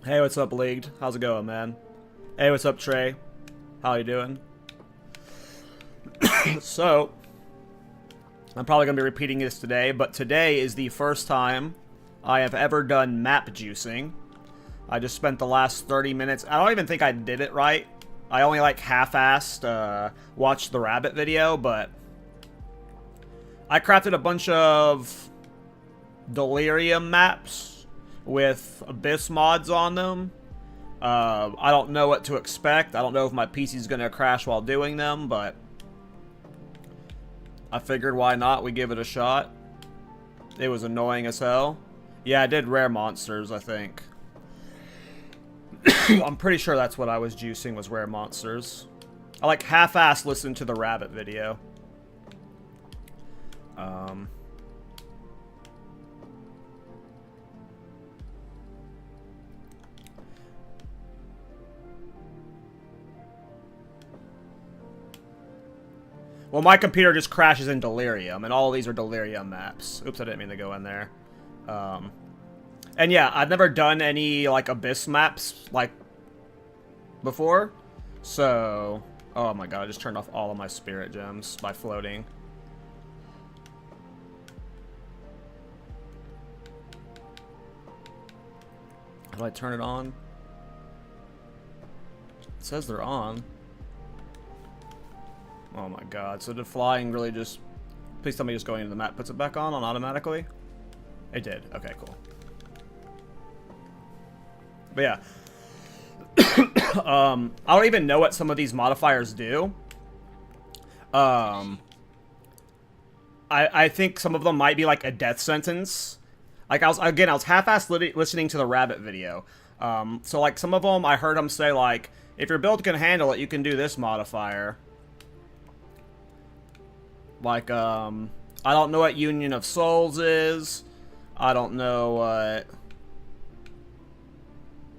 Hey, what's up, Leagued? How's it going, man? Hey, what's up, Trey? How you doing? So, I'm probably going to be repeating this today, but today is the first time I have ever done map juicing. I just spent the last 30 minutes. I don't even think I did it right. I only, like, half-assed watched the rabbit video, but I crafted a bunch of delirium maps with Abyss mods on them. I don't know what to expect. I don't know if my PC's gonna crash while doing them, but I figured why not? We give it a shot. It was annoying as hell. Yeah, I did rare monsters, I think. I'm pretty sure that's what I was juicing, was rare monsters. I like half-assed listened to the rabbit video. Well, my computer just crashes in Delirium, and all of these are Delirium maps. Oops, I didn't mean to go in there. And yeah, I've never done any, like, Abyss maps, like, before. So, oh my god, I just turned off all of my spirit gems by floating. How do I turn it on? It says they're on. Oh my god, so did flying really just... Please tell me just going into the map puts it back on automatically? It did. Okay, cool. But yeah. I don't even know what some of these modifiers do. I think some of them might be like a death sentence. Like, I was half-assed listening to the rabbit video. So like some of them, I heard them say like, if your build can handle it, you can do this modifier. Like, I don't know what Union of Souls is. I don't know what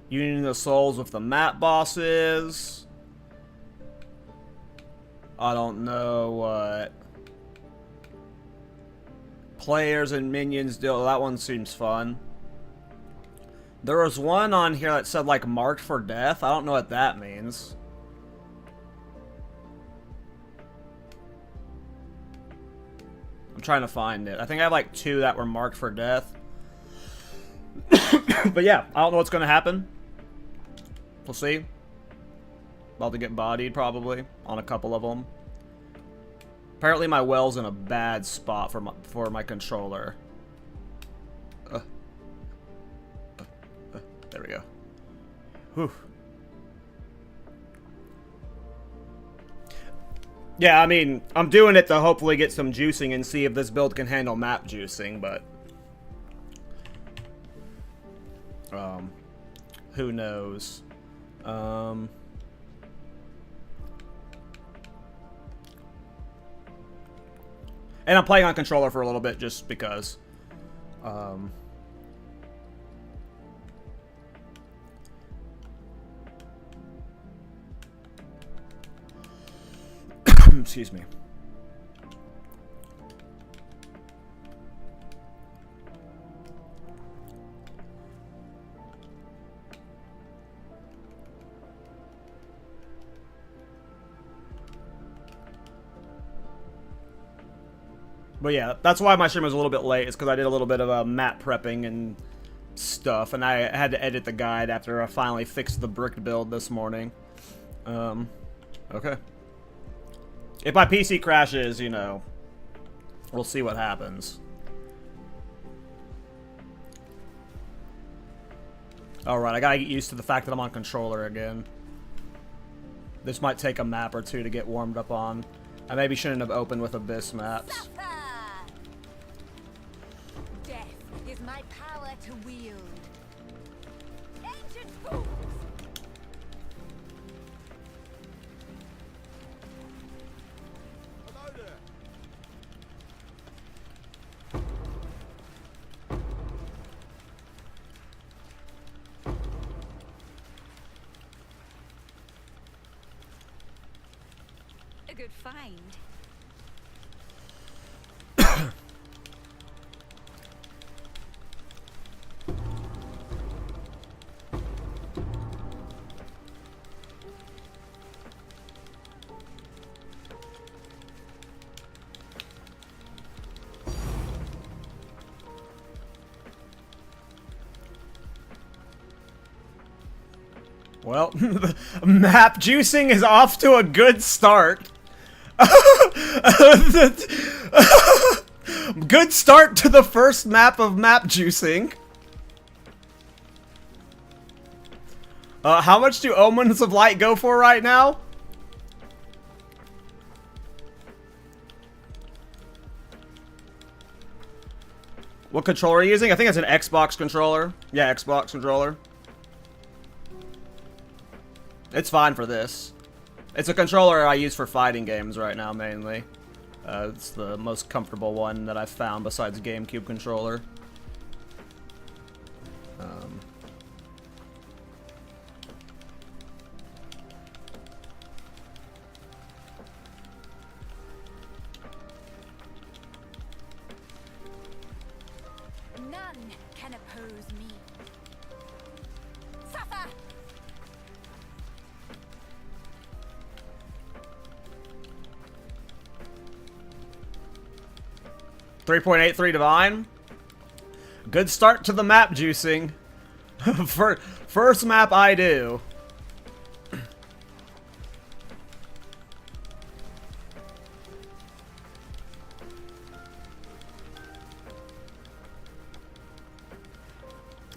Union of Souls with the map boss is. I don't know what players and minions do. That one seems fun. There was one on here that said, like, marked for death. I don't know what that means. I'm trying to find it. I think I have like 2 that were marked for death. But yeah, I don't know what's going to happen. We'll see. About to get bodied probably on a couple of them. Apparently my well's in a bad spot for my controller. There we go. Whew. Yeah, I mean, I'm doing it to hopefully get some juicing and see if this build can handle map juicing, but... who knows? And I'm playing on controller for a little bit just because. Excuse me. But yeah, that's why my stream was a little bit late. It's because I did a little bit of map prepping and stuff, and I had to edit the guide after I finally fixed the brick build this morning. Okay. If my PC crashes, you know, we'll see what happens. Alright, I gotta get used to the fact that I'm on controller again. This might take a map or 2 to get warmed up on. I maybe shouldn't have opened with Abyss maps. Death is my power to wield. Ancient fools! Hello there. A good find. Well, map juicing is off to a good start. Good start to the first map of map juicing. How much do Omens of Light go for right now? What controller are you using? I think it's an Xbox controller. Yeah, Xbox controller. It's fine for this. It's a controller I use for fighting games right now, mainly. It's the most comfortable one that I've found besides GameCube controller. None can oppose me. Suffer! 3.83 Divine. Good start to the map juicing. First map I do.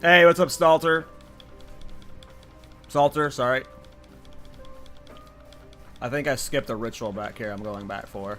Hey, what's up, Stalter? Salter, sorry. I think I skipped a ritual back here I'm going back for.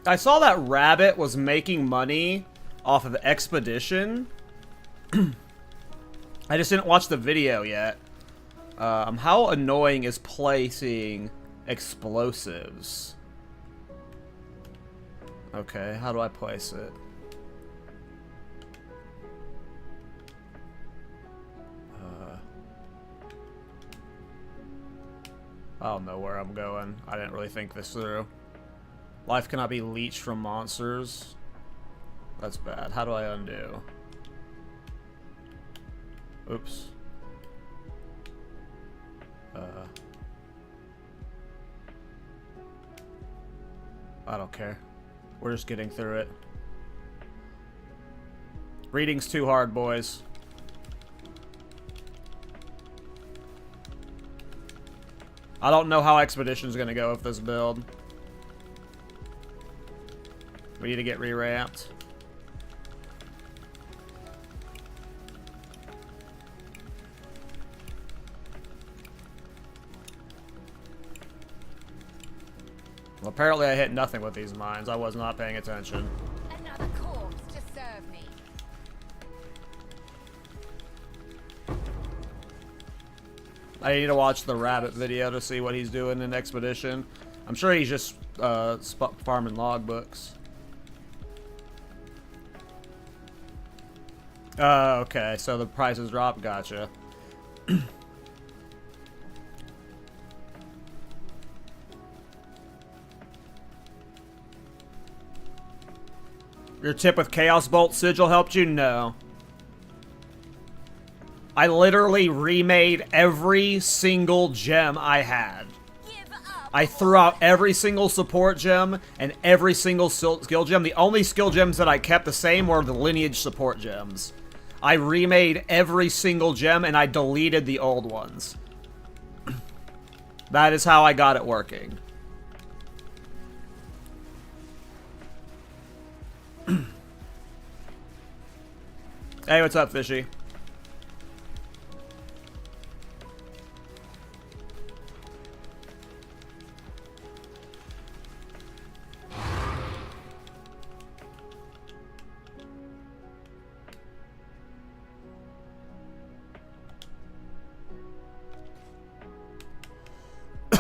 I saw that Rabbit was making money off of Expedition. I just didn't watch the video yet. How annoying is placing explosives? Okay, how do I place it? I don't know where I'm going. I didn't really think this through. Life cannot be leached from monsters. That's bad. How do I undo? Oops. I don't care. We're just getting through it. Reading's too hard, boys. I don't know how Expedition's gonna go with this build. We need to get re-ramped. Well, apparently I hit nothing with these mines. I was not paying attention. Another corpse to serve me. I need to watch the Rabbit video to see what he's doing in Expedition. I'm sure he's just farming logbooks. Oh, okay. So the prices drop. Gotcha. Your tip with Chaos Bolt Sigil helped you? No. I literally remade every single gem I had. I threw out every single support gem and every single skill gem. The only skill gems that I kept the same were the lineage support gems. I remade every single gem and I deleted the old ones. That is how I got it working. Hey, what's up, Fishy?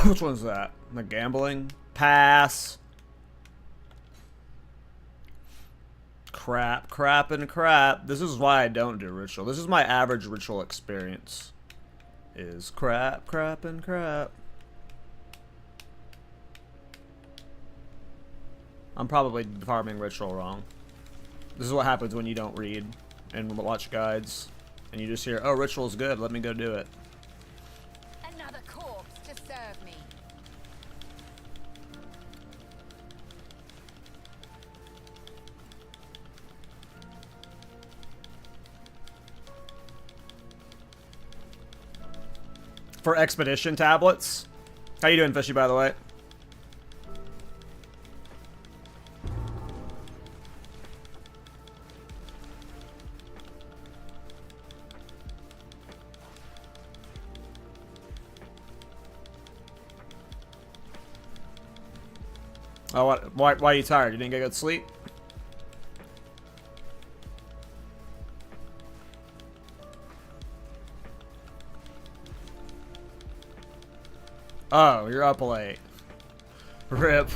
Which one's that? The gambling? Pass. Crap, crap, and crap. This is why I don't do ritual. This is my average ritual experience. Is crap, crap, and crap. I'm probably farming ritual wrong. This is what happens when you don't read and watch guides. And you just hear, oh, ritual's good, let me go do it. Another corpse to serve me. For expedition tablets. How you doing, Fishy, by the way? Oh, what? Why are you tired? You didn't get good sleep? Oh, you're up late. Rip.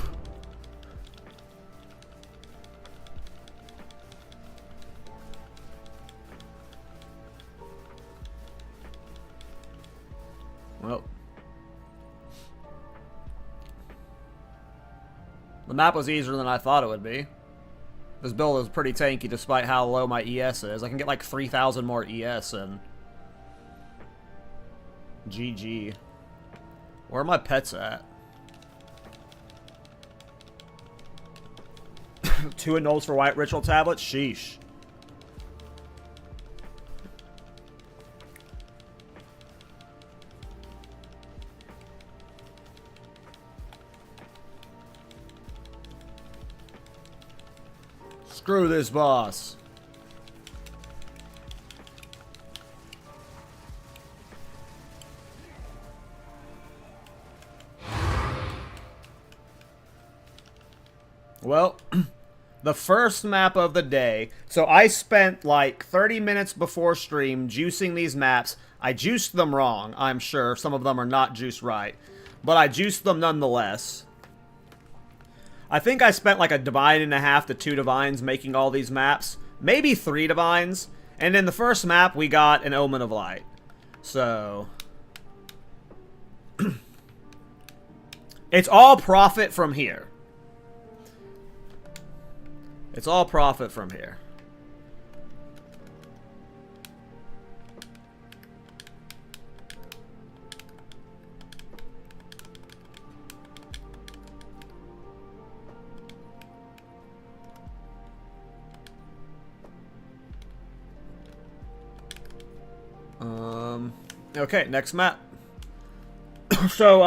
Well. The map was easier than I thought it would be. This build is pretty tanky despite how low my ES is. I can get like 3,000 more ES and... GG. Where are my pets at? 2 annuls for white ritual tablets? Sheesh. Screw this boss. Well, the first map of the day. So I spent like 30 minutes before stream juicing these maps. I juiced them wrong, I'm sure. Some of them are not juiced right. But I juiced them nonetheless. I think I spent like a divine and a half to 2 divines making all these maps. Maybe 3 divines. And in the first map, we got an Omen of Light. So... it's all profit from here. It's all profit from here. Okay, next map. So,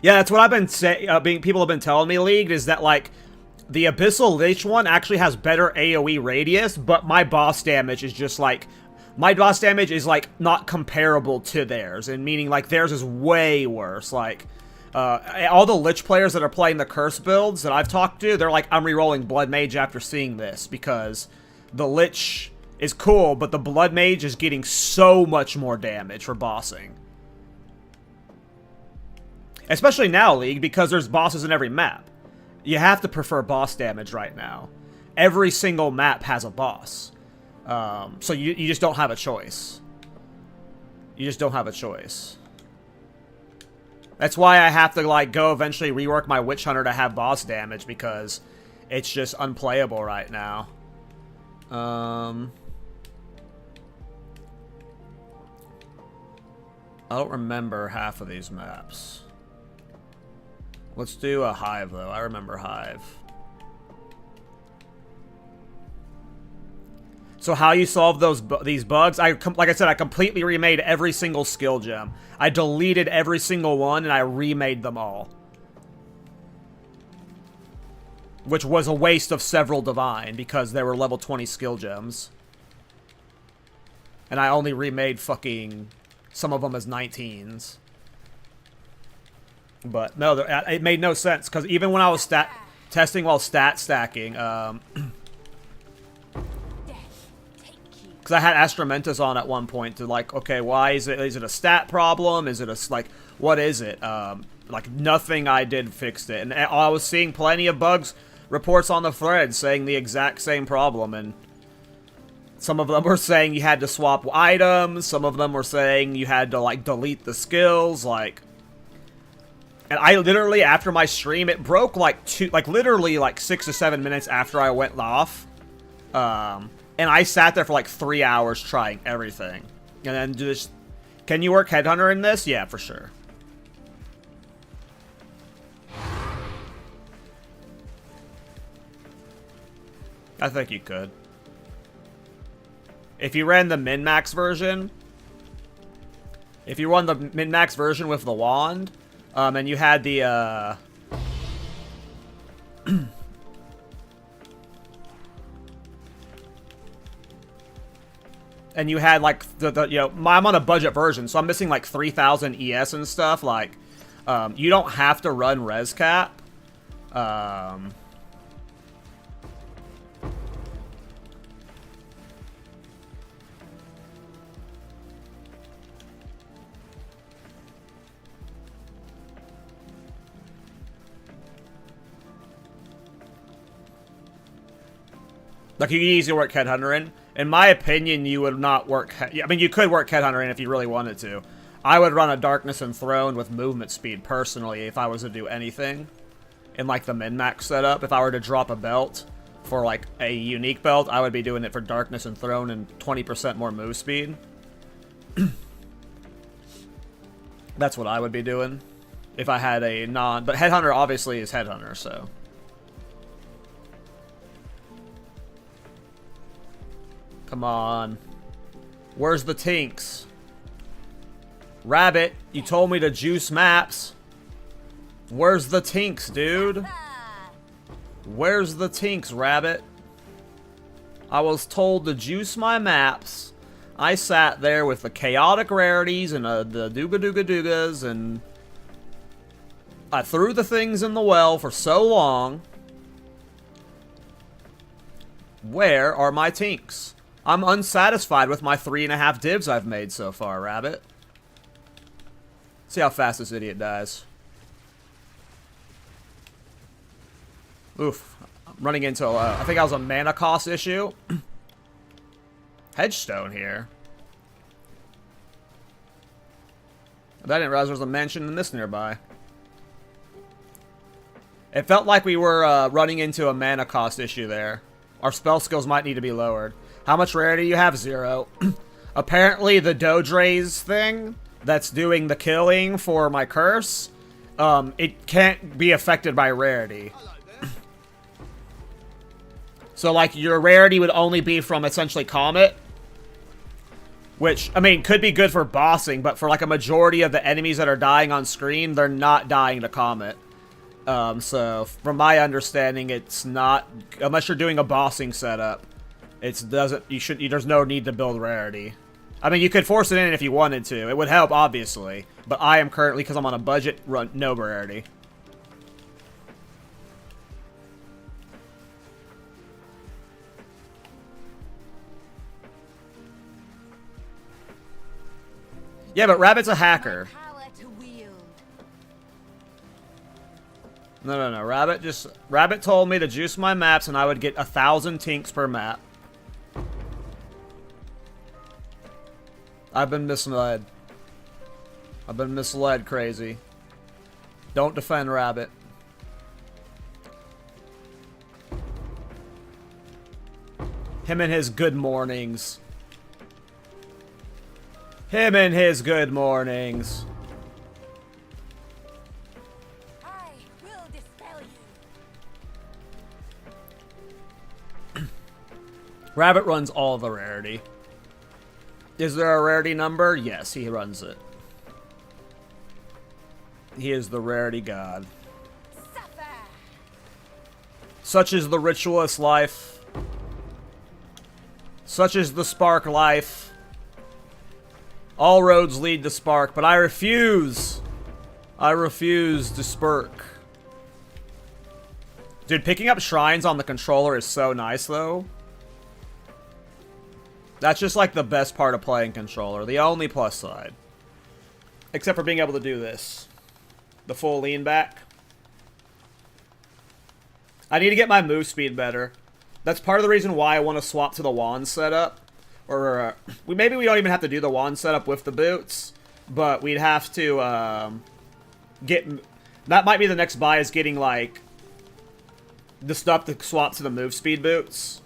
yeah, that's what I've been saying. People have been telling me, League, is that like the Abyssal Lich one actually has better AOE radius, but my boss damage is just like not comparable to theirs, and meaning like theirs is way worse. Like all the Lich players that are playing the curse builds that I've talked to, they're like, I'm re-rolling Bloodmage after seeing this because the Lich is cool, but the Bloodmage is getting so much more damage for bossing. Especially now, League, because there's bosses in every map. You have to prefer boss damage right now. Every single map has a boss. So you just don't have a choice. You just don't have a choice. That's why I have to, like, go eventually rework my Witch Hunter to have boss damage, because it's just unplayable right now. I don't remember half of these maps. Let's do a Hive, though. I remember Hive. So how you solve these bugs? Like I said, I completely remade every single skill gem. I deleted every single one, and I remade them all. Which was a waste of several divine, because they were level 20 skill gems. And I only remade fucking some of them as 19s. But no, it made no sense, because even when I was testing while stat stacking, Because I had Astramentus on at one point to like, okay, why is it a stat problem? Is it a, like, what is it? Like, nothing I did fixed it. And I was seeing plenty of bugs reports on the thread saying the exact same problem. And some of them were saying you had to swap items. Some of them were saying you had to, like, delete the skills. Like, and I literally, after my stream, it broke, like, literally, like, 6 to 7 minutes after I went off. And I sat there for like 3 hours trying everything. And then just... Can you work Headhunter in this? Yeah, for sure. I think you could. If you ran the min-max version... If you run the min-max version with the wand... and you had the, and you had, like, you know, I'm on a budget version, so I'm missing, like, 3,000 ES and stuff, like, you don't have to run res cap. Like, you can easily work Headhunter in. In my opinion, you would not work... I mean, you could work Headhunter in if you really wanted to. I would run a Darkness Enthroned with movement speed, personally, if I was to do anything. In, like, the min-max setup. If I were to drop a belt for, like, a unique belt, I would be doing it for Darkness Enthroned and 20% more move speed. That's what I would be doing. If I had a non... But Headhunter, obviously, is Headhunter, so... Come on. Where's the tinks? Rabbit, you told me to juice maps. Where's the tinks, dude? Where's the tinks, Rabbit? I was told to juice my maps. I sat there with the chaotic rarities and the dooga-dooga-doogas, and I threw the things in the well for so long. Where are my tinks? I'm unsatisfied with my 3.5 divs I've made so far, Rabbit. See how fast this idiot dies. Oof. I'm running into, I think that was a mana cost issue. Hedgestone here. I didn't realize there was a mansion in this nearby. It felt like we were running into a mana cost issue there. Our spell skills might need to be lowered. How much rarity do you have? 0. Apparently, the Dodrays thing that's doing the killing for my curse, it can't be affected by rarity. So, like, your rarity would only be from, essentially, Comet. Which, I mean, could be good for bossing, but for, like, a majority of the enemies that are dying on screen, they're not dying to Comet. So, from my understanding, it's not... Unless you're doing a bossing setup. There's no need to build rarity. I mean, you could force it in if you wanted to. It would help, obviously. But I am currently, because I'm on a budget, run no rarity. Yeah, but Rabbit's a hacker. No. Rabbit told me to juice my maps and I would get 1,000 tinks per map. I've been misled. I've been misled, crazy. Don't defend Rabbit. Him and his good mornings. Him and his good mornings. I will dispel you. Rabbit runs all the rarity. Is there a rarity number? Yes, he runs it. He is the rarity god. Suffer. Such is the ritualist life. Such is the spark life. All roads lead to spark, but I refuse. I refuse to spark. Dude, picking up shrines on the controller is so nice, though. That's just like the best part of playing controller. The only plus side. Except for being able to do this. The full lean back. I need to get my move speed better. That's part of the reason why I want to swap to the wand setup. Or, maybe we don't even have to do the wand setup with the boots. But we'd have to, get... That might be the next buy, is getting, like, the stuff to swap to the move speed boots.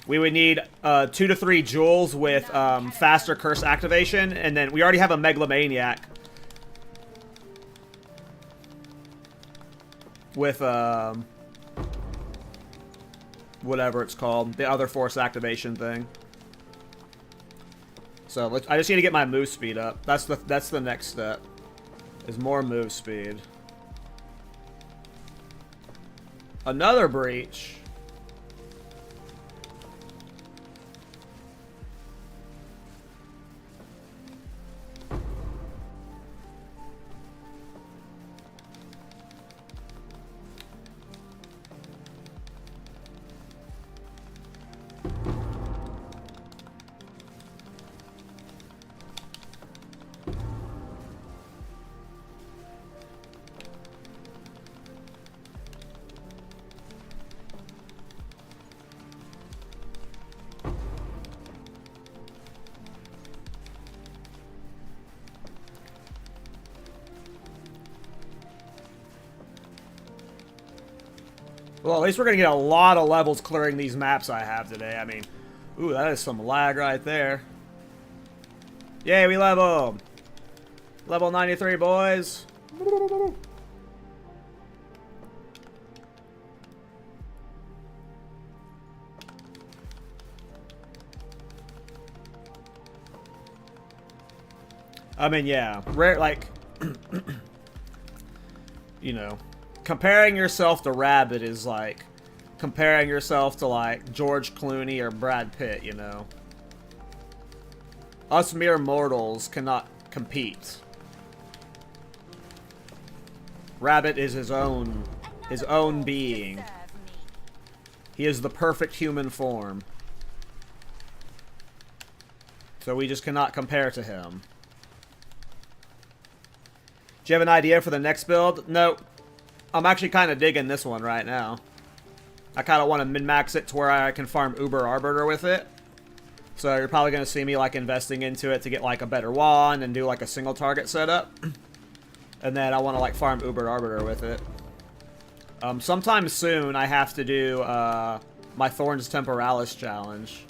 We would need 2 to 3 jewels with faster curse activation, and then we already have a Megalomaniac with whatever it's called, the other force activation thing. So I just need to get my move speed up. That's the next step. Is more move speed. Another breach. Well, at least we're going to get a lot of levels clearing these maps I have today. I mean, ooh, that is some lag right there. Yay, we level. Level 93, boys. I mean, yeah, rare, like, you know, comparing yourself to Rabbit is like comparing yourself to, like, George Clooney or Brad Pitt, you know. Us mere mortals cannot compete. Rabbit is his own being. He is the perfect human form. So we just cannot compare to him. Do you have an idea for the next build? No. I'm actually kind of digging this one right now. I kind of want to min-max it to where I can farm Uber Arbiter with it. So you're probably going to see me, like, investing into it to get, like, a better wand and do, like, a single target setup. And then I want to, like, farm Uber Arbiter with it. Sometime soon I have to do my Thorns Temporalis challenge.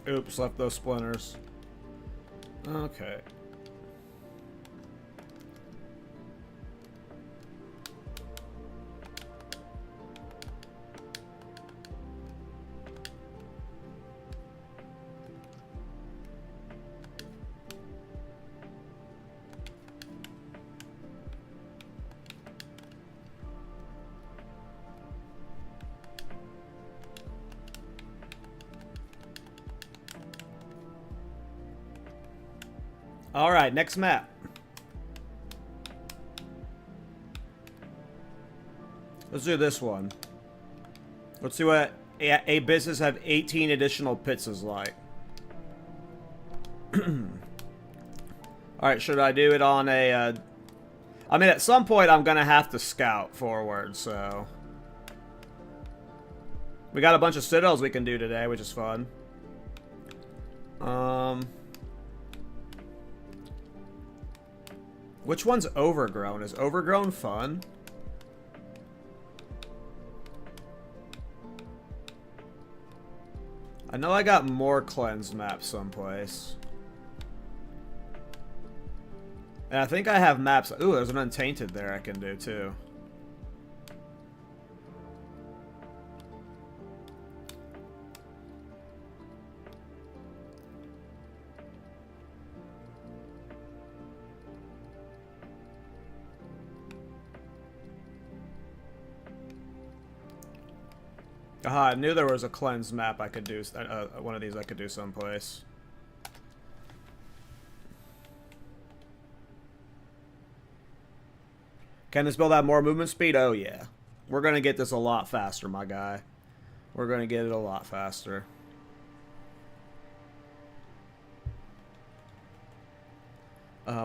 Oops, left those splinters. Okay. Alright, next map. Let's do this one. Let's see what a business have 18 additional pits is like. Alright, should I do it on a... I mean, at some point I'm gonna have to scout forward, so... We got a bunch of citadels we can do today, which is fun. Which one's Overgrown? Is Overgrown fun? I know I got more cleansed maps someplace. And I think I have maps... Ooh, there's an Untainted there I can do, too. I knew there was a cleanse map I could do. One of these I could do someplace. Can this build have more movement speed? Oh yeah. We're gonna get this a lot faster, my guy. We're gonna get it a lot faster.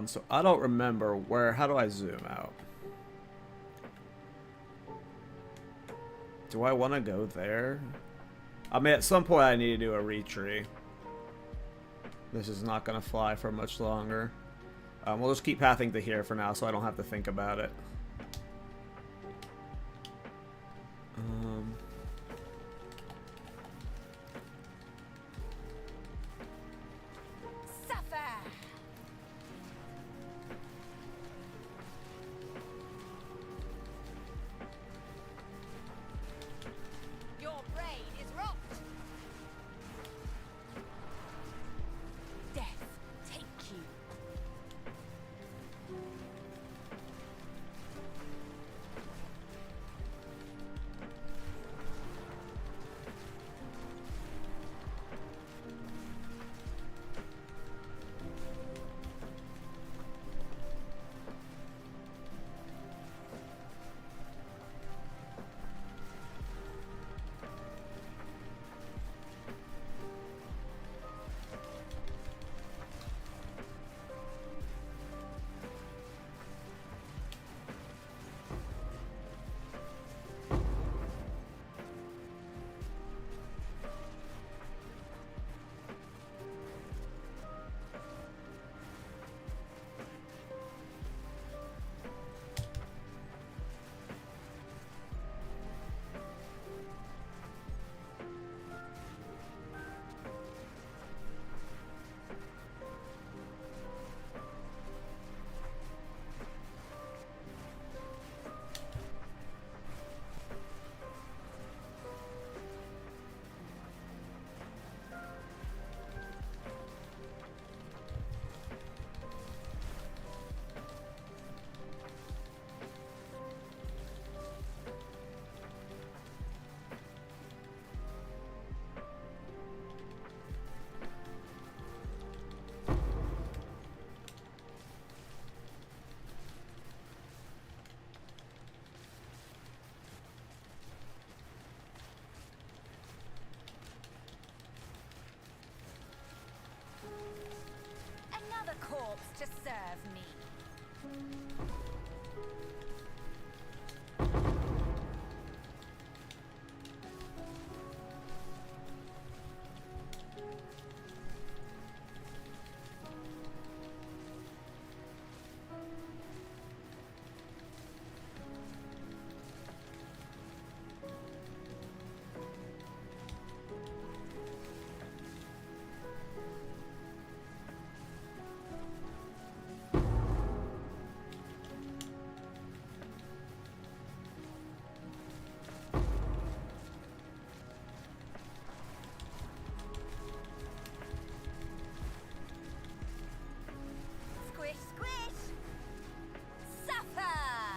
So I don't remember where. How do I zoom out? Do I want to go there? I mean, at some point I need to do a retreat. This is not going to fly for much longer. We'll just keep pathing to here for now so I don't have to think about it. Another corpse to serve me.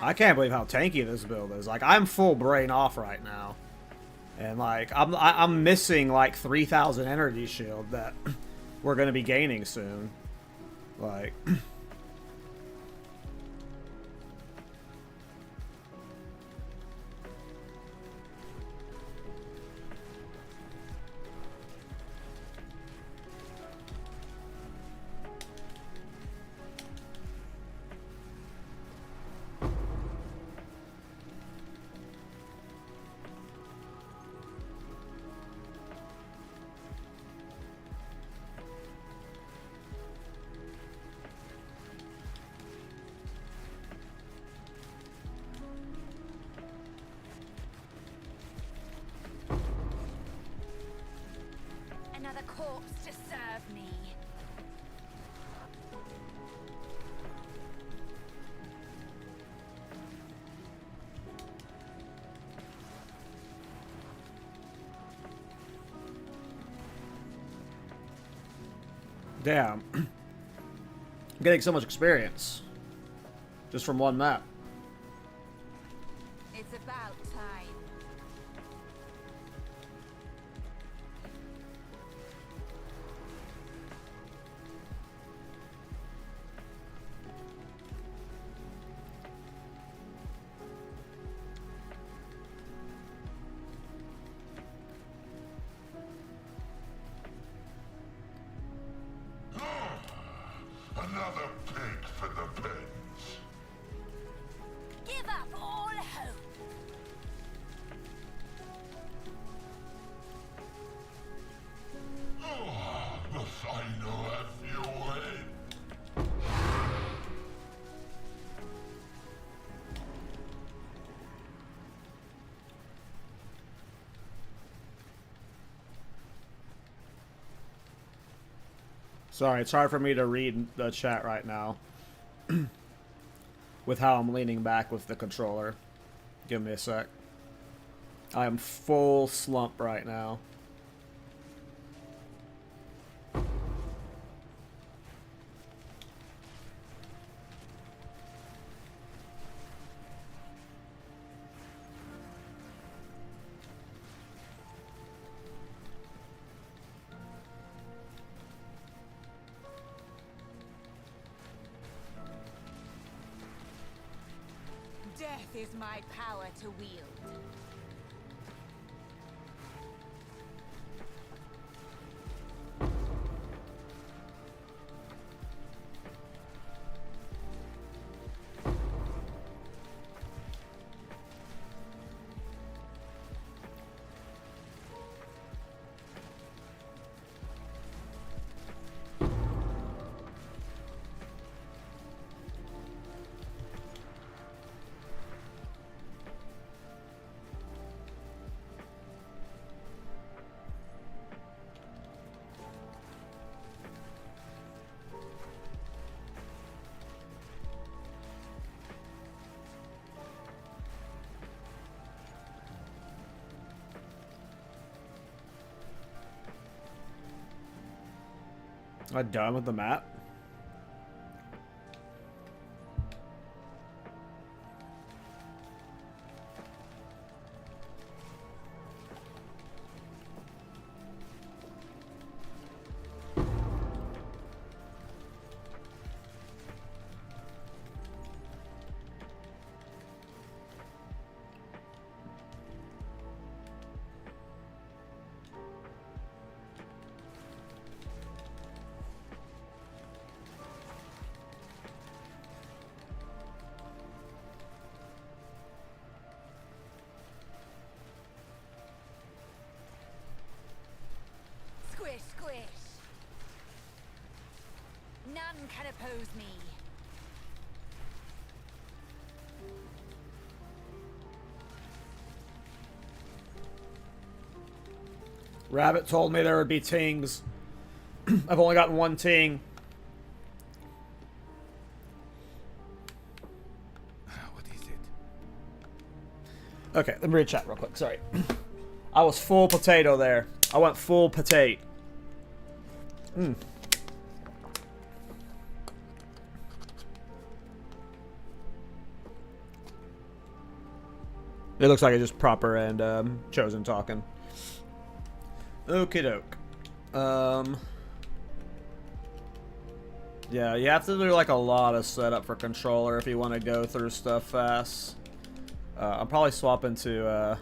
I can't believe how tanky this build is. Like, I'm full brain off right now. And, like, I'm missing, like, 3,000 energy shield that we're going to be gaining soon. Like... Another corpse to serve me. Damn. I'm getting so much experience. Just from one map. It's about time. Another pig for the pens. Give up all hope. Oh, the final have your way. Sorry, it's hard for me to read the chat right now. With how I'm leaning back with the controller. Give me a sec. I am full slump right now. Death is my power to wield. Am I done with the map? Squish, squish. None can oppose me. Rabbit told me there would be tings. I've only gotten one ting. What is it? Okay, let me read chat real quick. Sorry. I was full potato there. I went full potato. It looks like it's just proper and chosen talking. Okie doke. Yeah, you have to do like a lot of setup for controller if you want to go through stuff fast. I'm probably swapping to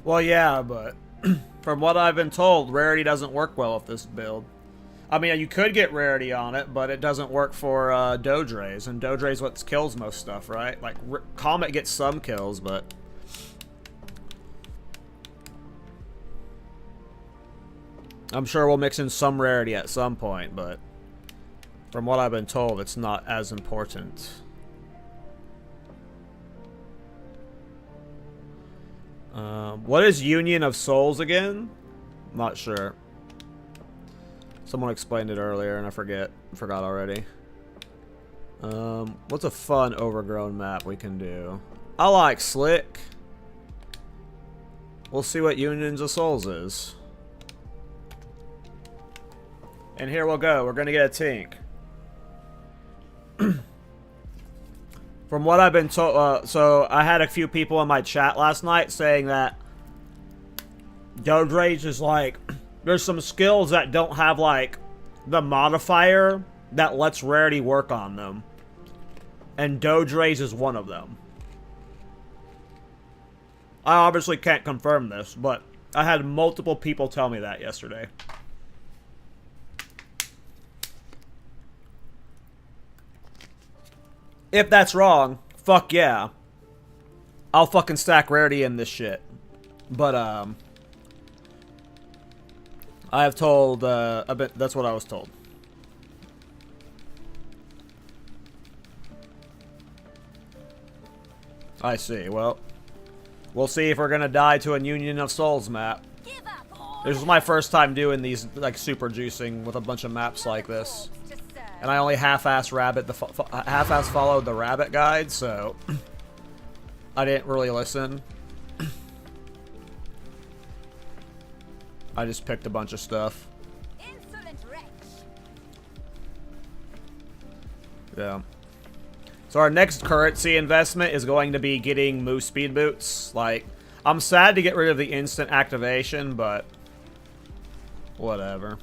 well, yeah, but from what I've been told, rarity doesn't work well with this build. I mean, you could get rarity on it, but it doesn't work for Doge Rays, and Doge Rays what kills most stuff, right? Like, Comet gets some kills, but... I'm sure we'll mix in some rarity at some point, but... From what I've been told, it's not as important. What is Union of Souls again? Not sure. Someone explained it earlier and I forgot already. What's a fun overgrown map we can do? I like Slick. We'll see what Unions of Souls is. And here we'll go. We're gonna get a Tink. From what I've been told, so I had a few people in my chat last night saying that Doge Rage is like, there's some skills that don't have like the modifier that lets rarity work on them. And Doge Rage is one of them. I obviously can't confirm this, but I had multiple people tell me that yesterday. If that's wrong, fuck yeah. I'll fucking stack rarity in this shit. But, I have told, that's what I was told. I see, well. We'll see if we're gonna die to a Union of Souls map. This was my first time doing these, like, super juicing with a bunch of maps like this. And I only half-ass followed the rabbit guide, so I didn't really listen. I just picked a bunch of stuff. Yeah. So our next currency investment is going to be getting Moose Speed Boots. Like, I'm sad to get rid of the instant activation, but whatever.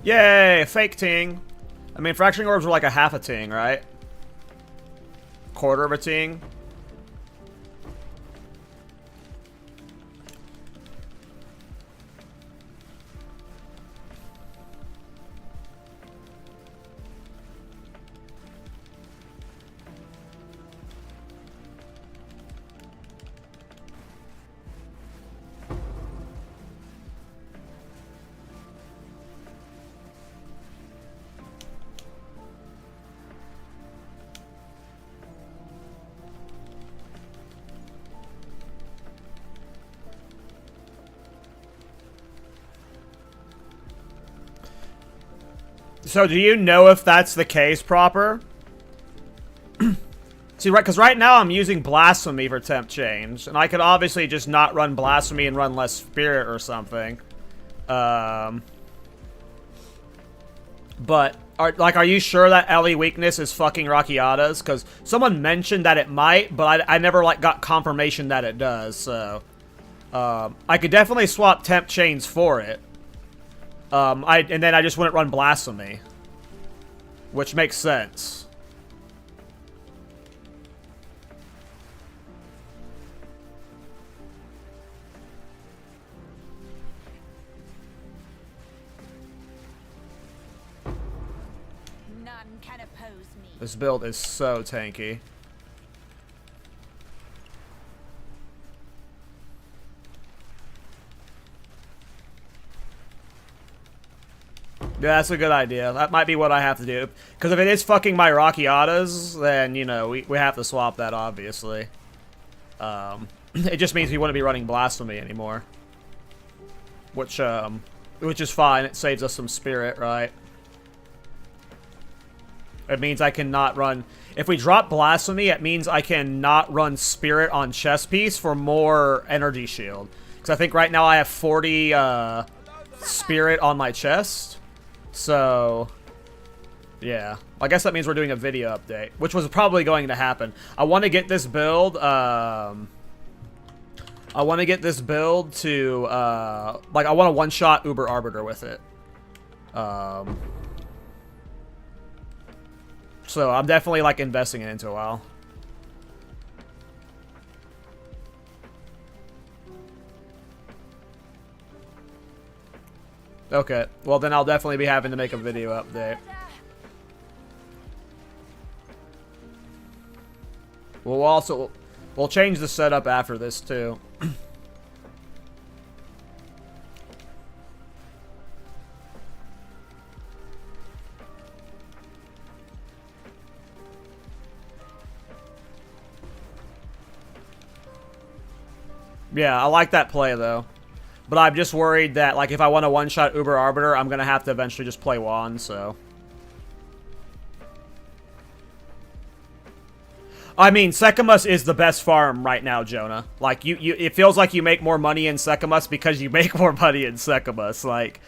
Yay, fake ting. I mean, fracturing orbs were like a half a ting, right? Quarter of a ting. So do you know if that's the case proper? See, right, because right now I'm using Blasphemy for temp change, and I could obviously just not run Blasphemy and run less Spirit or something. But, are you sure that Ellie weakness is fucking Rakiata's? Because someone mentioned that it might, but I never, like, got confirmation that it does, so... I could definitely swap temp chains for it. And then I just wouldn't run Blasphemy. Which makes sense. None can oppose me. This build is so tanky. Yeah, that's a good idea. That might be what I have to do. Because if it is fucking my Rakiatas, then, you know, we have to swap that, obviously. It just means we wouldn't be running Blasphemy anymore. Which is fine. It saves us some spirit, right? It means I cannot run... If we drop Blasphemy, it means I cannot run Spirit on Chest Piece for more Energy Shield. Because I think right now I have 40 Spirit on my chest. So, yeah. I guess that means we're doing a video update, which was probably going to happen. I want to get this build, I want to get this build to, like, I want to one-shot Uber Arbiter with it. So, I'm definitely, like, investing it into a while. Okay, well then I'll definitely be having to make a video update. We'll change the setup after this too. Yeah, I like that play though. But I'm just worried that, like, if I want to one-shot Uber Arbiter, I'm going to have to eventually just play Juan, so... I mean, Sekimus is the best farm right now, Jonah. Like, it feels like you make more money in Sekimus because you make more money in Sekimus. Like,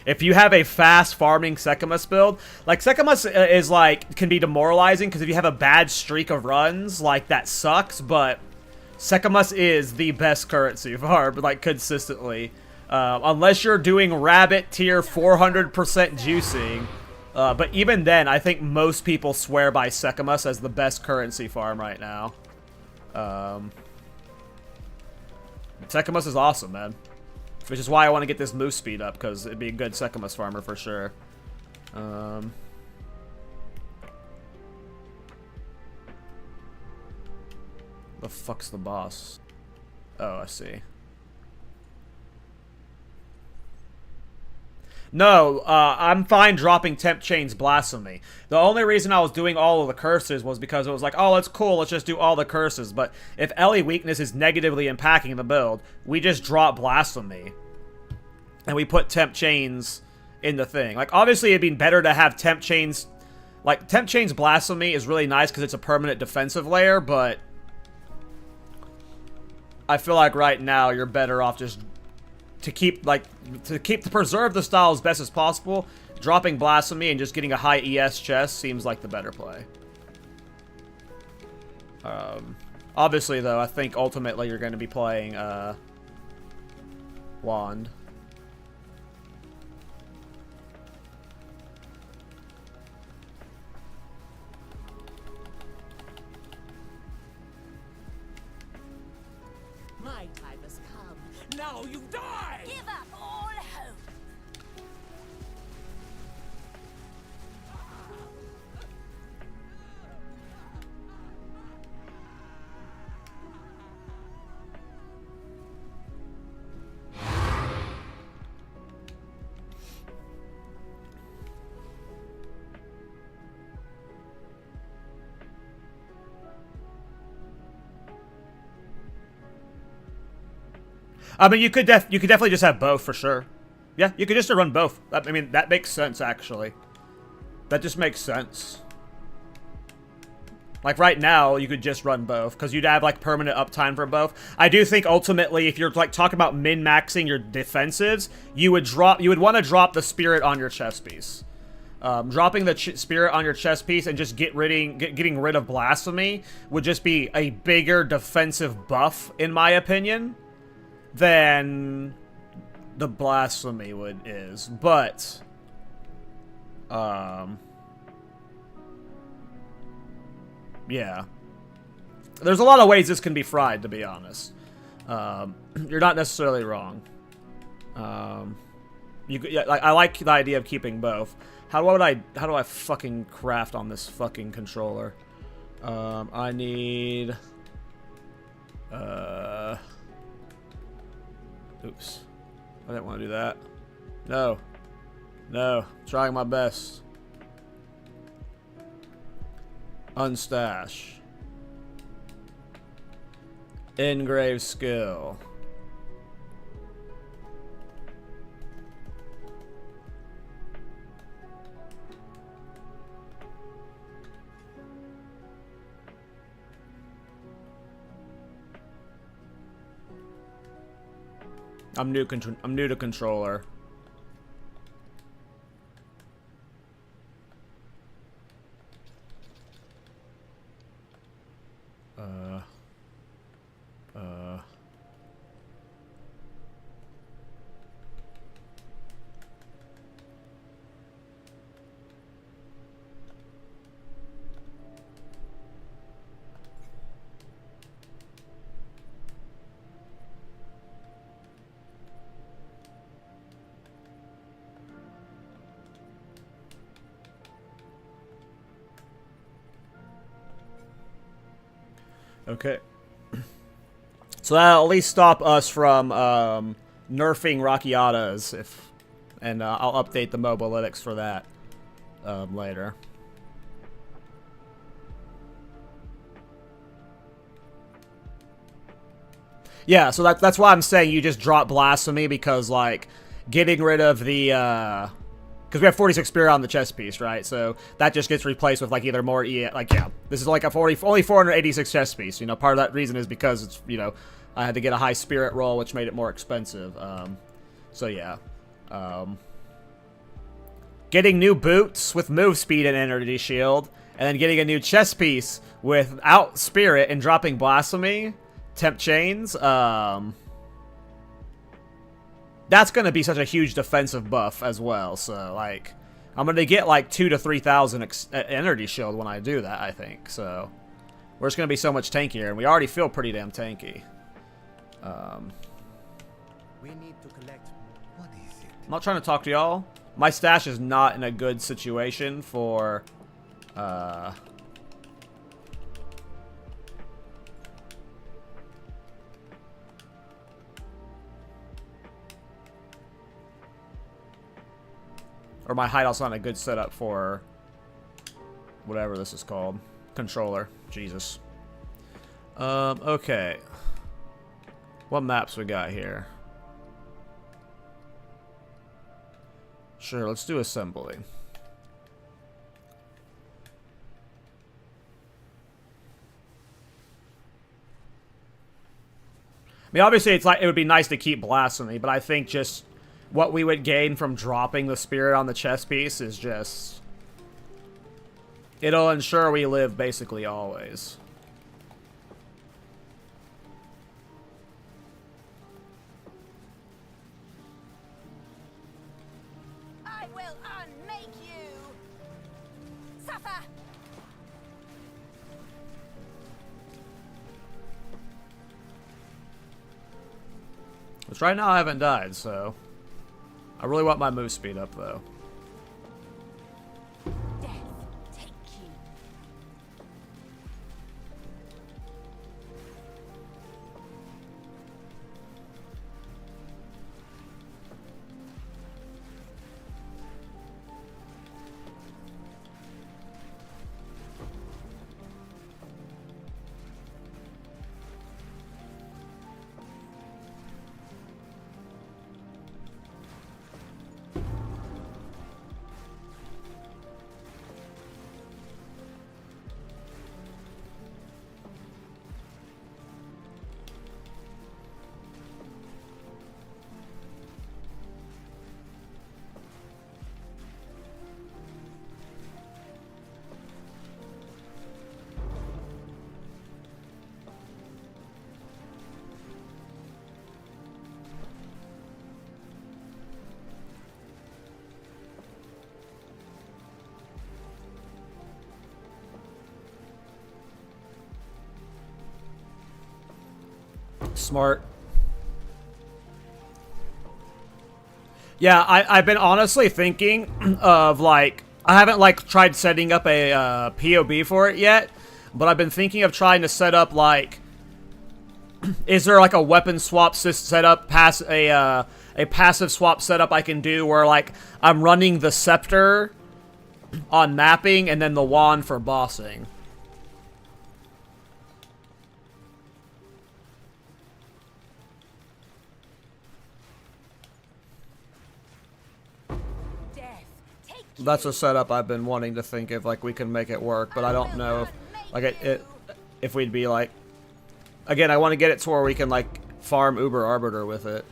if you have a fast farming Sekimus build... Like, Sekimus is, like, can be demoralizing because if you have a bad streak of runs, like, that sucks, but... Sekimus is the best currency farm, like, consistently. Unless you're doing rabbit tier 400% juicing, But even then, I think most people swear by Secamus as the best currency farm right now. Secamus is awesome, man. Which is why I want to get this move speed up, because it'd be a good Secamus farmer for sure. The fuck's the boss? Oh, I see. No, I'm fine dropping Temp Chain's Blasphemy. The only reason I was doing all of the curses was because it was like, oh, it's cool, let's just do all the curses. But if Ellie Weakness is negatively impacting the build, we just drop Blasphemy. And we put Temp Chains in the thing. Like, obviously it'd be better to have Temp Chains... Like, Temp Chain's Blasphemy is really nice because it's a permanent defensive layer, but... I feel like right now you're better off just... To preserve the style as best as possible, dropping Blasphemy and just getting a high ES chest seems like the better play. Obviously, though, I think ultimately you're going to be playing Wand. My time has come. Now you die! Give up all hope. I mean, you could definitely just have both for sure. Yeah, you could just run both. I mean, that makes sense actually. That just makes sense. Like right now, you could just run both because you'd have like permanent uptime for both. I do think ultimately, if you're like talking about min-maxing your defensives, you would want to drop the spirit on your chest piece. Dropping the spirit on your chest piece and just getting rid of Blasphemy would just be a bigger defensive buff, in my opinion, than the Blasphemy is. But yeah. There's a lot of ways this can be fried, to be honest. You're not necessarily wrong. I like the idea of keeping both. How do I fucking craft on this fucking controller? I need oops. I didn't want to do that. No. No. Trying my best. Unstash. Engrave skill. I'm new to controller. Okay. So that'll at least stop us from nerfing Rockiatas, and I'll update the mobalytics for that later. Yeah, so that's why I'm saying you just drop Blasphemy, because like getting rid of the because we have 46 spirit on the chest piece, right? So that just gets replaced with like either more this is like a only 486 chest piece. You know, part of that reason is because it's, you know, I had to get a high spirit roll, which made it more expensive. So yeah. Getting new boots with move speed and energy shield, and then getting a new chest piece without spirit and dropping Blasphemy, Temp Chains, that's going to be such a huge defensive buff as well, so, like... I'm gonna get like 2,000 to 3,000 energy shield when I do that, I think. So we're just gonna be so much tankier, and we already feel pretty damn tanky. We need to collect. What is it? I'm not trying to talk to y'all. My stash is not in a good situation for or my hideout's not a good setup for whatever this is called. Controller. Jesus. Okay. What maps we got here? Sure, let's do assembly. I mean, obviously, it's like it would be nice to keep blasphemy, but I think just what we would gain from dropping the spirit on the chest piece is just... it'll ensure we live basically always. I will unmake you. Suffer. Which right now I haven't died, so... I really want my move speed up, though. Death take you. Smart. Yeah, I've been honestly thinking of, like... I haven't, like, tried setting up a POB for it yet, but I've been thinking of trying to set up, like... is there, like, a weapon swap setup, a passive swap setup I can do where, like, I'm running the scepter on mapping and then the wand for bossing? That's a setup I've been wanting to think if, like, we can make it work, but I don't know if, like, if we'd be, like... Again, I want to get it to where we can, like, farm Uber Arbiter with it.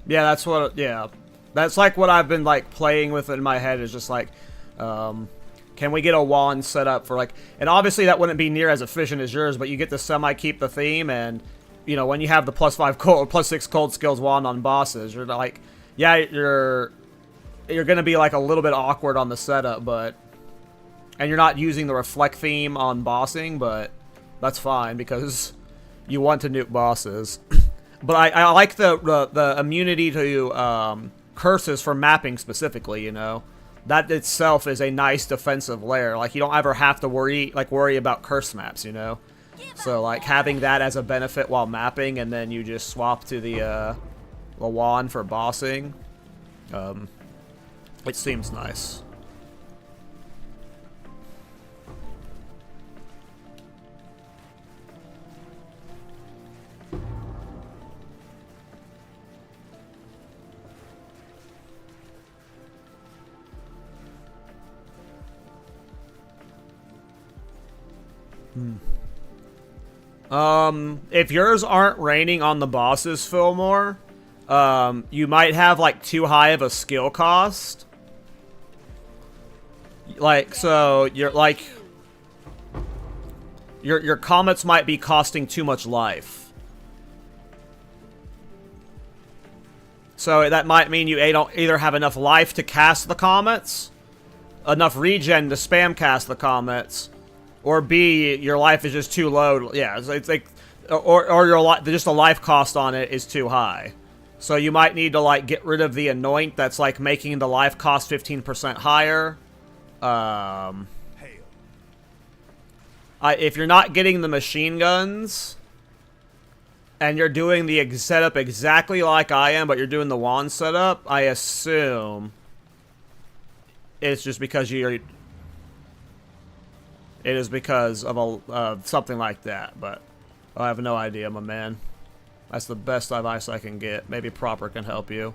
Yeah, that's what, yeah. That's like what I've been like playing with in my head is just like, can we get a wand set up for like, and obviously that wouldn't be near as efficient as yours, but you get to semi-keep the theme and, you know, when you have the +5 cold, +6 cold skills wand on bosses, you're like, yeah, you're gonna be like a little bit awkward on the setup, but, and you're not using the reflect theme on bossing, but that's fine because you want to nuke bosses. But I like the immunity to curses for mapping specifically, you know. That itself is a nice defensive layer. Like, you don't ever have to worry about curse maps, you know. So, like, having that as a benefit while mapping, and then you just swap to the wand for bossing, it seems nice. If yours aren't raining on the bosses, Fillmore, you might have, like, too high of a skill cost. Like, so, you're, like... Your comets might be costing too much life. So that might mean you don't either have enough life to cast the comets, enough regen to spam cast the comets, or B, your life is just too low. Yeah, it's like, or your just the life cost on it is too high. So you might need to, like, get rid of the anoint that's, like, making the life cost 15% higher. If you're not getting the machine guns, and you're doing the setup exactly like I am, but you're doing the wand setup, I assume it's just because it is because of something like that, but I have no idea, my man. That's the best advice I can get. Maybe Proper can help you.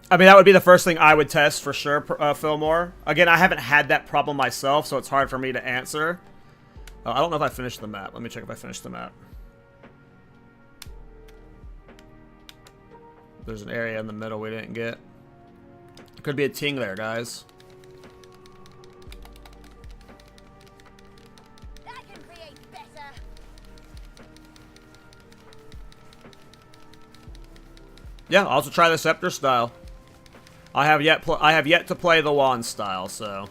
I mean, that would be the first thing I would test for sure, Fillmore. Again, I haven't had that problem myself, so it's hard for me to answer. I don't know if I finished the map. Let me check if I finished the map. There's an area in the middle we didn't get. Could be a ting there, guys. I can create better. Yeah, I'll also try the scepter style. I have yet to play the wand style, so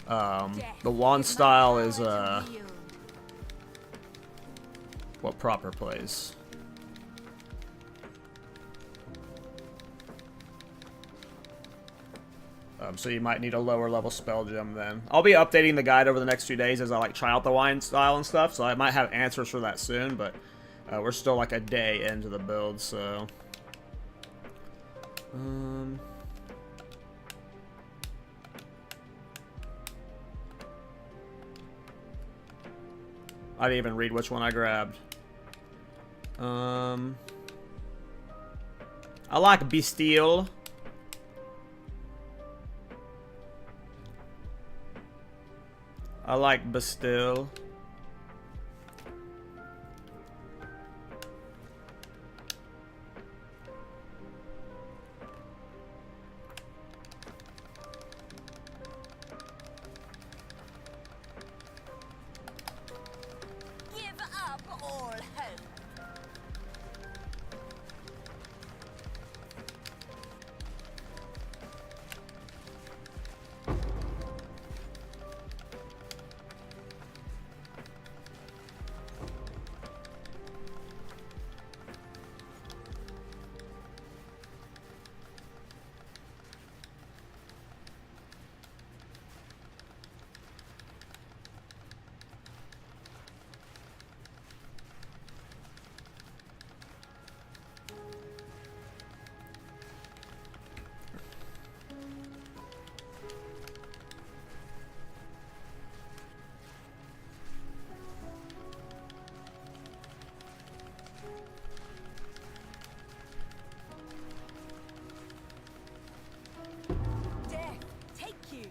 the wand style is what Proper plays. So you might need a lower level spell gem then. I'll be updating the guide over the next few days as I, like, try out the wand style and stuff, so I might have answers for that soon, but we're still, like, a day into the build, so I didn't even read which one I grabbed. I like Bastille. I like Bastille. Give up all hope. Death, take you.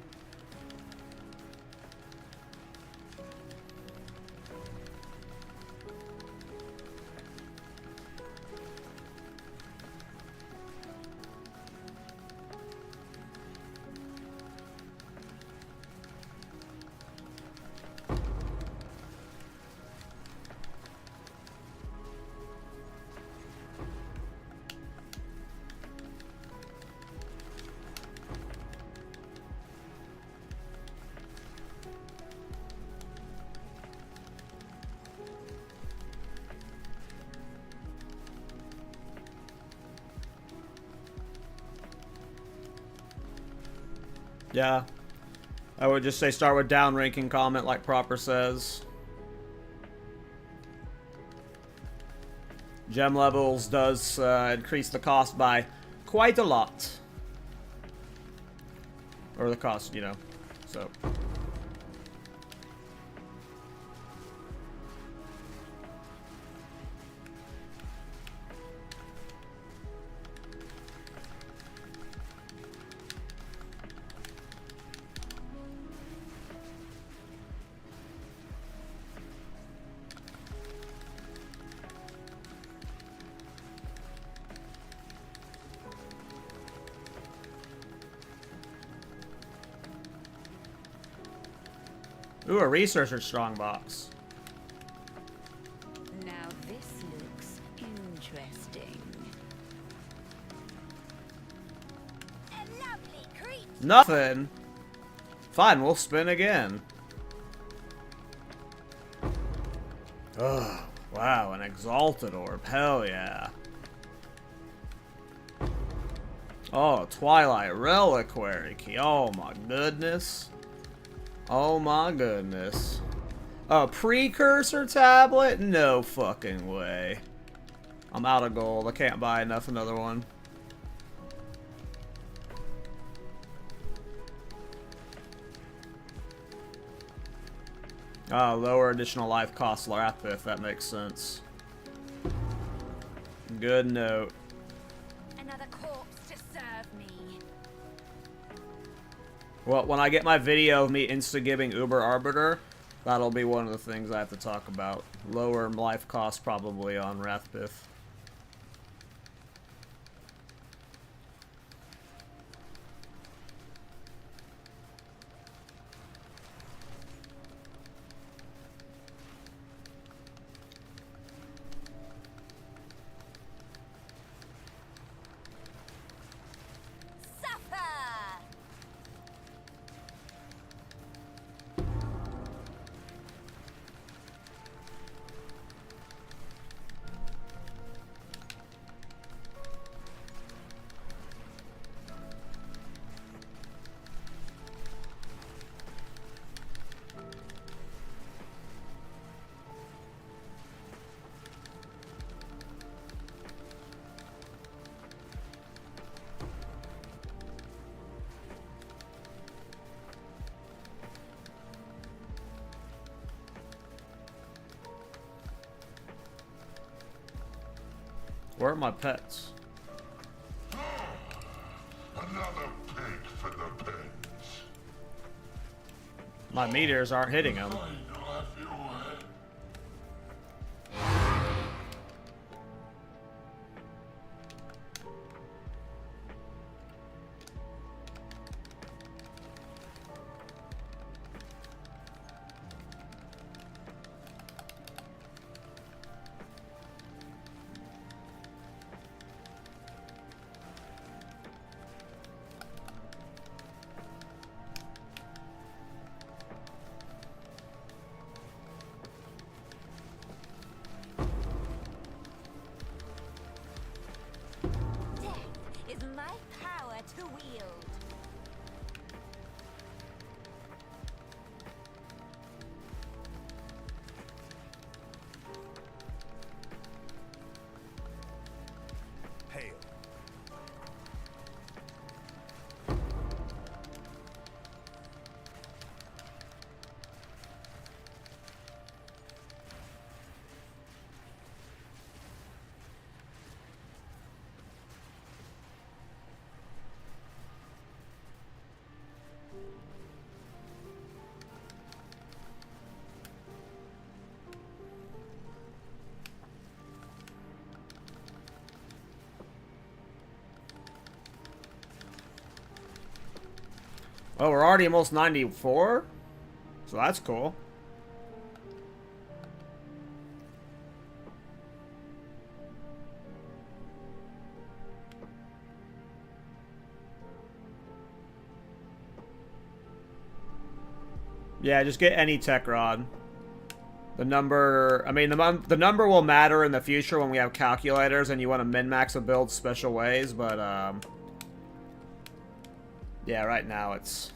Yeah. I would just say start with down ranking comment like Proper says. Gem levels does increase the cost by quite a lot. Or the cost, you know. So. Ooh, a researcher strongbox. Now this looks interesting. A lovely creature. Nothing. Fine, we'll spin again. Oh, wow, an exalted orb. Hell yeah. Oh, Twilight Reliquary Key. Oh my goodness. Oh my goodness. A precursor tablet? No fucking way. I'm out of gold. I can't buy another one. Lower additional life cost Lathith. That makes sense. Good note. Another corpse to serve me. Well, when I get my video of me insta-giving Uber Arbiter, that'll be one of the things I have to talk about. Lower life cost probably on Rathpith. Suffer! Where are my pets? Another pig for the pens. My meteors aren't hitting them. I know I feel wet. Death is my power to wield. Hail. Oh, we're already almost 94? So that's cool. Yeah, just get any tech rod. The number, I mean, the number will matter in the future when we have calculators and you want to min-max a build special ways, but, yeah, right now it's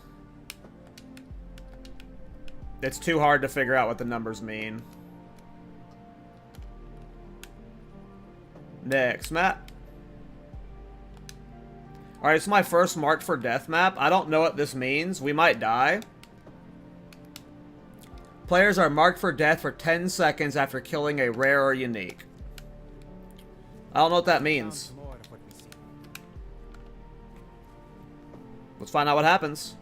too hard to figure out what the numbers mean. Next map. Alright, it's my first mark for death map. I don't know what this means. We might die. Players are marked for death for 10 seconds after killing a rare or unique. I don't know what that means. Sounds more of what we see. Let's find out what happens.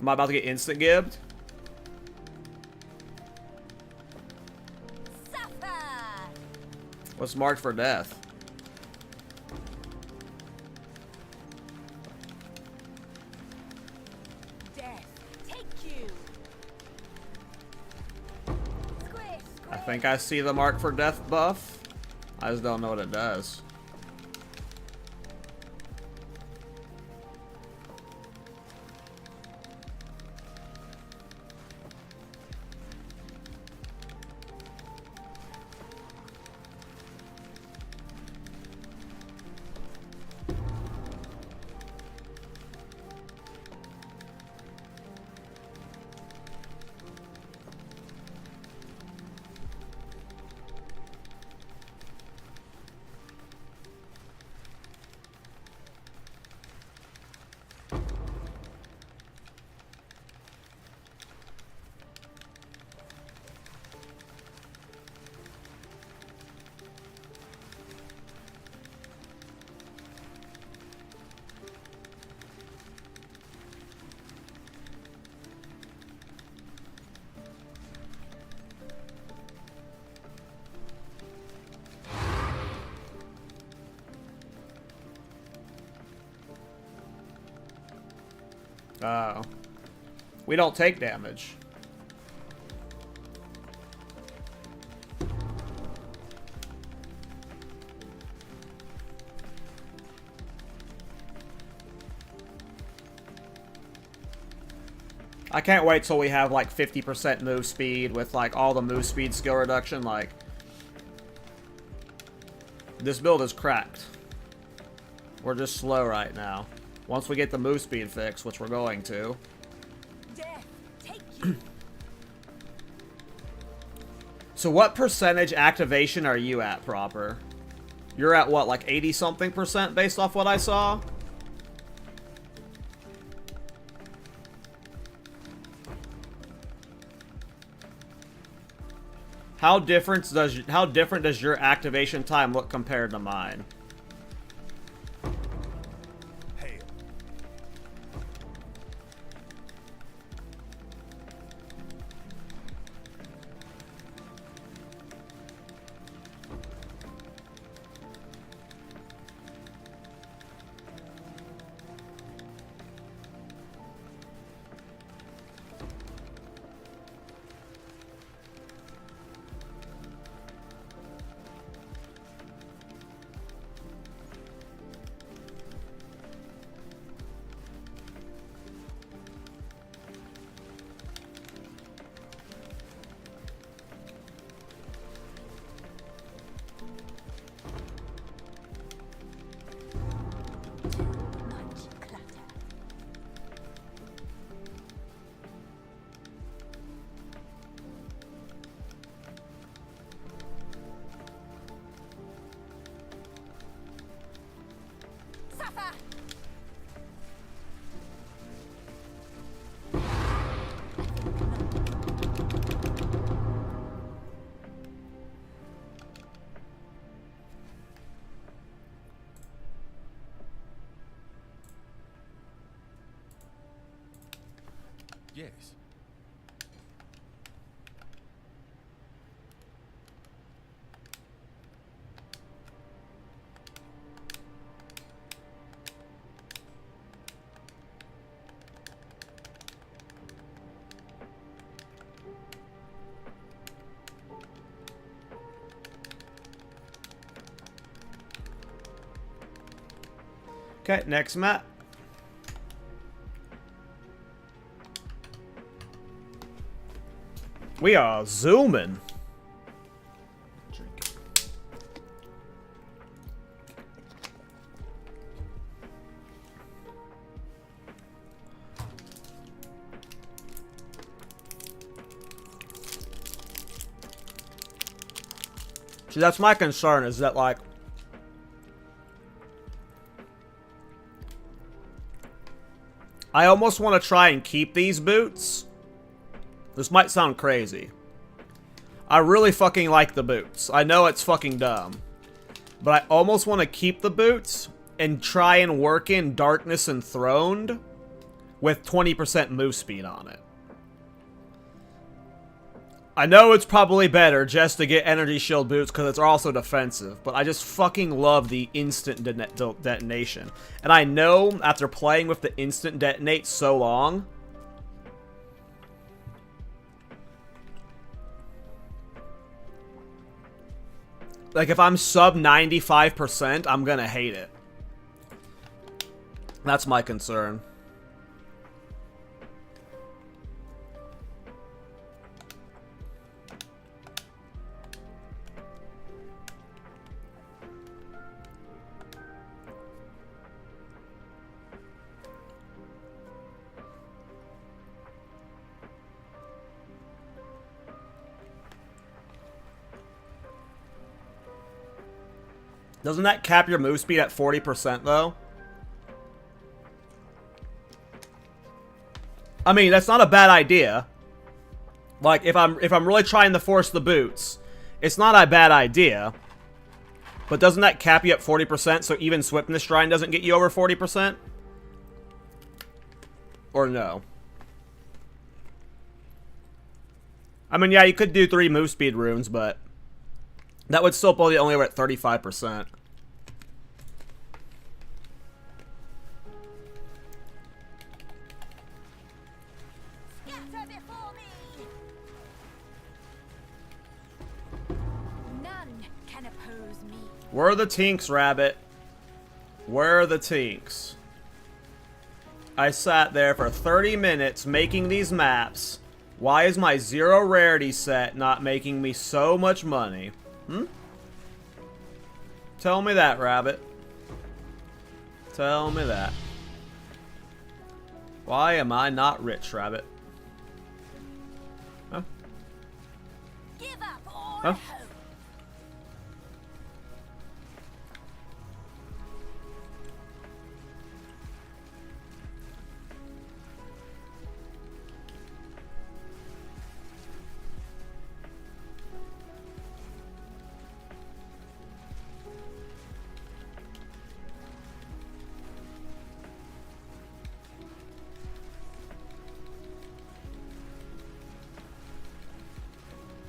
Am I about to get instant gibbed? Suffer! What's marked for death? Death, take you! think I see the mark for death buff. I just don't know what it does. Oh. We don't take damage. I can't wait till we have like 50% move speed with like all the move speed skill reduction. Like, this build is cracked. We're just slow right now. Once we get the move speed fixed, which we're going to. Death, take you. So what percentage activation are you at, proper? You're at what, like 80-something% based off what I saw? How different does your activation time look compared to mine? Hail. Much clutter. Suffer. Yes. Okay, next map. We are zooming. See, that's my concern, is that, like, I almost want to try and keep these boots. This might sound crazy. I really fucking like the boots. I know it's fucking dumb. But I almost want to keep the boots and try and work in Darkness Enthroned with 20% move speed on it. I know it's probably better just to get Energy Shield boots because it's also defensive, but I just fucking love the instant detonation. And I know after playing with the instant detonate so long, Like, if I'm sub 95%, I'm gonna hate it. That's my concern. Doesn't that cap your move speed at 40% though? I mean, that's not a bad idea. Like, if I'm really trying to force the boots, it's not a bad idea. But doesn't that cap you at 40%, so even Swiftness Shrine doesn't get you over 40%? Or no? I mean, yeah, you could do 3 move speed runes, but that would still pull you only over at 35%. Scatter before me! None can oppose me. Where are the tinks, Rabbit? Where are the tinks? I sat there for 30 minutes making these maps. Why is my 0 rarity set not making me so much money? Hmm? Tell me that, Rabbit. Tell me that. Why am I not rich, Rabbit? Huh? Give up all Huh? hope.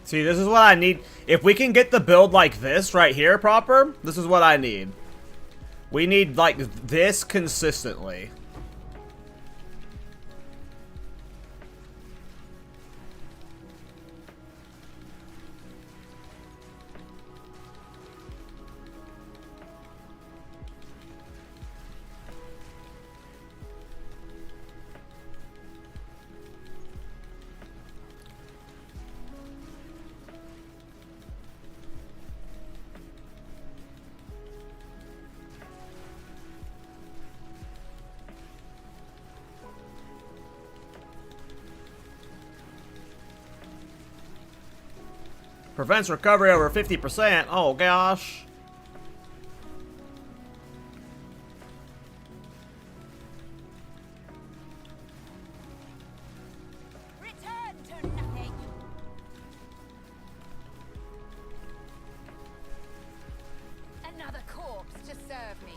See, this is what I need. If we can get the build like this right here proper, this is what I need. We need, like, this consistently. Prevents recovery over 50%. Oh, gosh. Return to nothing. Another corpse to serve me.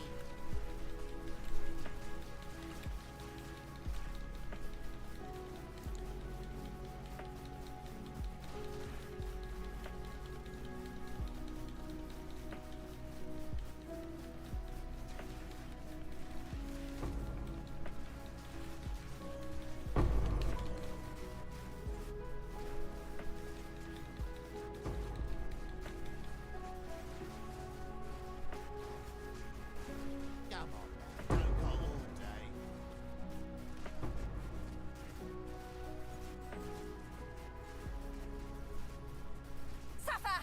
Come on, don't go all day. Suffer!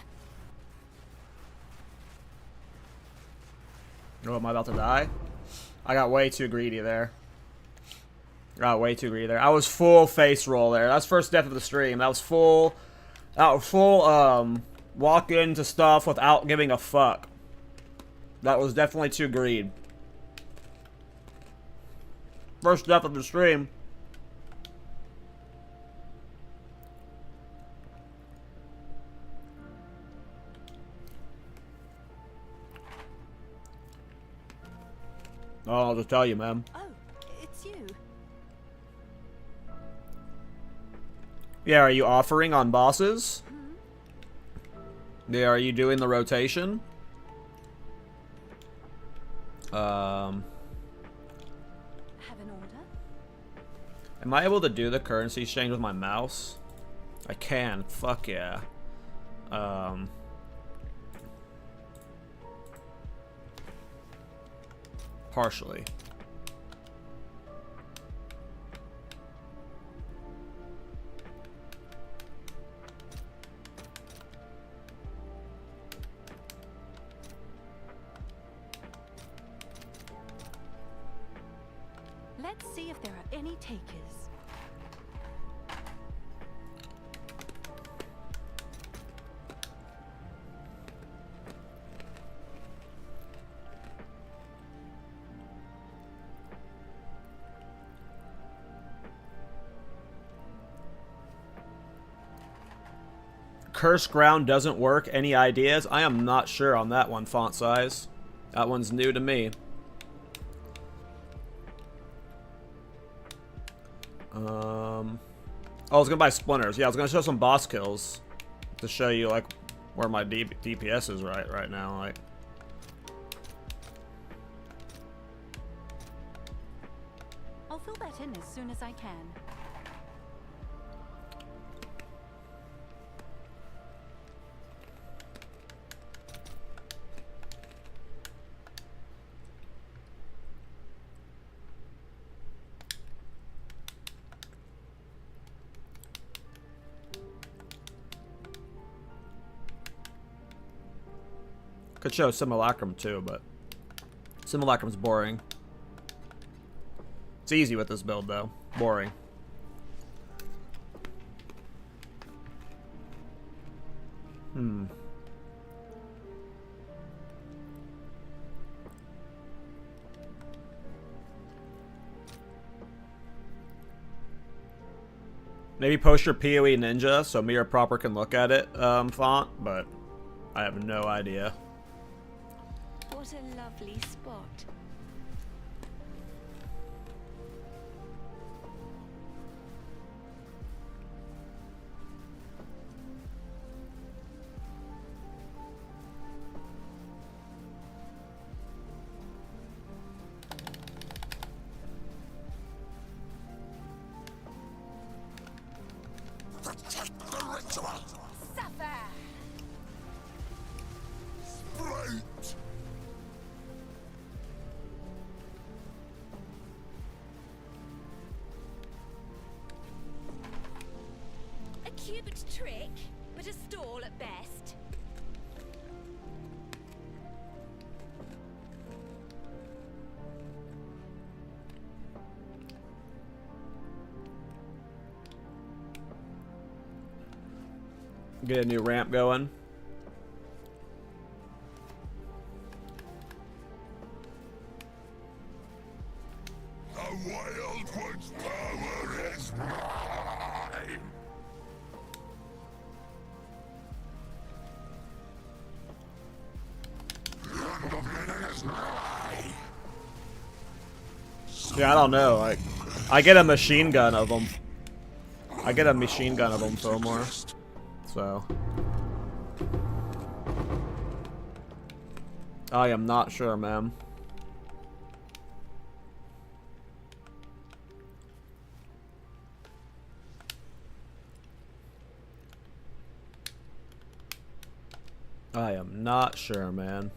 Oh, am I about to die? I got way too greedy there. Got way too greedy there. I was full face roll there. That's first death of the stream. That was full, walk into stuff without giving a fuck. That was definitely too greed. First death of the stream. Oh, I'll just tell you, man. Oh, it's you. Yeah, are you offering on bosses? Yeah, are you doing the rotation? Have an order? Am I able to do the currency exchange with my mouse? I can. Fuck yeah. Partially. Let's see if there are any takers. Cursed ground doesn't work. Any ideas? I am not sure on that one, font size. That one's new to me. Oh, I was gonna buy splinters. Yeah, I was gonna show some boss kills to show you like where my DPS is right now. Like, I'll fill that in as soon as I can. could show Simulacrum too, but Simulacrum's boring. It's easy with this build though. Boring. Maybe post your PoE Ninja so me or Proper can look at it, font, but I have no idea. What a lovely spot. Protect the ritual! Suffer! Sprite! A cubed trick, but a stall at best. Get a new ramp going. The Wild One's power is mine! Yeah, I don't know. Like, I get a machine gun of them. I get a machine gun of them Fillmore. So I am not sure, man. I am not sure, man.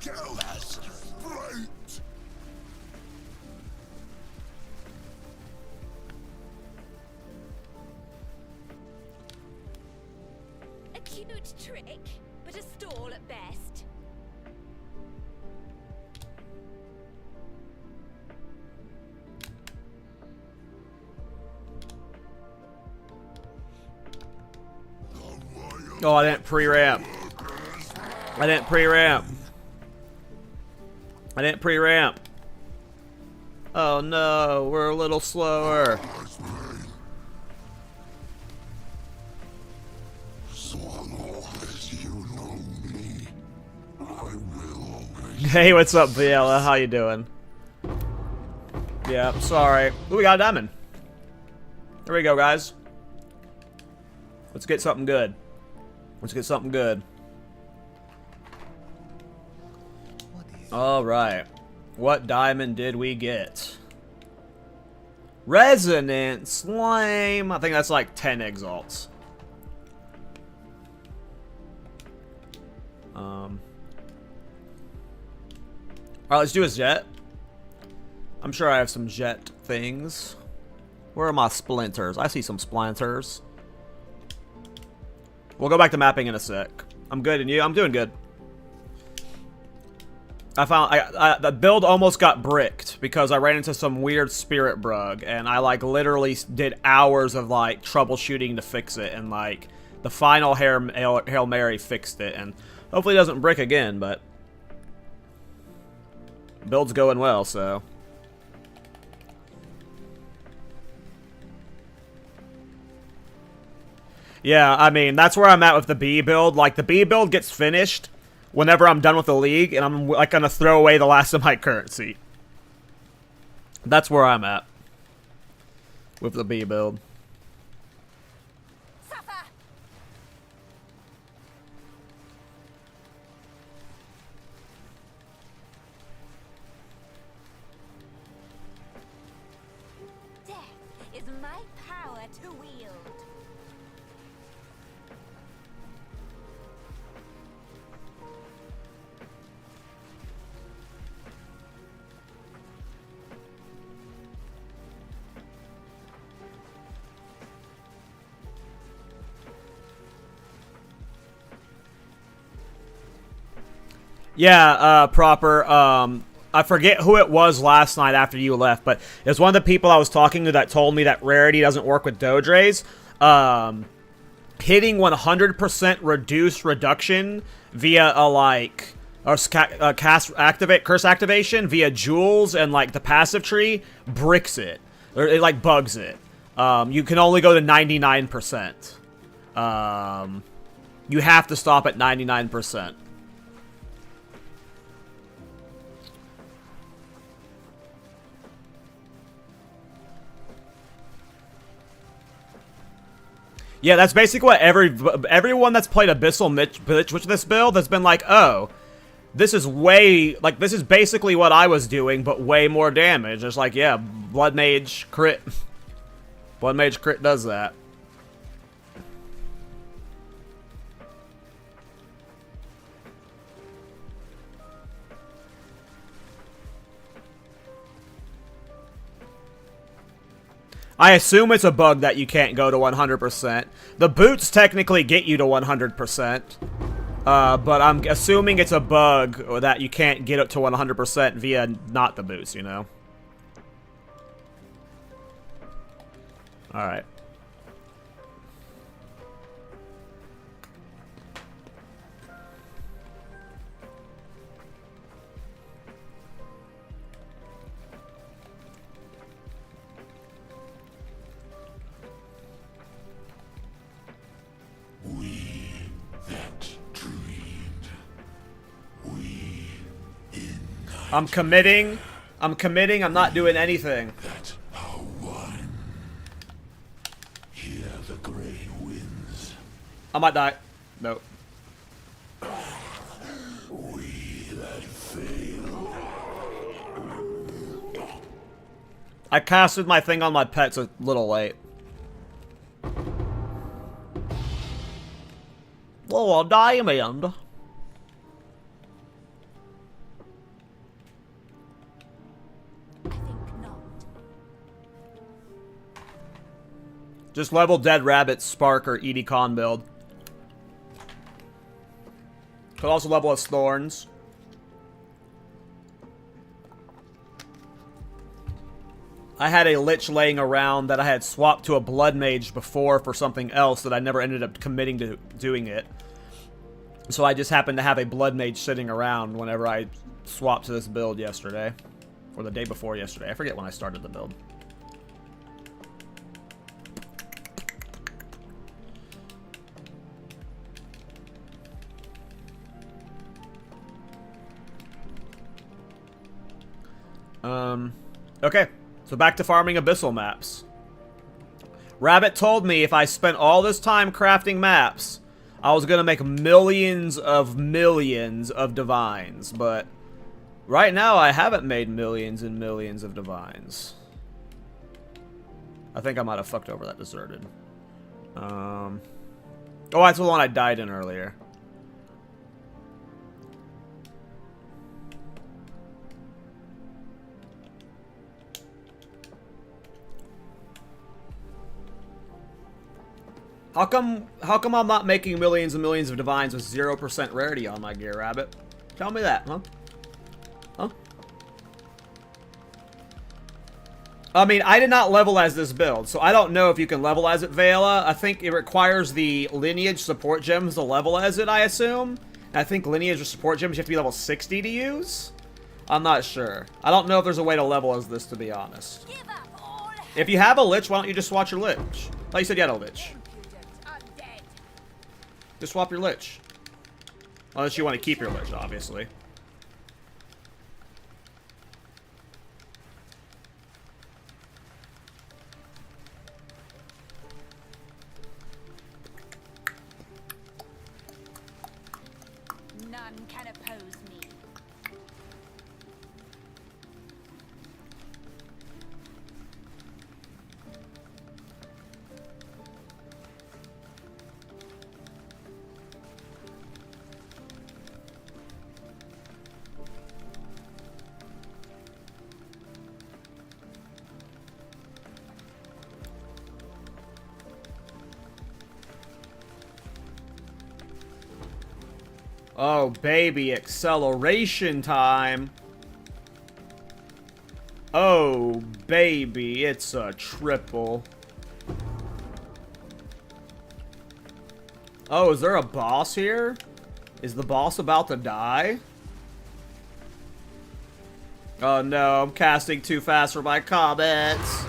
Kill that sprite! A cute trick, but a stall at best. Oh, I didn't pre-ramp. I didn't pre-ramp. I didn't pre-ramp. Oh no, we're a little slower. Hey, what's up, Biela? How you doing? Yeah, sorry. Ooh, we got a diamond. Here we go, guys. Let's get something good. Let's get something good. Alright. What diamond did we get? Resonant Slime. I think that's like 10 exalts. Alright, let's do a jet. I'm sure I have some jet things. Where are my splinters? I see some splinters. We'll go back to mapping in a sec. I'm good, and you? I'm doing good. I found the build almost got bricked because I ran into some weird spirit brug, and I like literally did hours of like troubleshooting to fix it, and like the final Hail Mary fixed it, and hopefully it doesn't brick again, but build's going well, so. Yeah, I mean, that's where I'm at with the B build. Like, the B build gets finished whenever I'm done with the league, and I'm, like, gonna throw away the last of my currency. That's where I'm at with the B build. Suffer! Death is my power to wield. Yeah, proper, I forget who it was last night after you left, but it was one of the people I was talking to that told me that rarity doesn't work with doge rays. Hitting 100% reduce reduction via a, like, or curse activation via jewels and, like, the passive tree bricks it. Or it, like, bugs it. You can only go to 99%. You have to stop at 99%. Yeah, that's basically what everyone that's played Abyssal Witch with this build has been like, oh, this is way, like, this is basically what I was doing, but way more damage. It's like, yeah, Bloodmage crit. Bloodmage crit does that. I assume it's a bug that you can't go to 100%. The boots technically get you to 100%. But I'm assuming it's a bug that you can't get it to 100% via not the boots, you know? Alright. I'm committing. I'm committing. I'm not doing anything. That our one. Hear the grey winds. I might die. Nope. We that fail. I casted my thing on my pets a little late. Oh, a diamond. Just level Dead Rabbit, Spark, or Edie Con build. Could also level as Thorns. I had a Lich laying around that I had swapped to a Bloodmage before for something else that I never ended up committing to doing it. So I just happened to have a Bloodmage sitting around whenever I swapped to this build yesterday. Or the day before yesterday. I forget when I started the build. Okay. So back to farming abyssal maps. Rabbit told me if I spent all this time crafting maps, I was gonna make millions of divines, but right now I haven't made millions and millions of divines. I think I might have fucked over that deserted. Oh, that's the one I died in earlier. How come I'm not making millions and millions of divines with 0% rarity on my gear, Rabbit? Tell me that, huh? Huh? I mean, I did not level as this build, so I don't know if you can level as it, Vela. I think it requires the lineage support gems to level as it, I assume. And I think lineage or support gems you have to be level 60 to use. I'm not sure. I don't know if there's a way to level as this, to be honest. Give up all If you have a lich, why don't you just swap your lich? Like you said you had a lich. impudent undead. Just swap your lich. Unless you want to keep your lich, obviously. None can oppose me. Oh, baby, acceleration time. Oh, baby, it's a triple. Oh, is there a boss here? Is the boss about to die? Oh no, I'm casting too fast for my comments.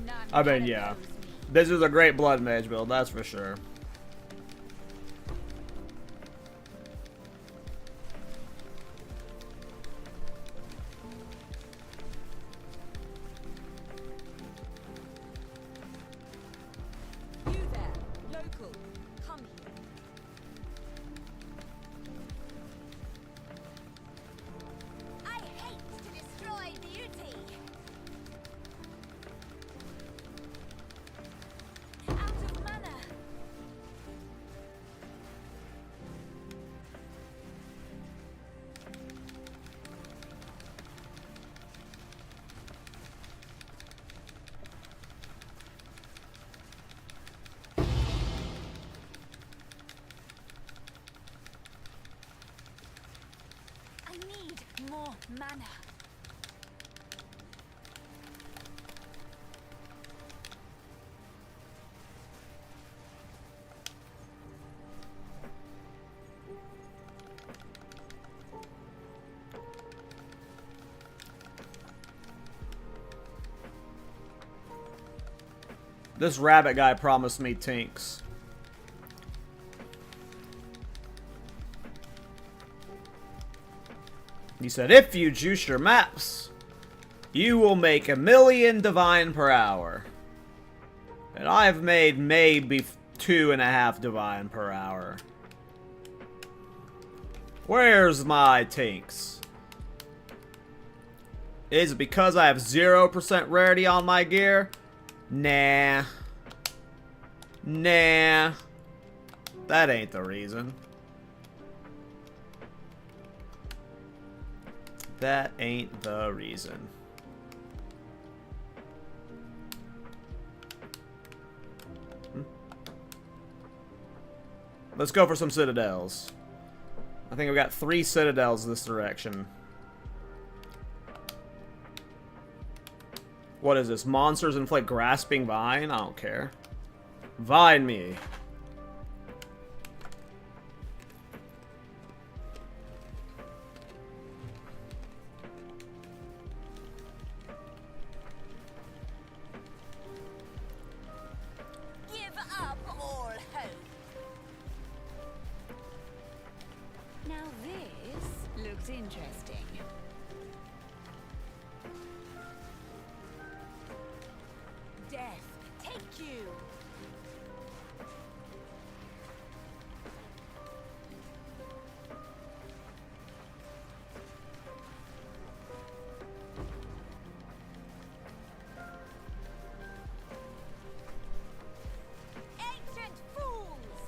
None I mean, can yeah. oppose me. This is a great Bloodmage build, that's for sure. You there, local, come here. I hate to destroy beauty. Out of mana. I need more mana. This rabbit guy promised me tinks. He said, if you juice your maps, you will make 1,000,000 divine per hour. And I've made maybe 2.5 divine per hour. Where's my tinks? Is it because I have 0% rarity on my gear? Nah. Nah. That ain't the reason. That ain't the reason. Let's go for some citadels. I think I've got 3 citadels this direction. What is this? Monsters inflict grasping vine? I don't care. Vine me. Give up all hope. Now this looks interesting. Death, take you. Ancient fools!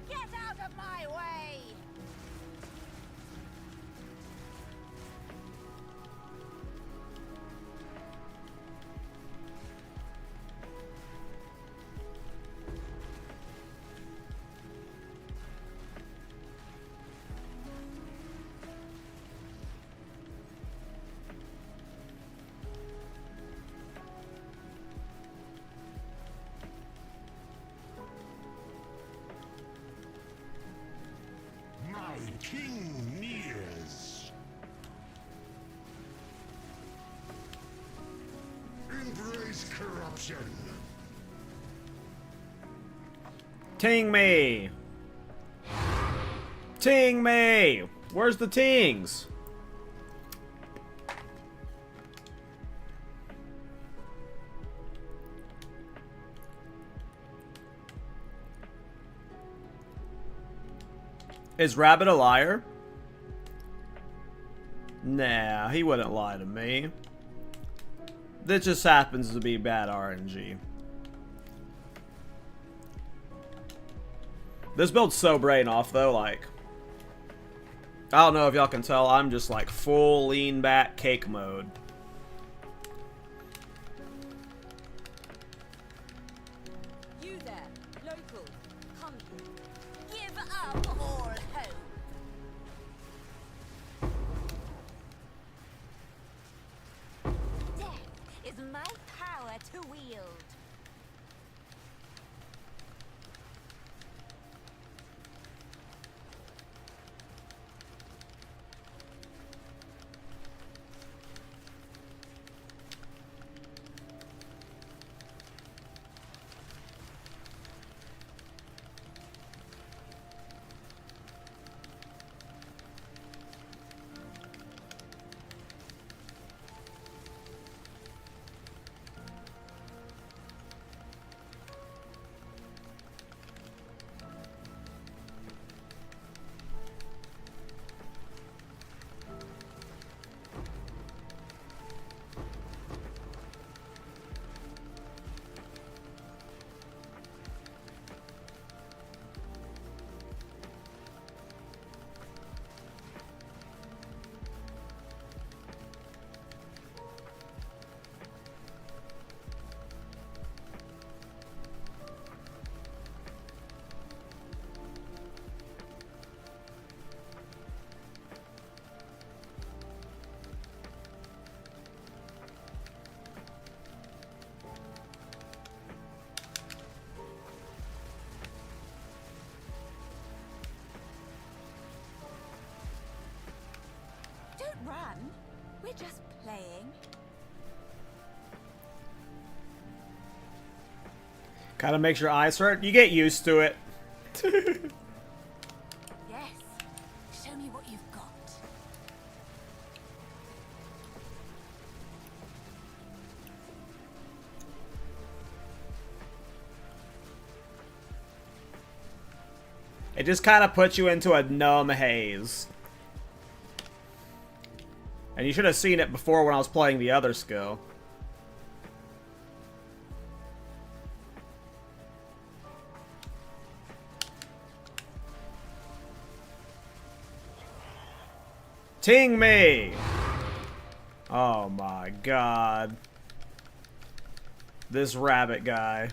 Get out of my way! My king nears. Embrace corruption. Ting me! Ting me! Where's the tings? Is Rabbit a liar? Nah, he wouldn't lie to me. This just happens to be bad RNG. This build's so brain off though, like... I don't know if y'all can tell, I'm just like full lean back cake mode. You there, local, come here. Give up all hope. Death is my power to wield. We're just playing. Kind of makes your eyes hurt. You get used to it. Yes. Show me what you've got. It just kind of puts you into a numb haze. And you should have seen it before when I was playing the other skill. Ting me! Oh my god. This rabbit guy.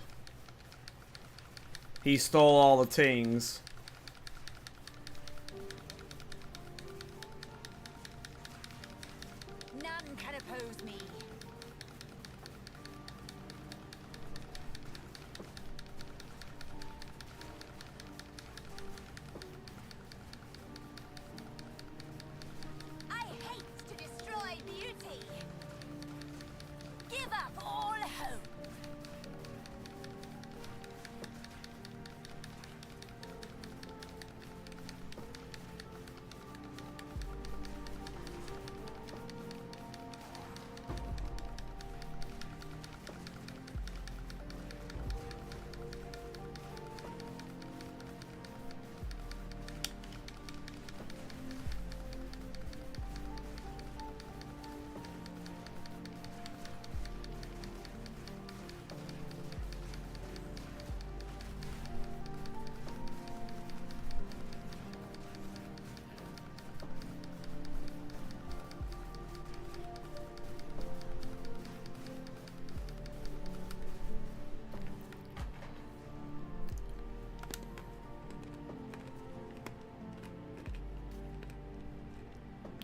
He stole all the tings. None can oppose me. I hate to destroy beauty. Give up all hope.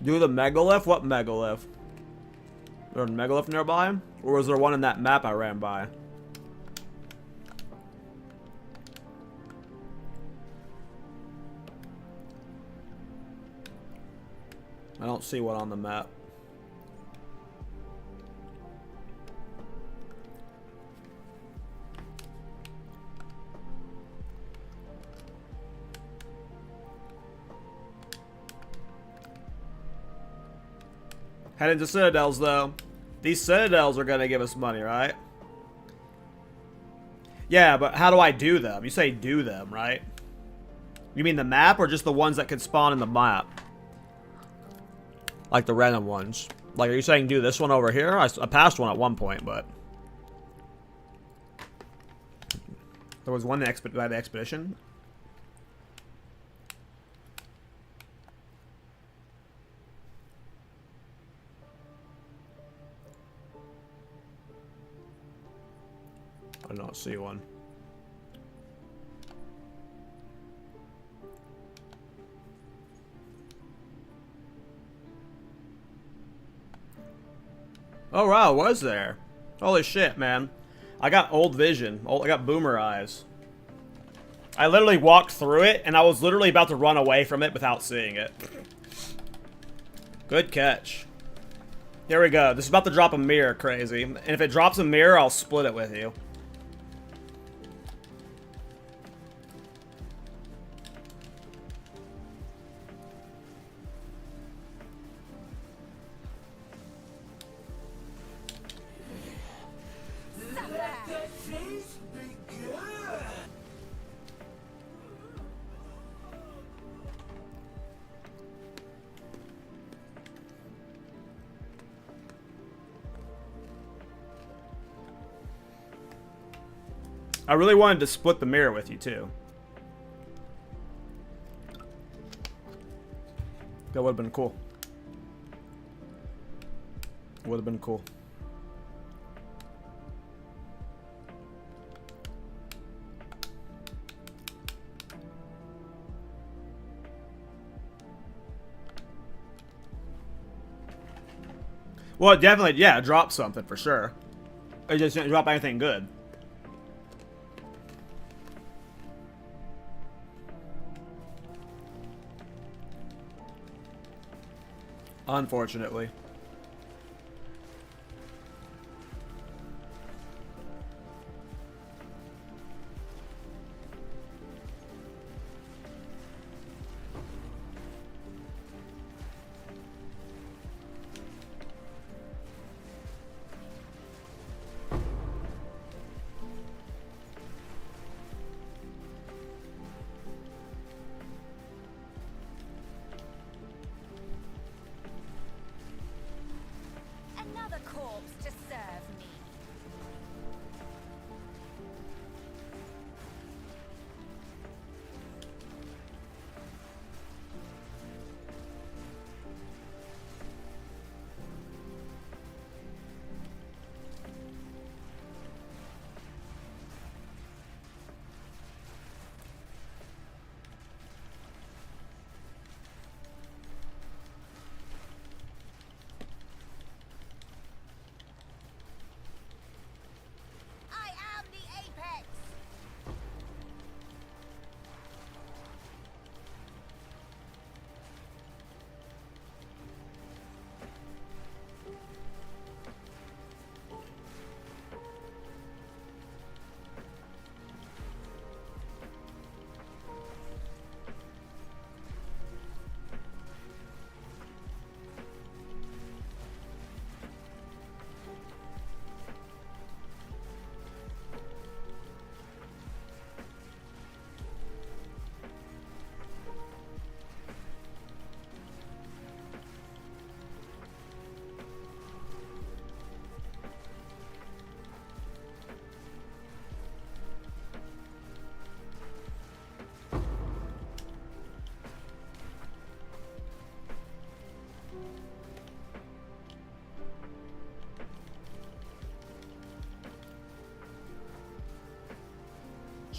Do the megalith? What megalith? There a megalith nearby? Or was there one in that map I ran by? I don't see one on the map. Head into citadels, though. These citadels are gonna give us money, right? Yeah, but how do I do them? You say do them, right? You mean the map, or just the ones that can spawn in the map? Like the random ones. Like, are you saying do this one over here? I passed one at one point, but... There was one by the expedition? I don't see one. Oh wow, was there? Holy shit, man. I got old vision. I got boomer eyes. I literally walked through it, and I was literally about to run away from it without seeing it. Good catch. Here we go. This is about to drop a mirror, crazy. And if it drops a mirror, I'll split it with you. I really wanted to split the mirror with you, too. That would have been cool. Would have been cool. Well, definitely, yeah, drop something for sure. It just didn't drop anything good. Unfortunately.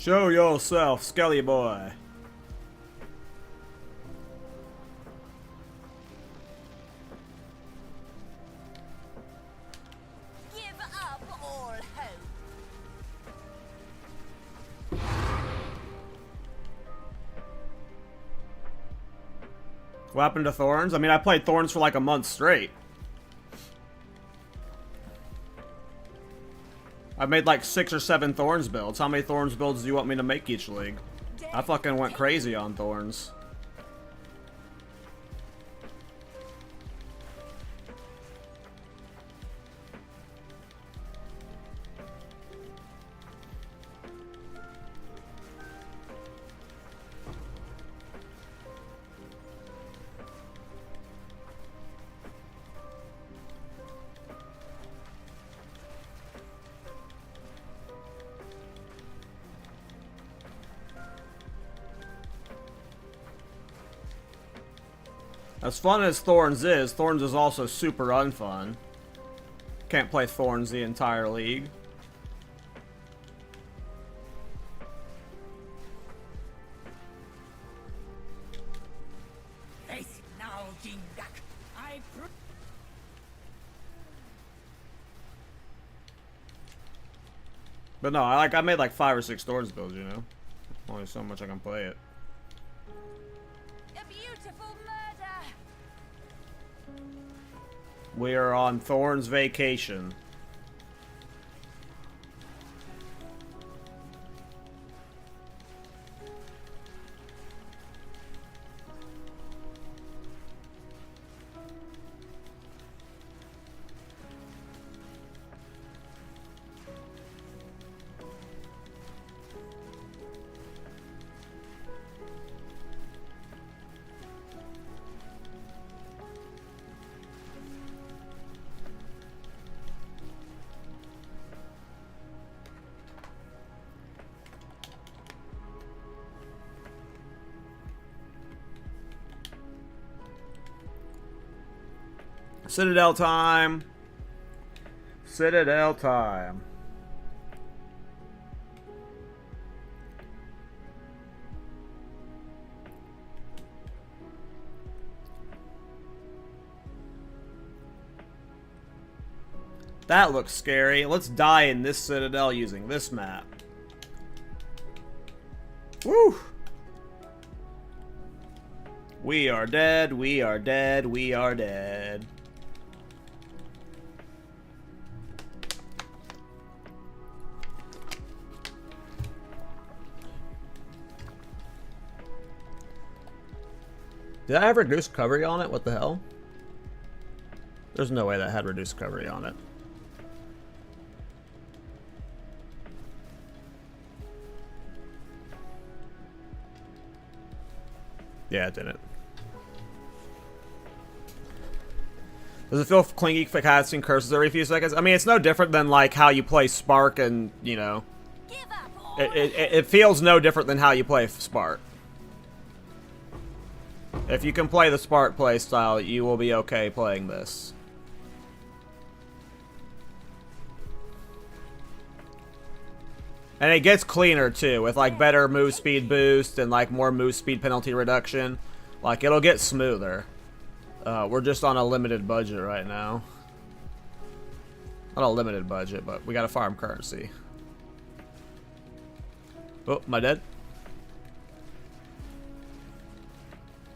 Show yourself, Skelly boy. Give up all hope. What happened to Thorns? I mean, I played Thorns for like a month straight. I made like 6 or 7 Thorns builds. How many Thorns builds do you want me to make each league? I fucking went crazy on Thorns. As fun as Thorns is also super unfun. Can't play Thorns the entire league. But no, I made like 5 or 6 Thorns builds, you know? Only so much I can play it. A beautiful murder. We are on Thorns vacation. Citadel time. Citadel time. That looks scary. Let's die in this Citadel using this map. Woo! We are dead, we are dead, we are dead. Did I have reduced recovery on it? What the hell? There's no way that had reduced recovery on it. Yeah, it didn't. Does it feel clingy for casting curses every few seconds? I mean, it's no different than like how you play Spark and, you know, Give up all it feels no different than how you play Spark. If you can play the Spark playstyle, you will be okay playing this. And it gets cleaner too, with like better move speed boost and like more move speed penalty reduction. Like it'll get smoother. We're just on a limited budget right now. Not a limited budget, but we gotta farm currency. Oh, am I dead?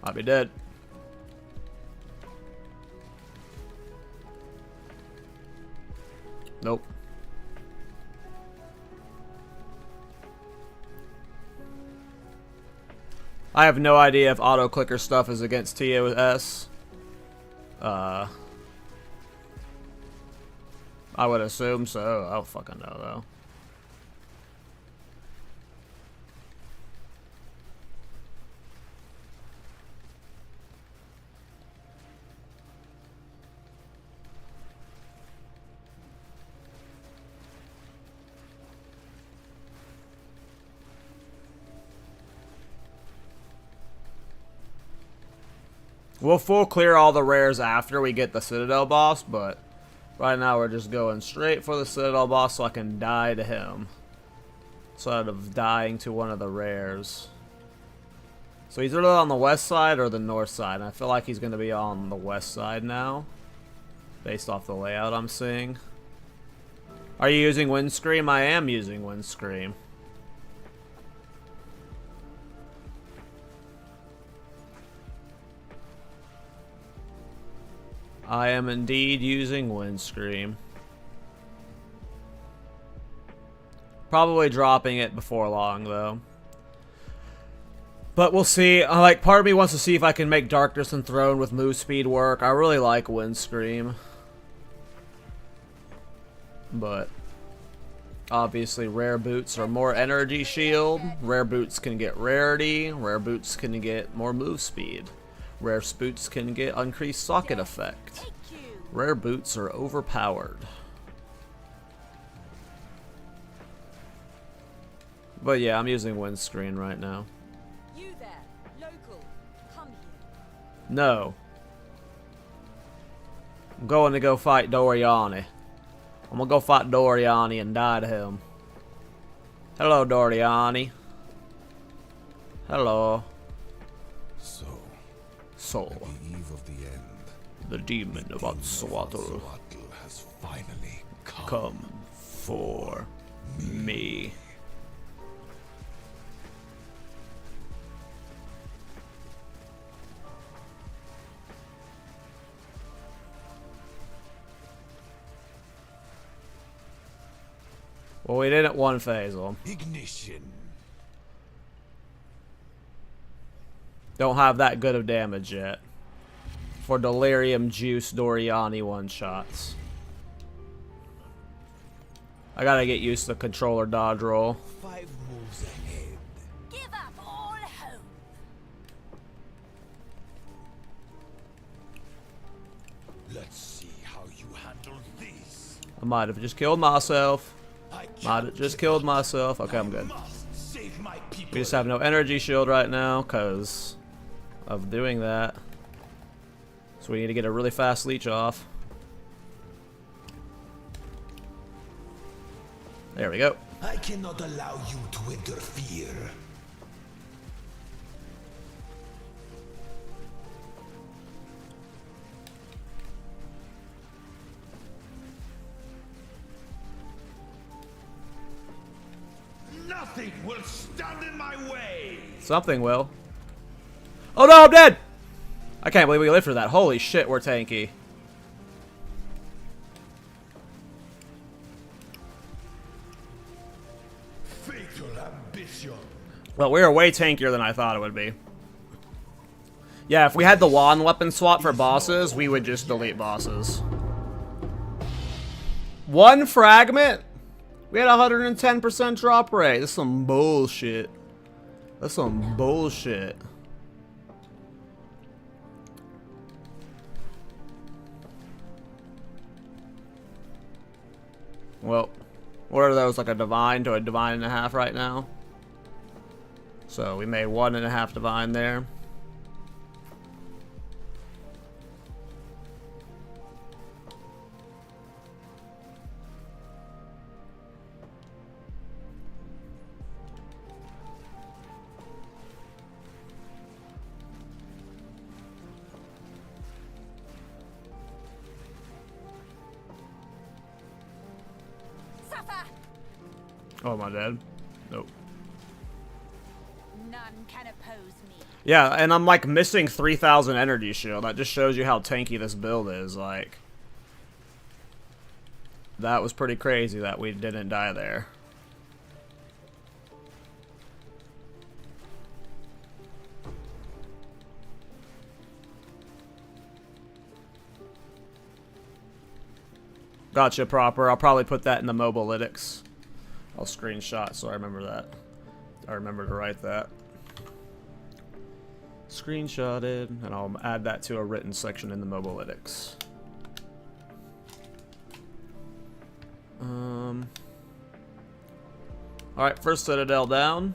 I'll be dead. Nope. I have no idea if auto clicker stuff is against TOS. I would assume so. I don't fucking know though. We'll full clear all the rares after we get the Citadel boss, but right now we're just going straight for the Citadel boss so I can die to him. instead of dying to one of the rares. So he's either on the west side or the north side. And I feel like he's going to be on the west side now, based off the layout I'm seeing. Are you using Windscream? I am using Windscream. I am indeed using Windscream. Probably dropping it before long, though. But we'll see. Like, part of me wants to see if I can make Darkness Enthroned with move speed work. I really like Windscream. But obviously rare boots are more energy shield. Rare boots can get rarity. Rare boots can get more move speed. Rare boots can get increased socket effect. Rare boots are overpowered. But yeah, I'm using Windscreen right now. You there, local, come here. No. I'm going to go fight Doriani. I'm gonna go fight Doriani and die to him. Hello, Doriani. Hello. So, Soul. at the eve of the end, The demon of Answatl has finally come for me. Well, we didn't one phase him. Ignition. Don't have that good of damage yet. For Delirium Juice Doriani one-shots. I gotta get used to the controller dodge roll. 5 moves ahead. Give up all hope. Let's see how you handle this. I might have just killed myself. I Might have just killed myself. Okay, I'm good. must save my people. We just have no energy shield right now because of doing that. So we need to get a really fast leech off. There we go. I cannot allow you to interfere. Nothing will stand in my way. Something will. Oh no, I'm dead! I can't believe we lived for that. Holy shit, we're tanky. Fatal ambition. Well, we were way tankier than I thought it would be. Yeah, if we had the wand weapon swap for bosses, we would just delete bosses. One fragment? We had 110% drop rate. That's some bullshit. That's some bullshit. Well, what are those, like a divine to a divine and a half right now? So we made 1.5 divine there. Suffer. Oh, am I dead? Nope. None can oppose me. Yeah, and I'm like missing 3,000 energy shield. That just shows you how tanky this build is. Like, that was pretty crazy that we didn't die there. Gotcha, proper. I'll probably put that in the mobilytics. I'll screenshot so I remember that. I remember to write that. Screenshotted, and I'll add that to a written section in the mobilytics. Alright, first Citadel down.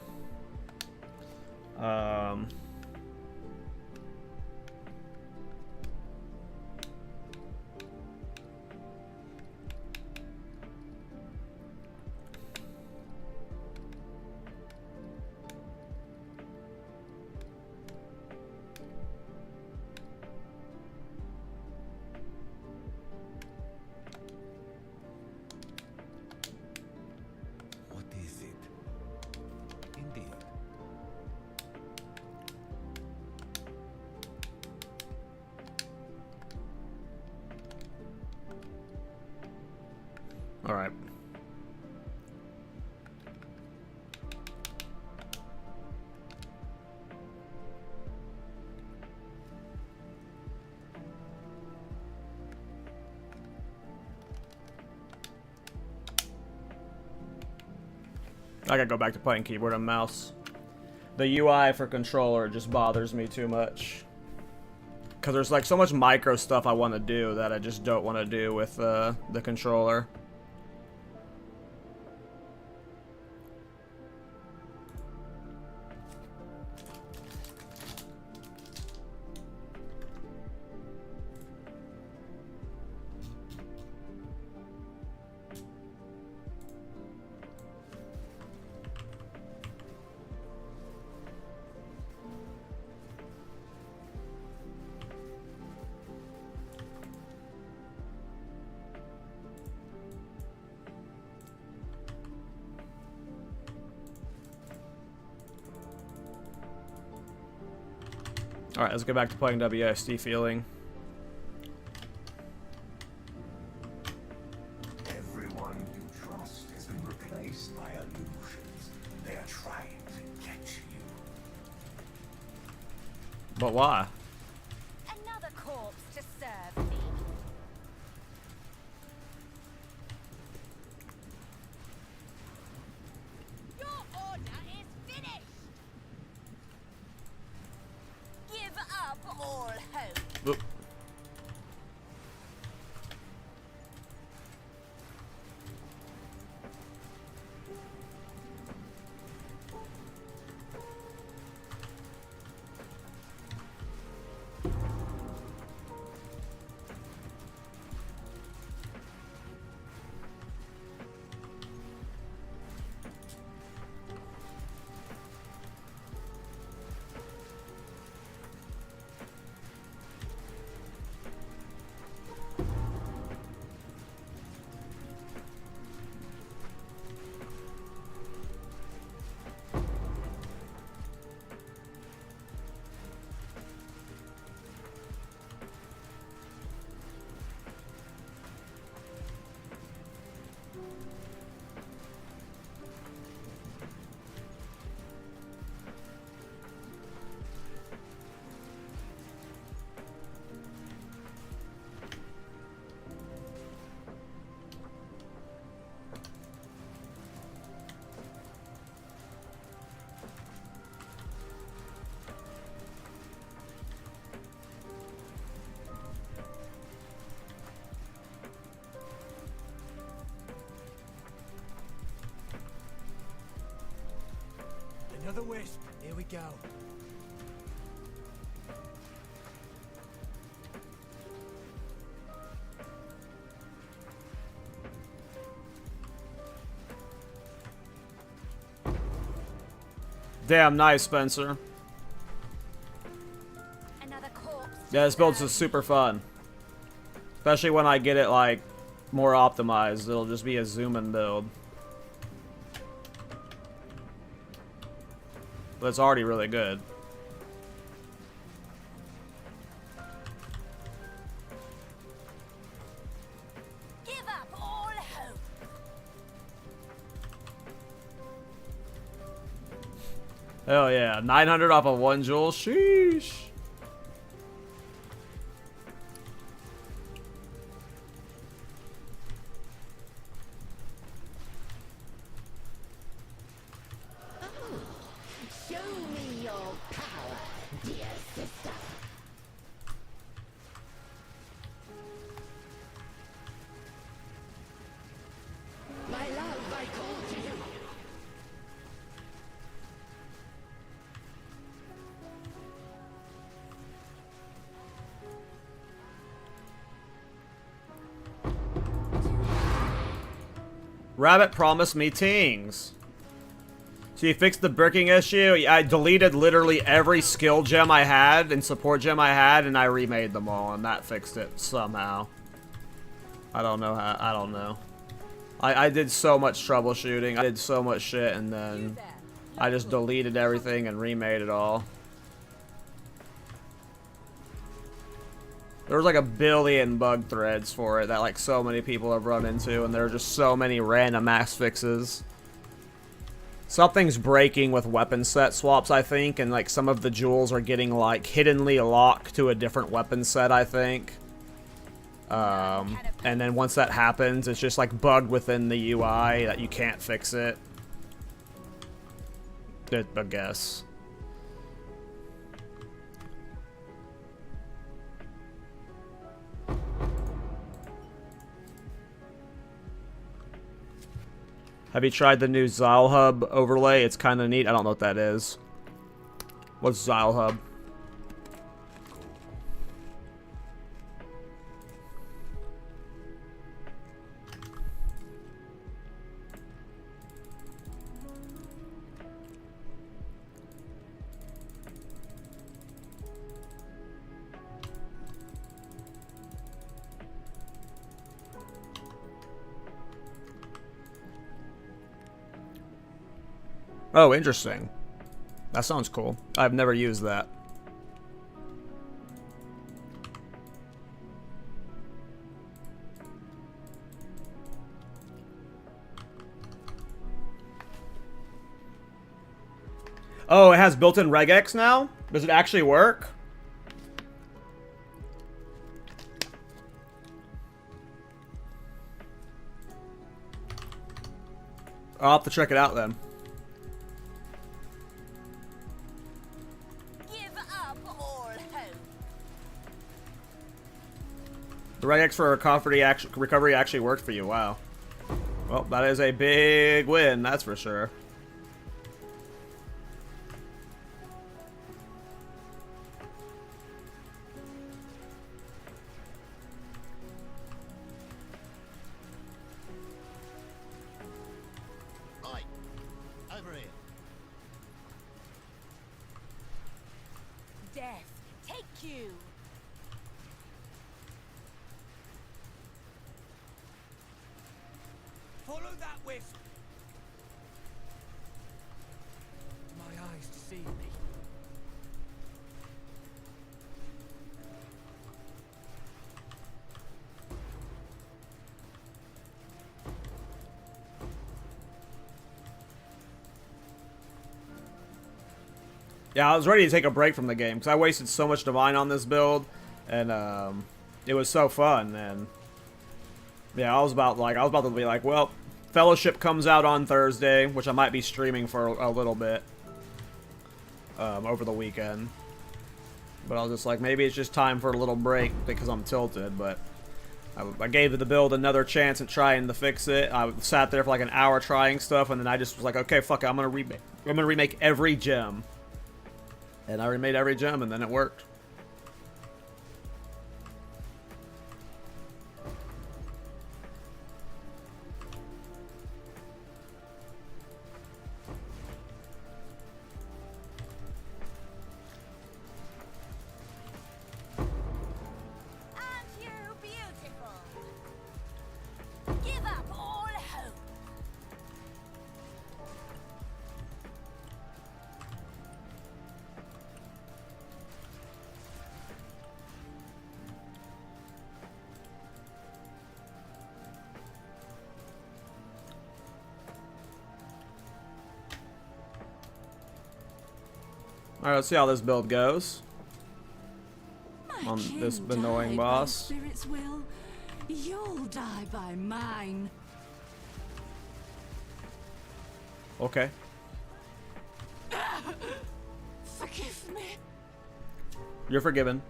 Alright. I gotta go back to playing keyboard and mouse. The UI for controller just bothers me too much. Because there's like so much micro stuff I want to do that I just don't want to do with the controller. Alright, let's get back to playing WSD feeling. Everyone you trust has been replaced by illusions. They are trying to get you. But why? Another corpse to serve me. Your order is finished. Give up all hope. Oop. Another wisp. Here we go. Damn nice, Spencer. Another corpse. Yeah, this build's just super fun. Especially when I get it, like, more optimized. It'll just be a zoom-in build. But it's already really good. Give up all hope. Hell yeah. 900 off of 1 jewel. Sheesh. Show me your power, dear sister. My love, I call to you. Rabbit promised me tings. So you fixed the bricking issue? I deleted literally every skill gem I had and support gem I had, and I remade them all, and that fixed it somehow. I don't know how. I don't know. I did so much troubleshooting. I did so much shit, and then I just deleted everything and remade it all. There's like a billion bug threads for it that like so many people have run into, and there are just so many random max fixes. Something's breaking with weapon set swaps, I think, and like some of the jewels are getting like hiddenly locked to a different weapon set, I think. And then once that happens, it's just like bugged within the UI that you can't fix it. I guess. Have you tried the new Exile Hub overlay? It's kind of neat. I don't know what that is. What's Exile Hub? Oh, interesting. That sounds cool. I've never used that. Oh, it has built-in regex now? Does it actually work? I'll have to check it out then. The regex for recovery actually worked for you. Wow. Well, that is a big win, that's for sure. Oi, over here. Death, take you. Follow that wisp. My eyes deceive me. Yeah, I was ready to take a break from the game because I wasted so much divine on this build, and it was so fun. And yeah, I was about to be like, well, Fellowship comes out on Thursday, which I might be streaming for a little bit over the weekend. But I was just like, maybe it's just time for a little break because I'm tilted. But I gave the build another chance at trying to fix it. I sat there for like an hour trying stuff, and then I just was like, okay, fuck it, I'm gonna remake every gem. And I remade every gem, and then it worked. Aren't you beautiful? Give up all hope. Alright, let's see how this build goes. My On kin this annoying died boss. by spirit's will. You'll die by mine. Okay. Forgive me. You're forgiven.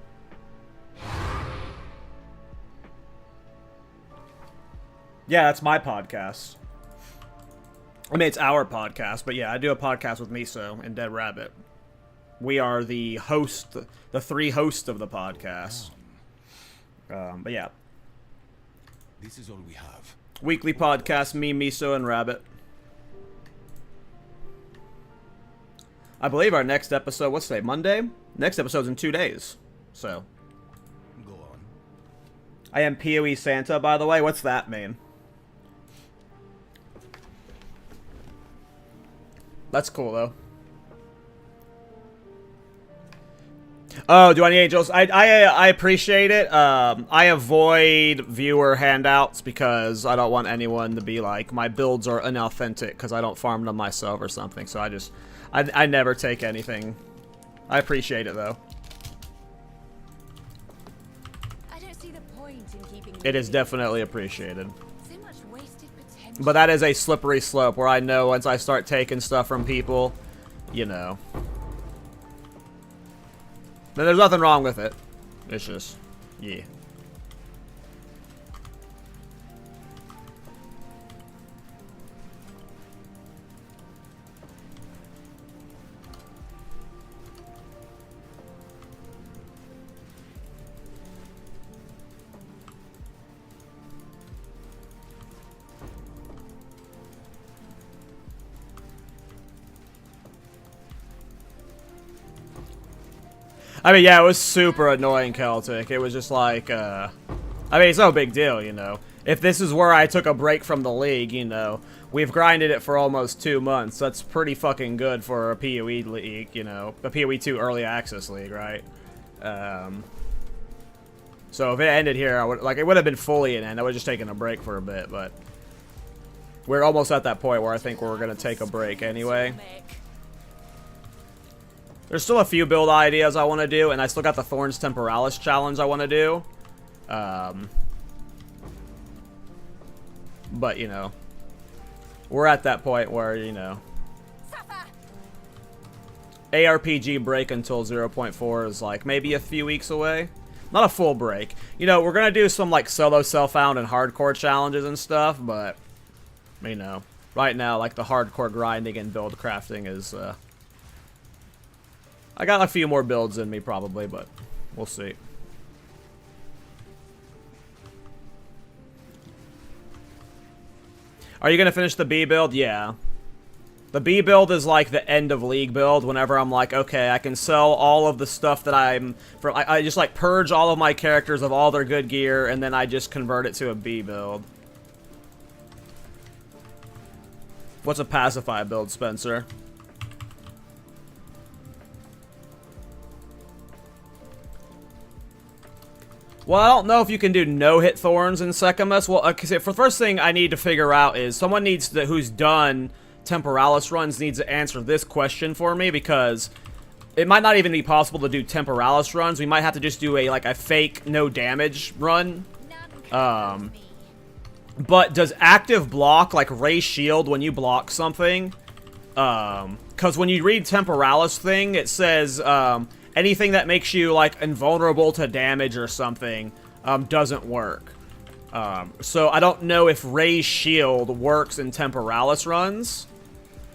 Yeah, that's my podcast. I mean, it's our podcast, but yeah, I do a podcast with Miso and Dead Rabbit. We are the host, the three hosts of the podcast. But yeah. This is all we have. Weekly podcast, me, Miso, and Rabbit. I believe our next episode, what's today, Monday? Next episode's in 2 days. So. Go on. I am PoE Santa, by the way. What's that mean? That's cool, though. Oh, do I need angels? I appreciate it. I avoid viewer handouts because I don't want anyone to be like, my builds are inauthentic because I don't farm them myself or something. So I never take anything. I appreciate it though. I don't see the point in keeping It is definitely appreciated. so much wasted potential. But that is a slippery slope where I know once I start taking stuff from people, you know. Then there's nothing wrong with it. It's just, yeah. I mean, yeah, it was super annoying, KallTorak. It was just like, I mean, it's no big deal, you know. If this is where I took a break from the league, you know, we've grinded it for almost 2 months. That's pretty fucking good for a PoE league, you know. A PoE 2 early access league, right? So if it ended here, I would, like, it would have been fully an end. I would have just taken a break for a bit, but we're almost at that point where I think we're going to take a break anyway. There's still a few build ideas I want to do, and I still got the Thorns Temporalis challenge I want to do. But, you know, we're at that point where, you know, ARPG break until 0.4 is, like, maybe a few weeks away. Not a full break. You know, we're going to do some, like, solo self-found and hardcore challenges and stuff, but, you know, right now, like, the hardcore grinding and build crafting is, I got a few more builds in me, probably, but we'll see. Are you going to finish the B build? Yeah. The B build is like the end of league build whenever I'm like, okay, I can sell all of the stuff that I'm... I just like purge all of my characters of all their good gear, and then I just convert it to a B build. What's a pacify build, Spencer? Well, I don't know if you can do no-hit Thorns in Secamus. Well, for the first thing I need to figure out is someone needs to, who's done Temporalis runs needs to answer this question for me, because it might not even be possible to do Temporalis runs. We might have to just do a fake no damage run. But does active block, like Ray Shield, when you block something? Because when you read Temporalis thing, it says, anything that makes you, like, invulnerable to damage or something, doesn't work. So I don't know if Ray's Shield works in Temporalis runs.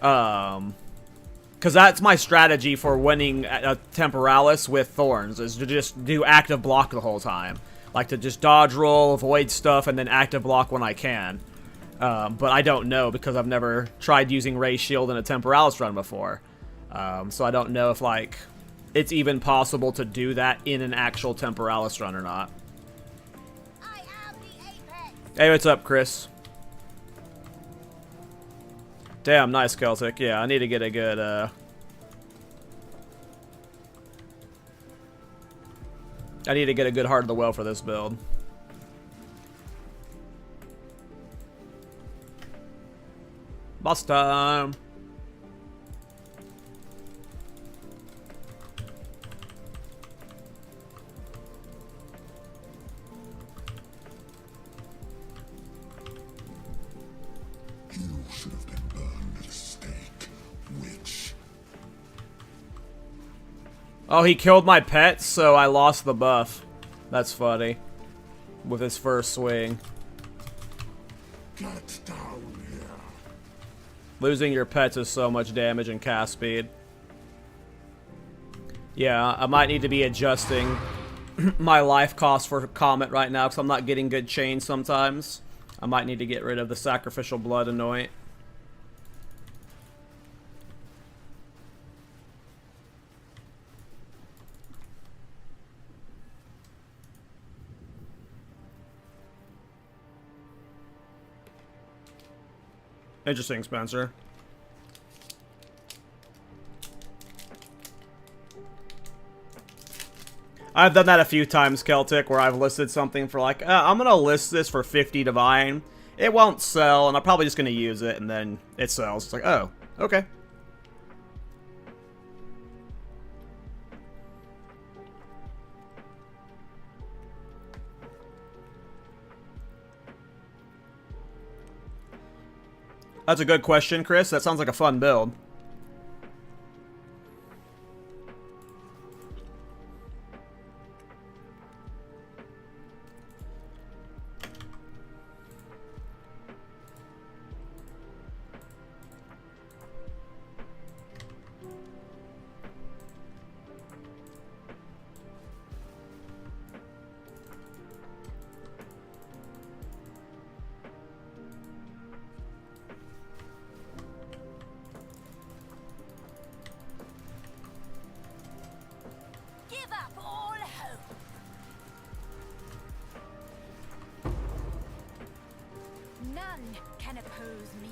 Because that's my strategy for winning a Temporalis with Thorns, is to just do active block the whole time. Like, to just dodge roll, avoid stuff, and then active block when I can. But I don't know, because I've never tried using Ray's Shield in a Temporalis run before. So I don't know if, like, it's even possible to do that in an actual Temporalis run or not. I am the apex. Hey, what's up, Chris? Damn, nice, KallTorak. Yeah, I need to get a good, I need to get a good Heart of the Well for this build. Boss time! You should have been burned at a stake, witch. Oh, he killed my pet, so I lost the buff. That's funny. With his first swing. Get down here. Losing your pets is so much damage and cast speed. Yeah, I might need to be adjusting my life cost for Comet right now, because I'm not getting good chains sometimes. I might need to get rid of the Sacrificial Blood Anoint. Interesting, Spencer. I've done that a few times, KallTorak, where I've listed something for like, I'm gonna list this for 50 divine. It won't sell, and I'm probably just gonna use it, and then it sells. It's like, oh, okay. That's a good question, Chris. That sounds like a fun build. Give up all hope. None can oppose me.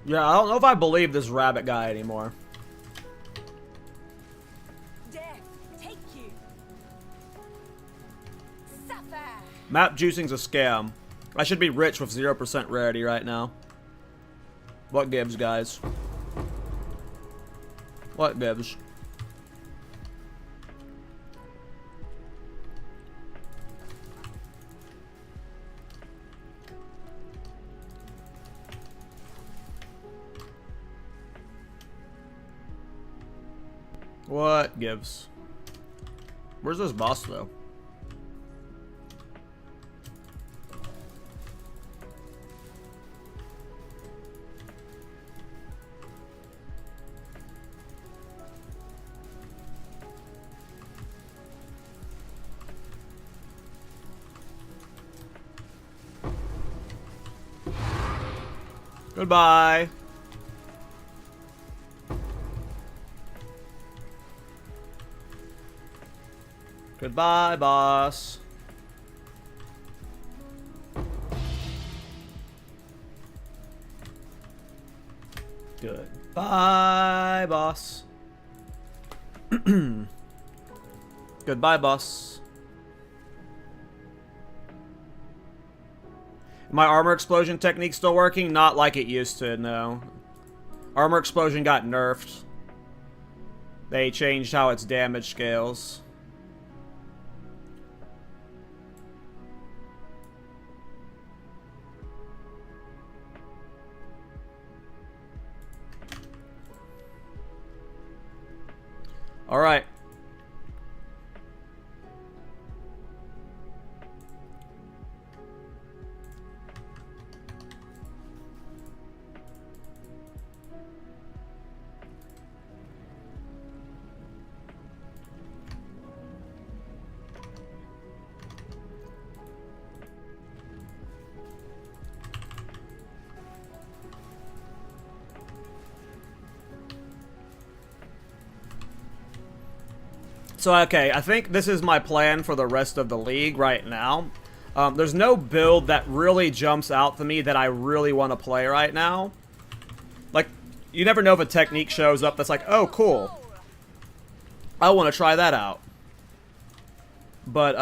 Yeah, I don't know if I believe this rabbit guy anymore. Death, take you. Suffer. Map juicing's a scam. I should be rich with 0% rarity right now. What gives, guys? What gives? What gives? Where's this boss, though? Goodbye. Goodbye, boss. Goodbye, boss. Goodbye, boss. My armor explosion technique still working? Not like it used to, no. Armor explosion got nerfed. They changed how its damage scales. All right. So, okay, I think this is my plan for the rest of the league right now. There's no build that really jumps out to me that I really want to play right now. Like, you never know if a technique shows up that's like, oh, cool. I want to try that out. But,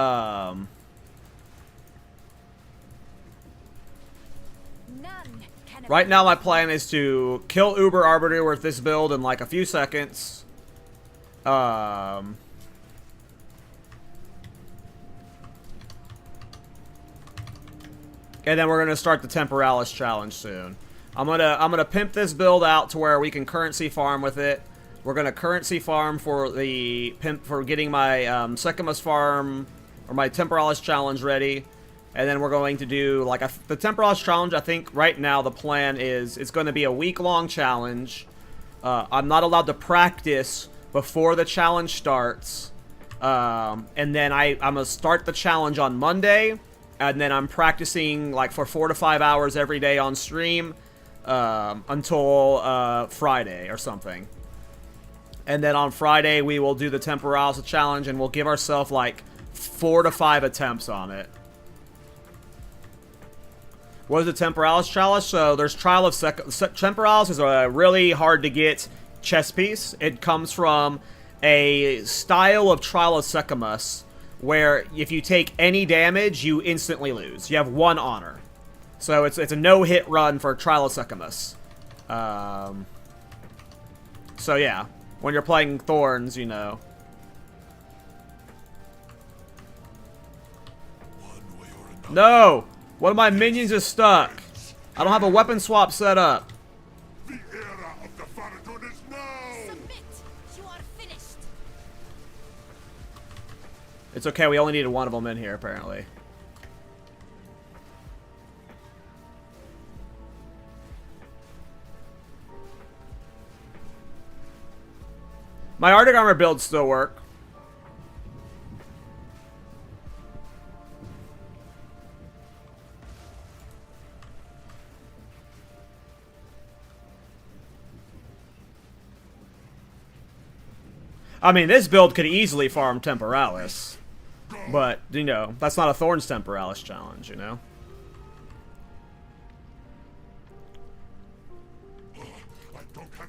right now my plan is to kill Uber Arbiter with this build in like a few seconds. And then we're gonna start the Temporalis challenge soon. I'm gonna pimp this build out to where we can currency farm with it. We're gonna currency farm for the getting my Secumus farm or my Temporalis challenge ready, and then we're going to do like the Temporalis challenge. I think right now the plan is it's going to be a week-long challenge. I'm not allowed to practice before the challenge starts, and then I'm gonna start the challenge on Monday. And then I'm practicing like for 4 to 5 hours every day on stream until Friday or something. And then on Friday we will do the Temporalis challenge and we'll give ourselves like 4 to 5 attempts on it. What is the Temporalis challenge? So there's Trial of Temporalis is a really hard to get chess piece. It comes from a style of Trial of Secumus, where if you take any damage, you instantly lose. You have 1 honor. So it's a no-hit run for Trial of Secumus. So yeah, when you're playing Thorns, you know. No! One of my minions is stuck. I don't have a weapon swap set up. The era of the Faradun is now! Submit. You are finished. It's okay, we only needed one of them in here, apparently. My Arctic Armor builds still work. I mean, this build could easily farm Temporalis. But, you know, that's not a Thorns Temporalis challenge, you know?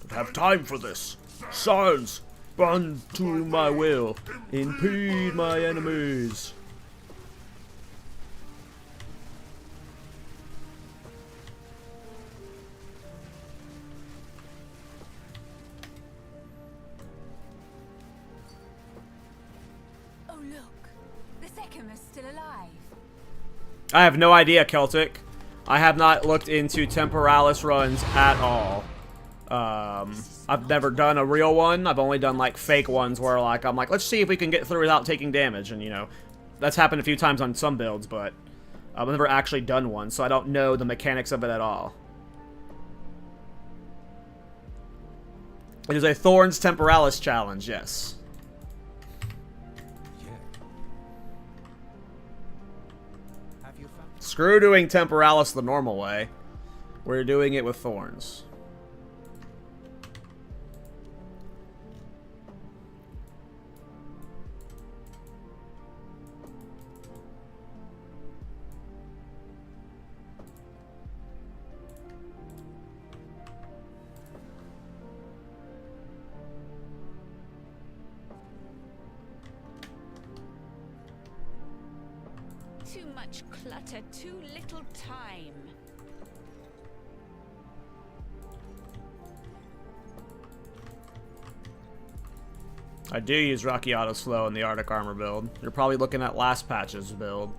I have time for this. Science, bend to my will. Impede my enemies. Oh look, the Secumus still alive. I have no idea, Celtic. I have not looked into Temporalis runs at all. I've never done a real one. I've only done like fake ones where like I'm like, let's see if we can get through without taking damage, and you know, that's happened a few times on some builds, but I've never actually done one, so I don't know the mechanics of it at all. It is a Thorns Temporalis challenge, yes. Yeah. Have you found? Screw doing Temporalis the normal way. We're doing it with Thorns. Too much clutter, too little time. I do use Rocky Auto Slow in the Arctic Armor build. You're probably looking at last patch's build.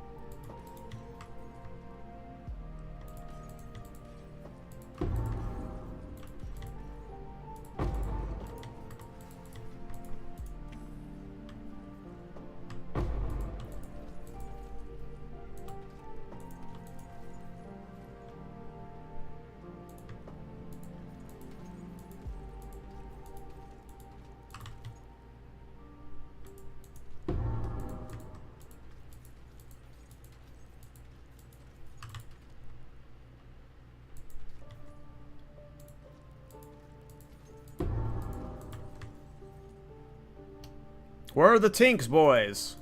Where are the Tinks, boys?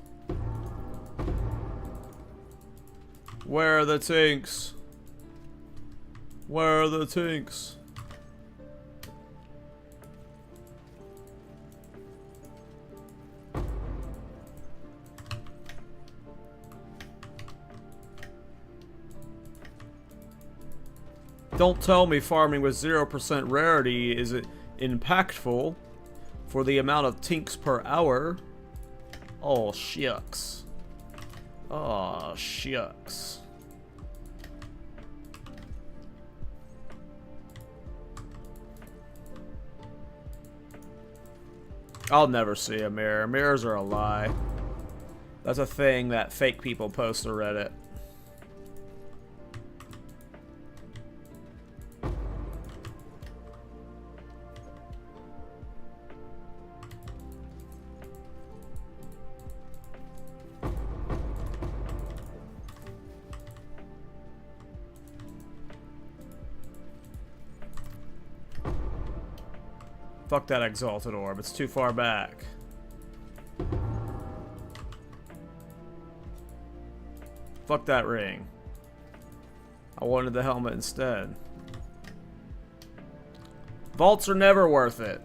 Where are the Tinks? Where are the Tinks? Don't tell me farming with 0% rarity is impactful for the amount of tinks per hour. Oh, shucks. Oh, shucks. I'll never see a mirror. Mirrors are a lie. That's a thing that fake people post to Reddit. Fuck that exalted orb, it's too far back. Fuck that ring. I wanted the helmet instead. Vaults are never worth it.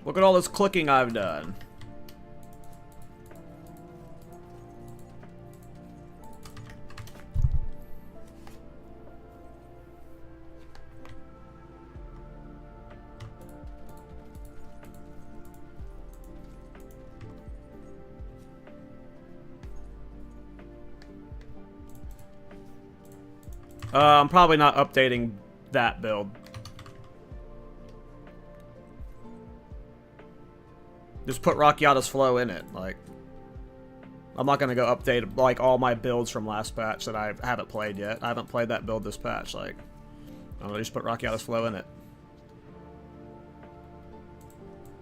Look at all this clicking I've done. I'm probably not updating that build. Just put Rakiata's Flow in it. Like, I'm not gonna go update like all my builds from last patch that I haven't played yet. I haven't played that build this patch. Like, I don't know, just put Rakiata's Flow in it.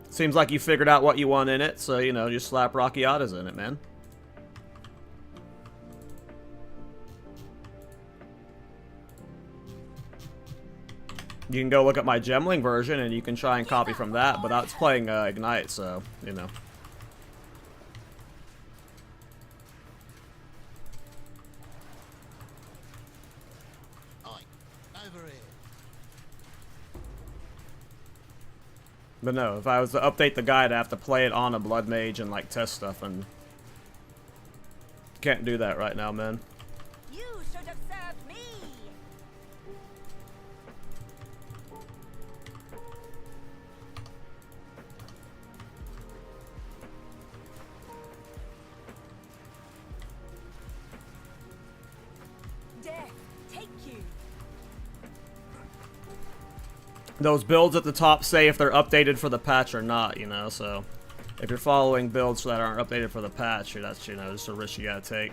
Seems like you figured out what you want in it, so you know, just slap Rakiata's in it, man. You can go look at my Gemling version and you can try and copy from that, but that's playing Ignite, so, you know. But no, if I was to update the guide, I'd have to play it on a Bloodmage and like test stuff, and can't do that right now, man. You should have served me. Death, take you. Those builds at the top say if they're updated for the patch or not, you know, so if you're following builds that aren't updated for the patch, that's, you know, just a risk you gotta take.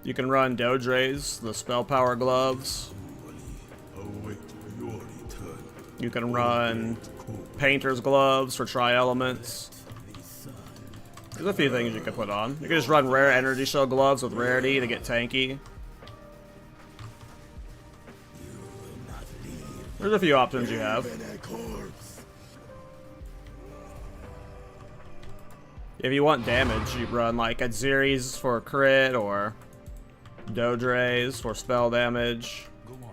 You can run Dodres, the spell power gloves. You can run painter's gloves for tri-elements. There's a few things you can put on. You can just run rare energy shell gloves with rarity to get tanky. There's a few options you have. If you want damage, you run like Aziris for crit or Dodres for spell damage. Go on.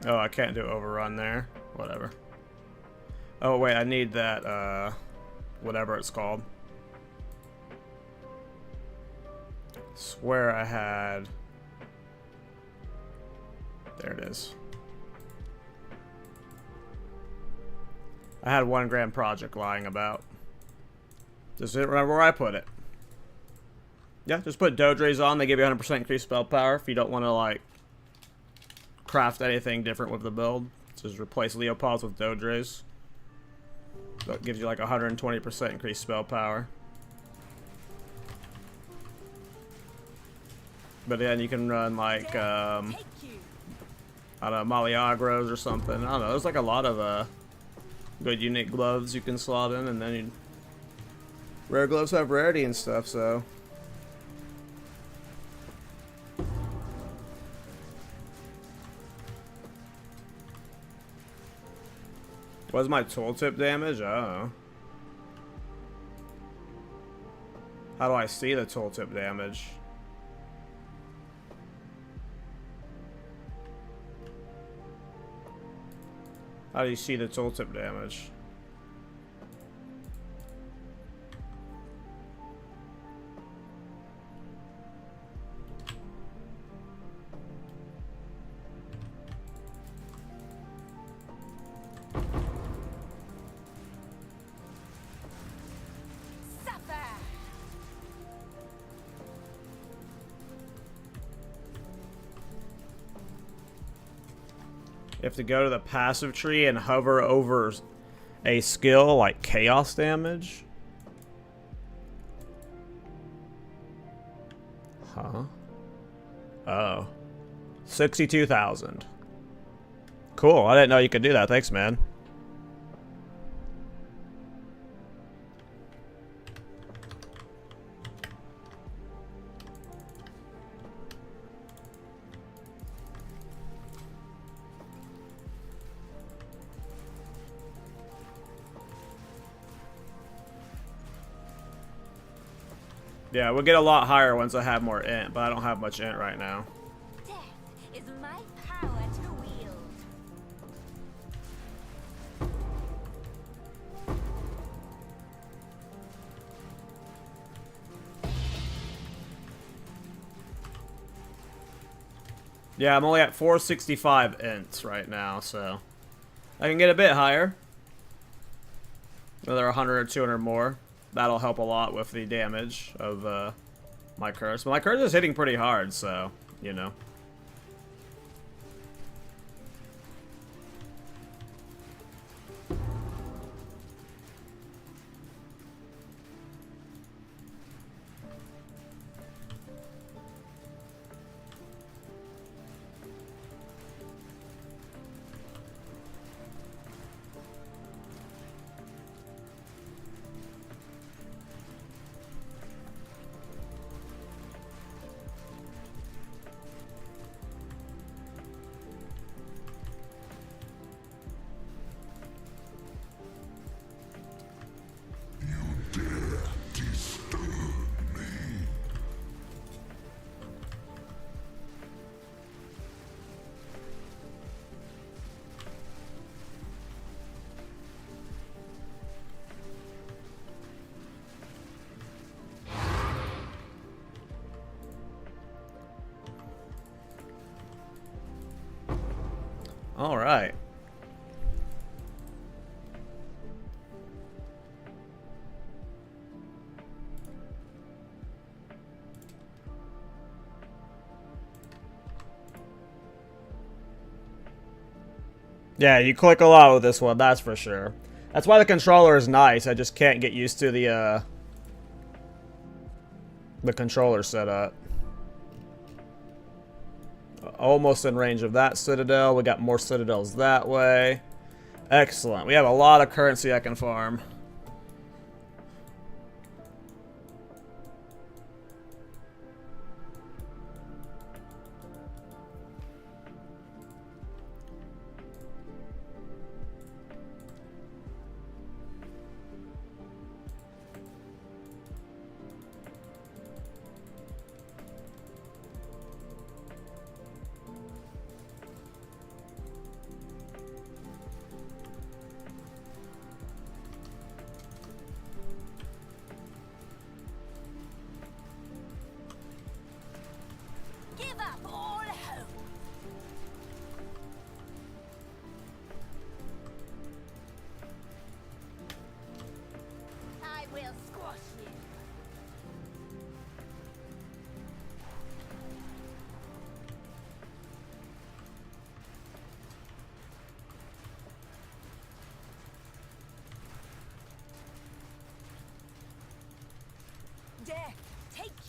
Oh, I can't do overrun there. Whatever. Oh, wait, I need that, whatever it's called. Swear I had There it is. I had 1 grand project lying about. Just didn't remember where I put it. Yeah, just put Dodres on. They give you 100% increased spell power if you don't want to, like, craft anything different with the build. Just replace Leopods with Dodres. That gives you, like, 120% increased spell power. But then you can run, like, I don't know, Maliagros or something. I don't know. There's, like, a lot of, good unique gloves you can slot in, and then rare gloves have rarity and stuff, so. What's my tooltip damage? I don't know. How do I see the tooltip damage? How do you see the tooltip damage? You have to go to the passive tree and hover over a skill like chaos damage. Huh? Oh. 62,000. Cool. I didn't know you could do that. Thanks, man. Yeah, we'll get a lot higher once I have more int, but I don't have much int right now. Death is my power to wield. Yeah, I'm only at 465 ints right now, so I can get a bit higher. Another 100 or 200 more. That'll help a lot with the damage of my curse. But my curse is hitting pretty hard, so, you know. All right. Yeah, you click a lot with this one, that's for sure. That's why the controller is nice. I just can't get used to the controller setup. Almost in range of that citadel. We got more citadels that way. Excellent. We have a lot of currency I can farm.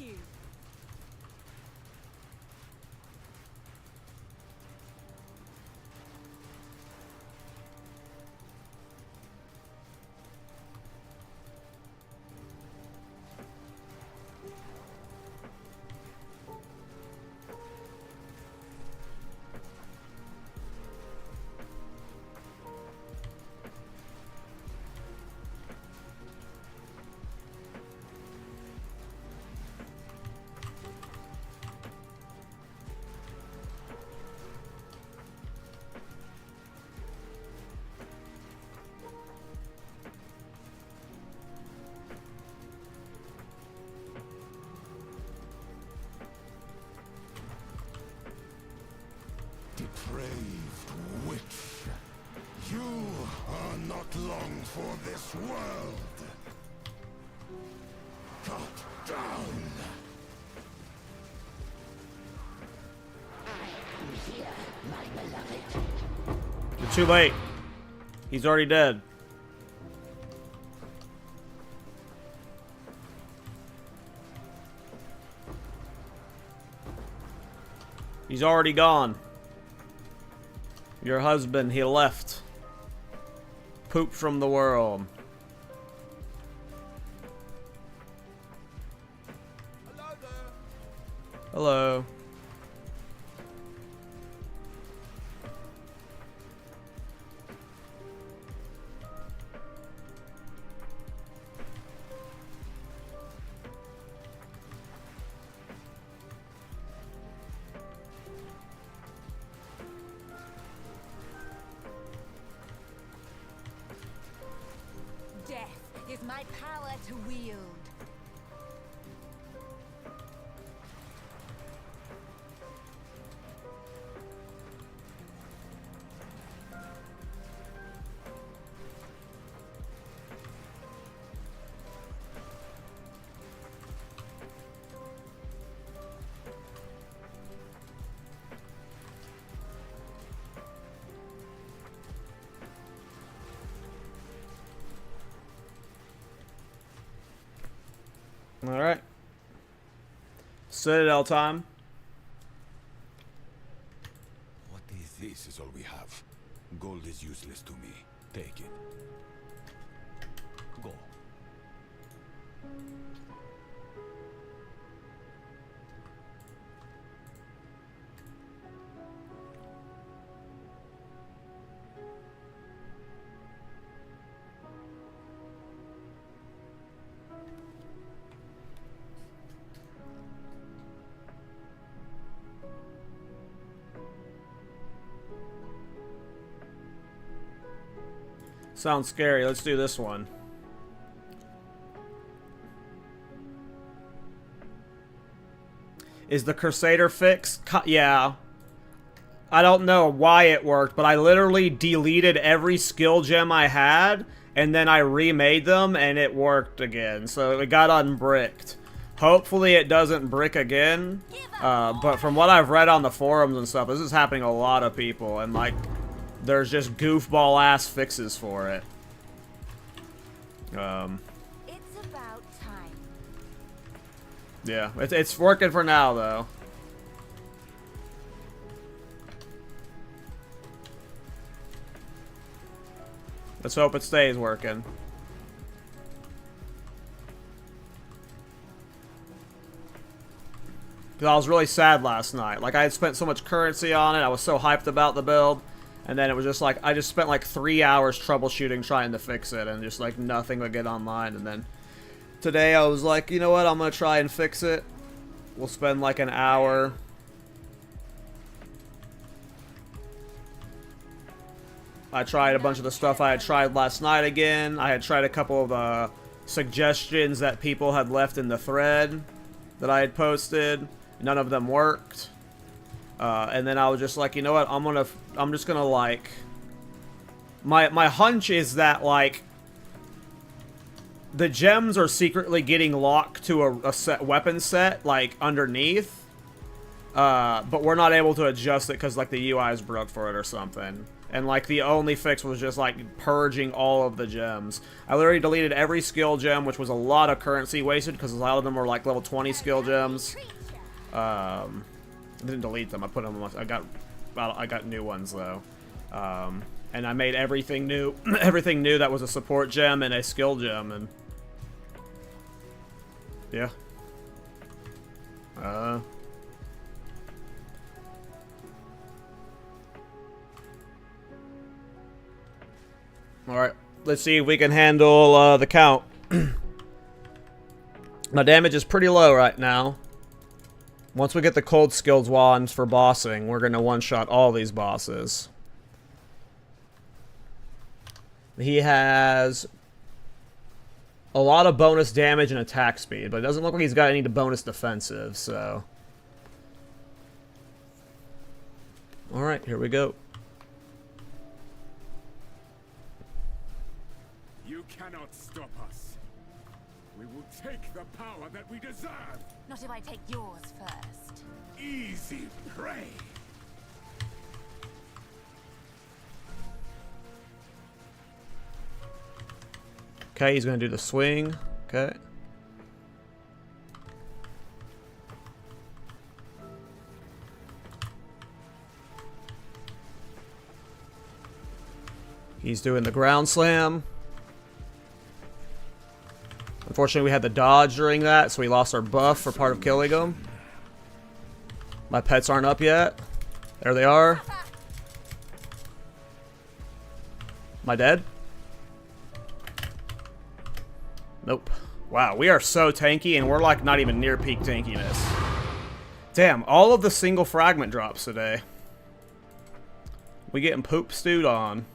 you. Depraved witch, you are not long for this world. Cut down. You're too late. He's already dead. He's already gone. Your husband, he left. Poop from the world. Hello there. Hello. Death is my power to wield. Alright. Citadel time. What is this? Is all we have. Gold is useless to me. Take it. Go. Sounds scary. Let's do this one. Is the Cursader fix? Yeah. I don't know why it worked, but I literally deleted every skill gem I had, and then I remade them, and it worked again. So it got unbricked. Hopefully it doesn't brick again. But from what I've read on the forums and stuff, this is happening to a lot of people, and like, there's just goofball-ass fixes for it. It's about time. Yeah, it's working for now, though. Let's hope it stays working. Because I was really sad last night. Like, I had spent so much currency on it, I was so hyped about the build. And then it was just like, I just spent like 3 hours troubleshooting trying to fix it, and just like nothing would get online. And then today I was like, you know what, I'm gonna try and fix it. We'll spend like an hour. I tried a bunch of the stuff I had tried last night again. I had tried a couple of the suggestions that people had left in the thread that I had posted. None of them worked. And then I was just like, you know what, I'm just gonna like, my hunch is that like, the gems are secretly getting locked to a weapon set, like, underneath, but we're not able to adjust it because like the UI is broke for it or something. And, like, the only fix was just, like, purging all of the gems. I literally deleted every skill gem, which was a lot of currency wasted, because a lot of them were, like, level 20 skill gems. I didn't delete them. I put them on I got new ones, though. And I made everything new. Everything new that was a support gem and a skill gem, and... yeah. Alright, let's see if we can handle the count. My damage is pretty low right now. Once we get the cold skills wands for bossing, we're gonna one-shot all these bosses. He has a lot of bonus damage and attack speed, but it doesn't look like he's got any bonus defensive, so... alright, here we go. You cannot stop us. We will take the power that we deserve. Not if I take yours first. Easy prey. Okay, he's gonna do the swing. Okay. He's doing the ground slam. Unfortunately, we had the dodge during that, so we lost our buff for part of killing him. My pets aren't up yet. There they are. Am I dead? Nope. Wow, we are so tanky, and we're like not even near peak tankiness. Damn, all of the single fragment drops today. We getting poop stewed on.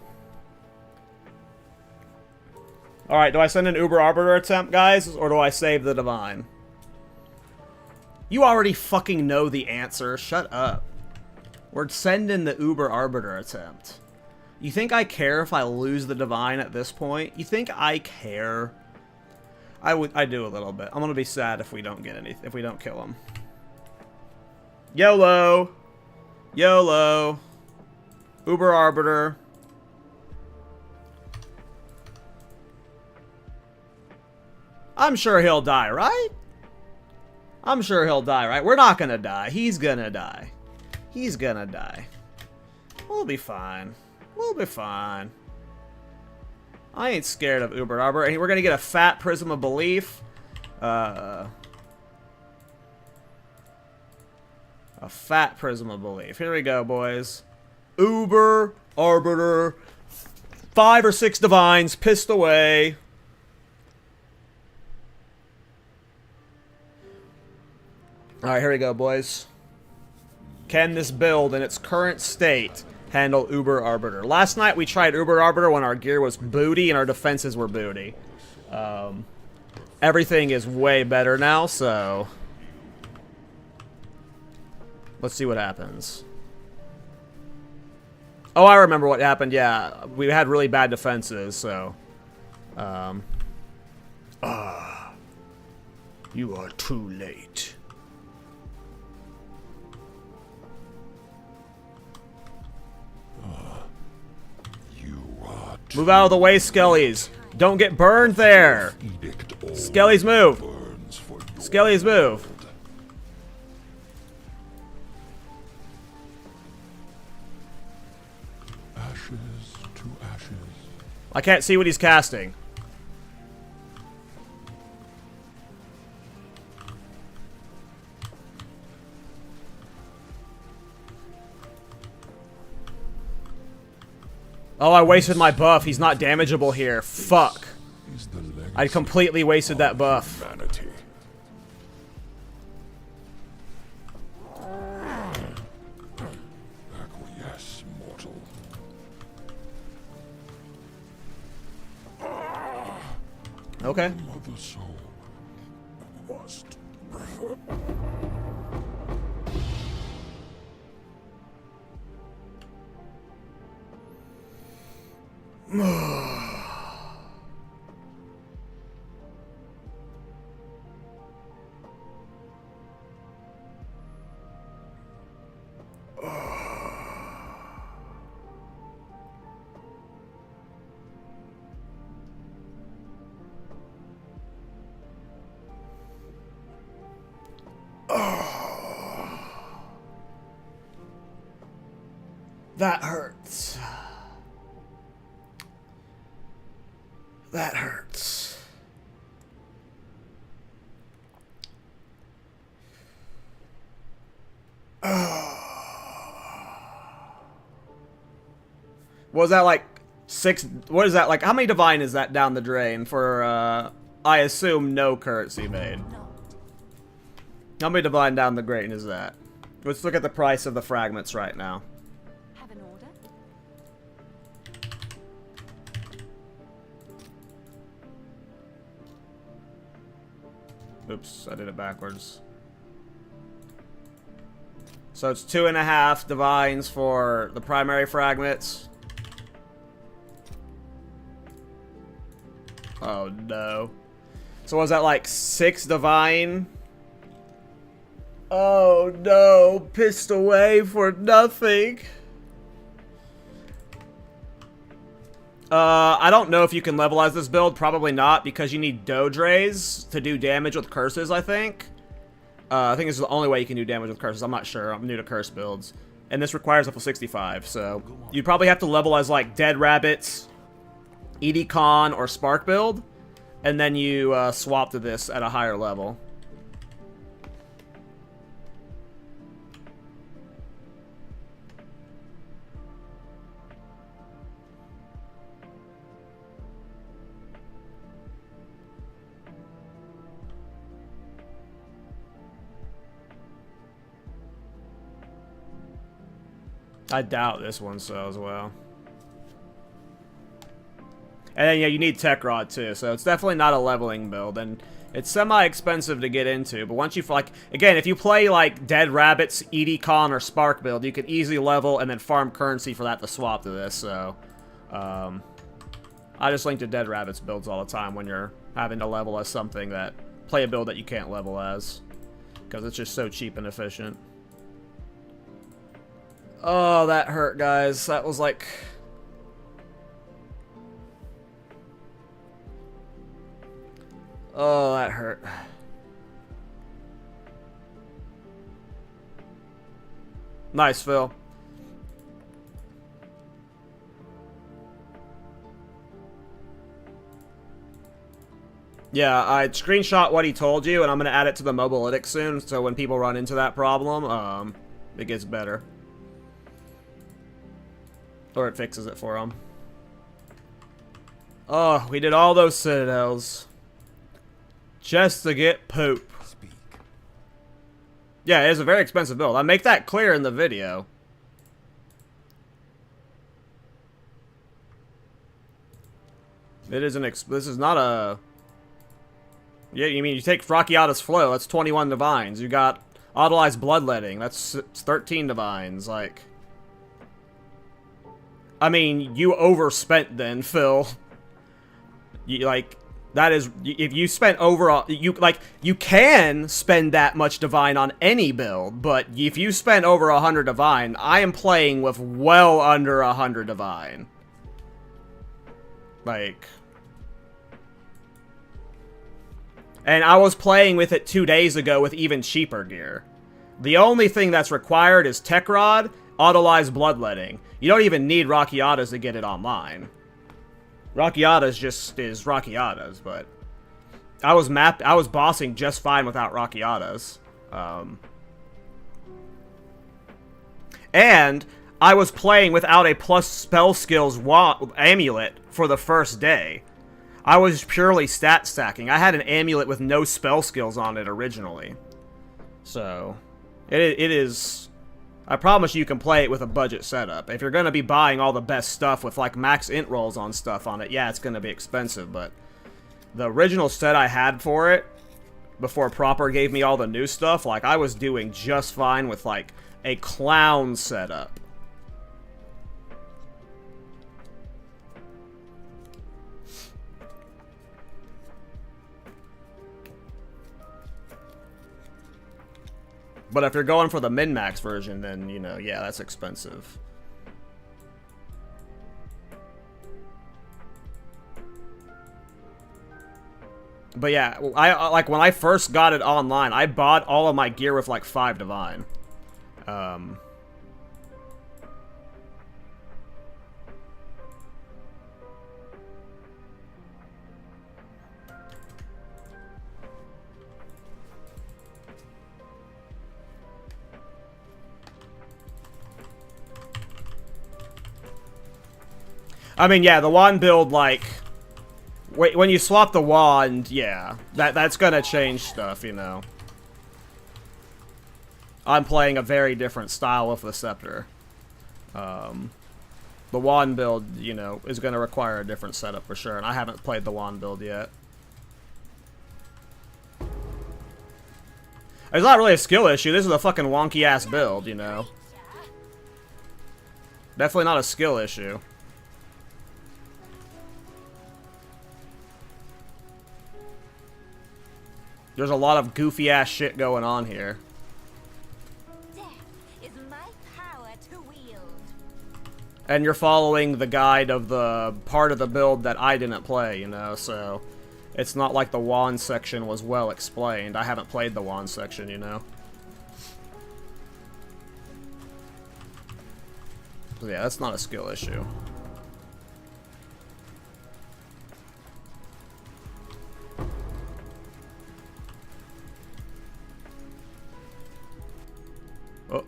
Alright, do I send an Uber Arbiter attempt, guys, or do I save the Divine? You already fucking know the answer. Shut up. We're sending the Uber Arbiter attempt. You think I care if I lose the Divine at this point? You think I care? I do a little bit. I'm gonna be sad if we don't get any, if we don't kill him. YOLO! YOLO! Uber Arbiter. I'm sure he'll die, right? I'm sure he'll die, right? We're not gonna die. He's gonna die. He's gonna die. We'll be fine. We'll be fine. I ain't scared of Uber Arbiter. And we're gonna get a fat Prism of Belief. A fat Prism of Belief. Here we go, boys. Uber Arbiter. 5 or 6 Divines pissed away. Alright, here we go, boys. Can this build in its current state handle Uber Arbiter? Last night we tried Uber Arbiter when our gear was booty and our defenses were booty. Everything is way better now, so... let's see what happens. Oh, I remember what happened, yeah. We had really bad defenses, so... you are too late. Move out of the way, Skellies. Don't get burned there. Skellies, move. Skellies, move. Ashes to ashes. I can't see what he's casting. Oh, I wasted my buff. He's not damageable here. Fuck. I completely wasted that buff. Vanity. Acquiesce, mortal. Okay. Mother soul must. That hurts. That hurts. Was that like 6? What is that like? How many divine is that down the drain for? I assume no currency made. How many divine down the drain is that? Let's look at the price of the fragments right now. Have an order? Oops, I did it backwards. So it's 2.5 divines for the primary fragments. Oh no. So was that like 6 divine? Oh no, pissed away for nothing. I don't know if you can levelize this build. Probably not, because you need Dodres to do damage with curses, I think. I think this is the only way you can do damage with curses. I'm not sure. I'm new to curse builds. And this requires level 65, so you probably have to levelize like Dead Rabbits, Edicon, or Spark build, and then you swap to this at a higher level. I doubt this one so as well. And then, yeah, you need Tech Rod too, so it's definitely not a leveling build, and it's semi-expensive to get into, but once you, like, again, if you play, like, Dead Rabbits, Edicon, or Spark build, you can easily level and then farm currency for that to swap to this, so, I just link to Dead Rabbits builds all the time when you're having to level as something that, play a build that you can't level as, because it's just so cheap and efficient. Oh, that hurt, guys. That was like... Oh, that hurt. Nice, Phil. Yeah, I screenshot what he told you, and I'm going to add it to the Mobilytics soon, so when people run into that problem, it gets better. Or it fixes it for them. Oh, we did all those citadels. Just to get poop. Speak. Yeah, it is a very expensive build. I make that clear in the video. It is an this is not a... Yeah, you mean you take Rakiata's Flow, that's 21 divines. You got Autolyzed Bloodletting, that's 13 divines, like... I mean, you overspent then, Phil. You, like, that is, if you spent over, you can spend that much divine on any build, but if you spend over 100 divine, I am playing with well under 100 divine. Like... And I was playing with it 2 days ago with even cheaper gear. The only thing that's required is Tech Rod, Autolyzed Bloodletting. You don't even need Rakiatas to get it online. Rakiatas just is Rakiatas, but I was bossing just fine without Rakiatas. And I was playing without a plus spell skills amulet for the first day. I was purely stat stacking. I had an amulet with no spell skills on it originally. So, it is... I promise you can play it with a budget setup. If you're going to be buying all the best stuff with, like, max int rolls on stuff on it, yeah, it's going to be expensive, but the original set I had for it, before Proper gave me all the new stuff, like, I was doing just fine with, like, a clown setup. But if you're going for the min-max version, then, you know, yeah, that's expensive. But yeah, I like, when I first got it online, I bought all of my gear with, like, 5 divine. I mean, yeah, the wand build, like, when you swap the wand, yeah, that's gonna change stuff, you know. I'm playing a very different style with the scepter. The wand build, you know, is gonna require a different setup for sure, and I haven't played the wand build yet. It's not really a skill issue. This is a fucking wonky-ass build, you know. Definitely not a skill issue. There's a lot of goofy-ass shit going on here. Death is my power to wield. And you're following the guide of the part of the build that I didn't play, you know, so... It's not like the wand section was well explained. I haven't played the wand section, you know. So yeah, that's not a skill issue. Oh.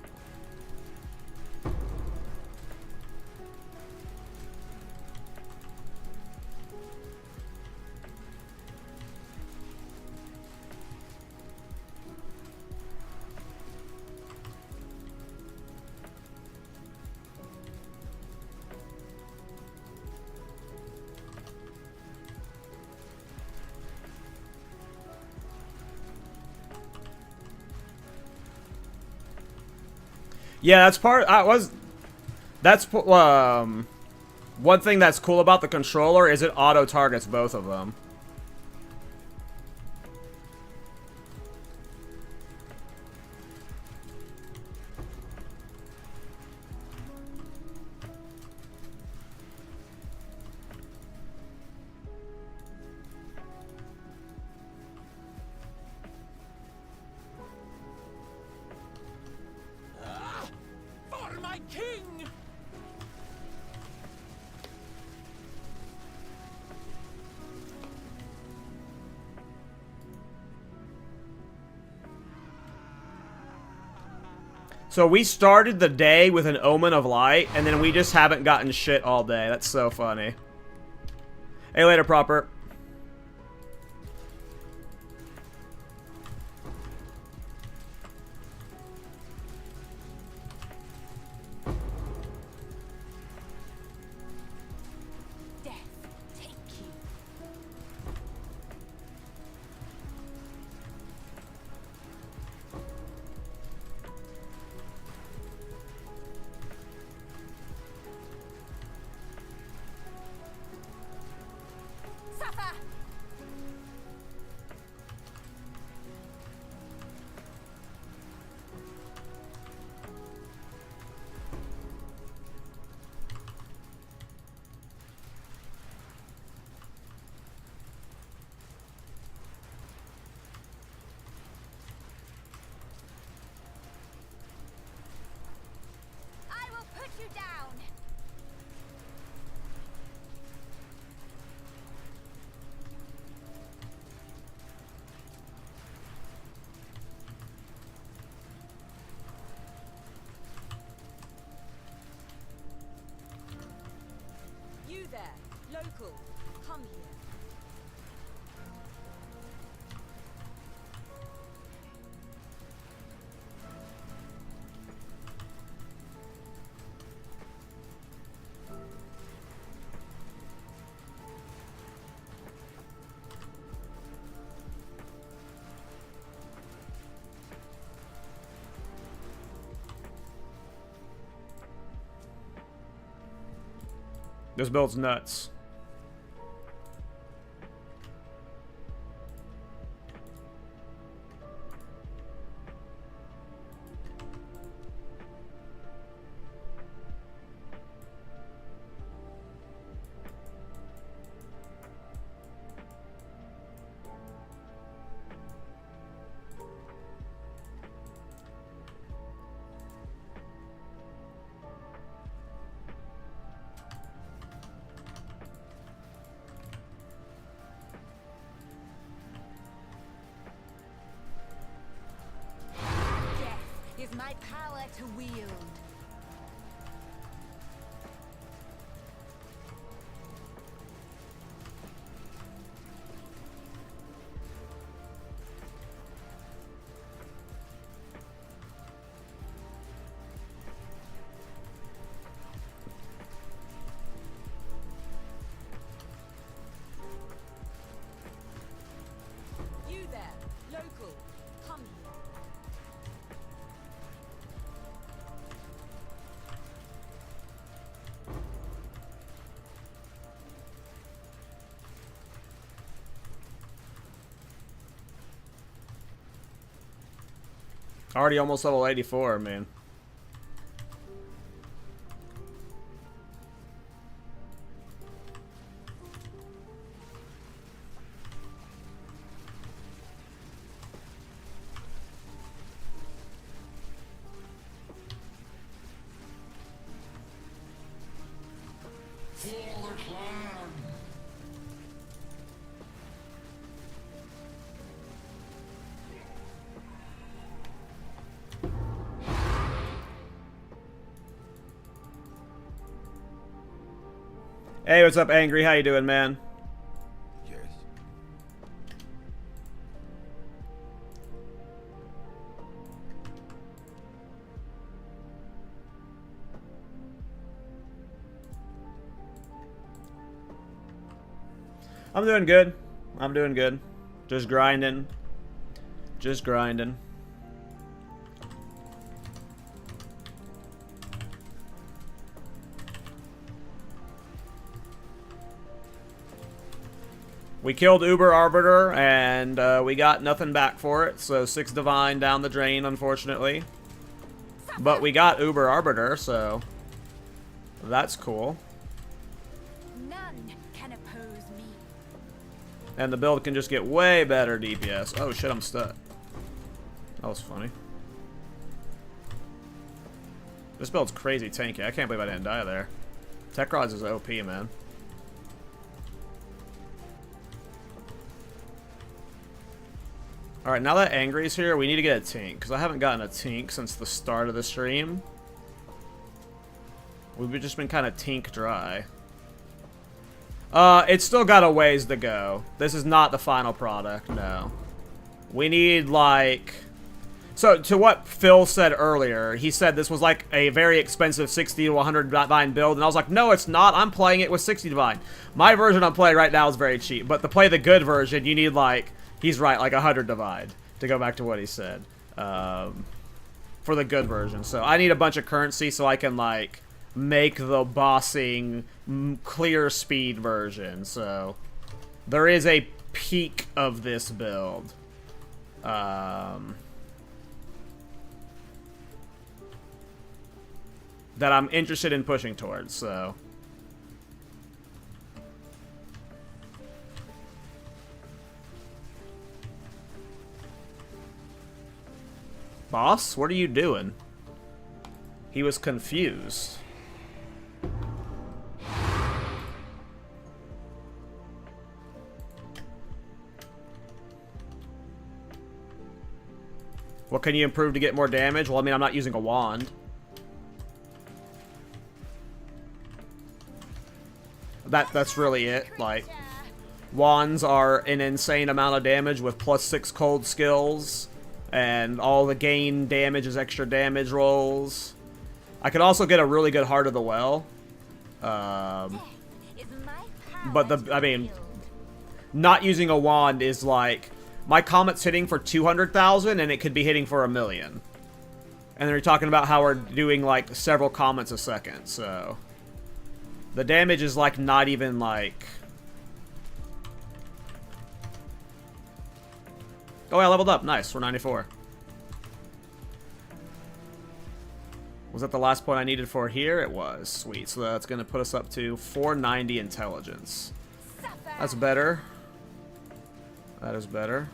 Yeah, that's one thing that's cool about the controller is it auto targets both of them. For my king! So we started the day with an omen of light, and then we just haven't gotten shit all day. That's so funny. Hey, later, Proper. Death, take you. Suffer! I will put you down. You there, local, come here. This build's nuts. Death is my power to wield. Already almost level 84, man. For the clan! Hey, what's up, Angry? How you doing, man? Yes. I'm doing good. I'm doing good. Just grinding. Just grinding. We killed Uber Arbiter, and we got nothing back for it, so 6 Divine down the drain, unfortunately. But we got Uber Arbiter, so that's cool. None can oppose me. And the build can just get way better DPS. Oh shit, I'm stuck. That was funny. This build's crazy tanky. I can't believe I didn't die there. Tech Rods is OP, man. Alright, now that Angry's here, we need to get a Tink, because I haven't gotten a Tink since the start of the stream. We've just been kind of Tink dry. It's still got a ways to go. This is not the final product, no. We need, like... So, to what Phil said earlier, he said this was like a very expensive 60 to 100 Divine build, and I was like, no, it's not. I'm playing it with 60 Divine. My version I'm playing right now is very cheap, but to play the good version, you need, like... He's right, like 100 Divide, to go back to what he said. For the good version. So, I need a bunch of currency so I can, like, make the bossing clear speed version. So, there is a peak of this build. That I'm interested in pushing towards, so... Boss, what are you doing? He was confused. What can you improve to get more damage? Well, I mean, I'm not using a wand. That's really it. Like, wands are an insane amount of damage with +6 cold skills. And all the gain damage is extra damage rolls. I could also get a really good Heart of the Well. But I mean, not using a wand is like, my Comet's hitting for 200,000 and it could be hitting for 1 million. And they're talking about how we're doing like several Comets a second, so. The damage is like not even like... Oh, I leveled up. Nice. We're 94. Was that the last point I needed for here? It was. Sweet. So that's going to put us up to 490 intelligence. That's better. That is better.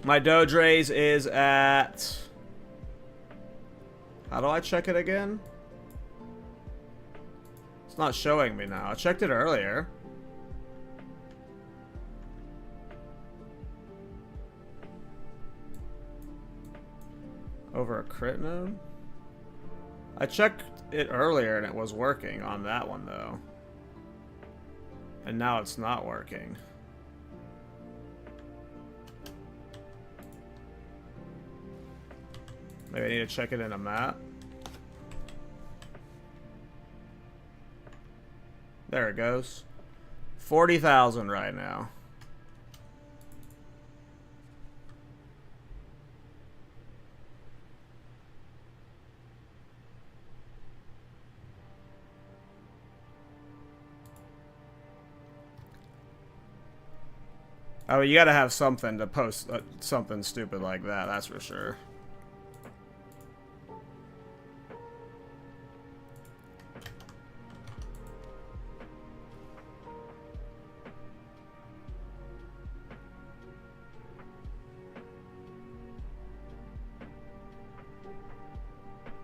My Dodres is at... How do I check it again? It's not showing me now. I checked it earlier. Over a crit node? I checked it earlier and it was working on that one though. And now it's not working. Maybe I need to check it in a map. There it goes. 40,000 right now. Oh, you gotta have something to post something stupid like that, that's for sure.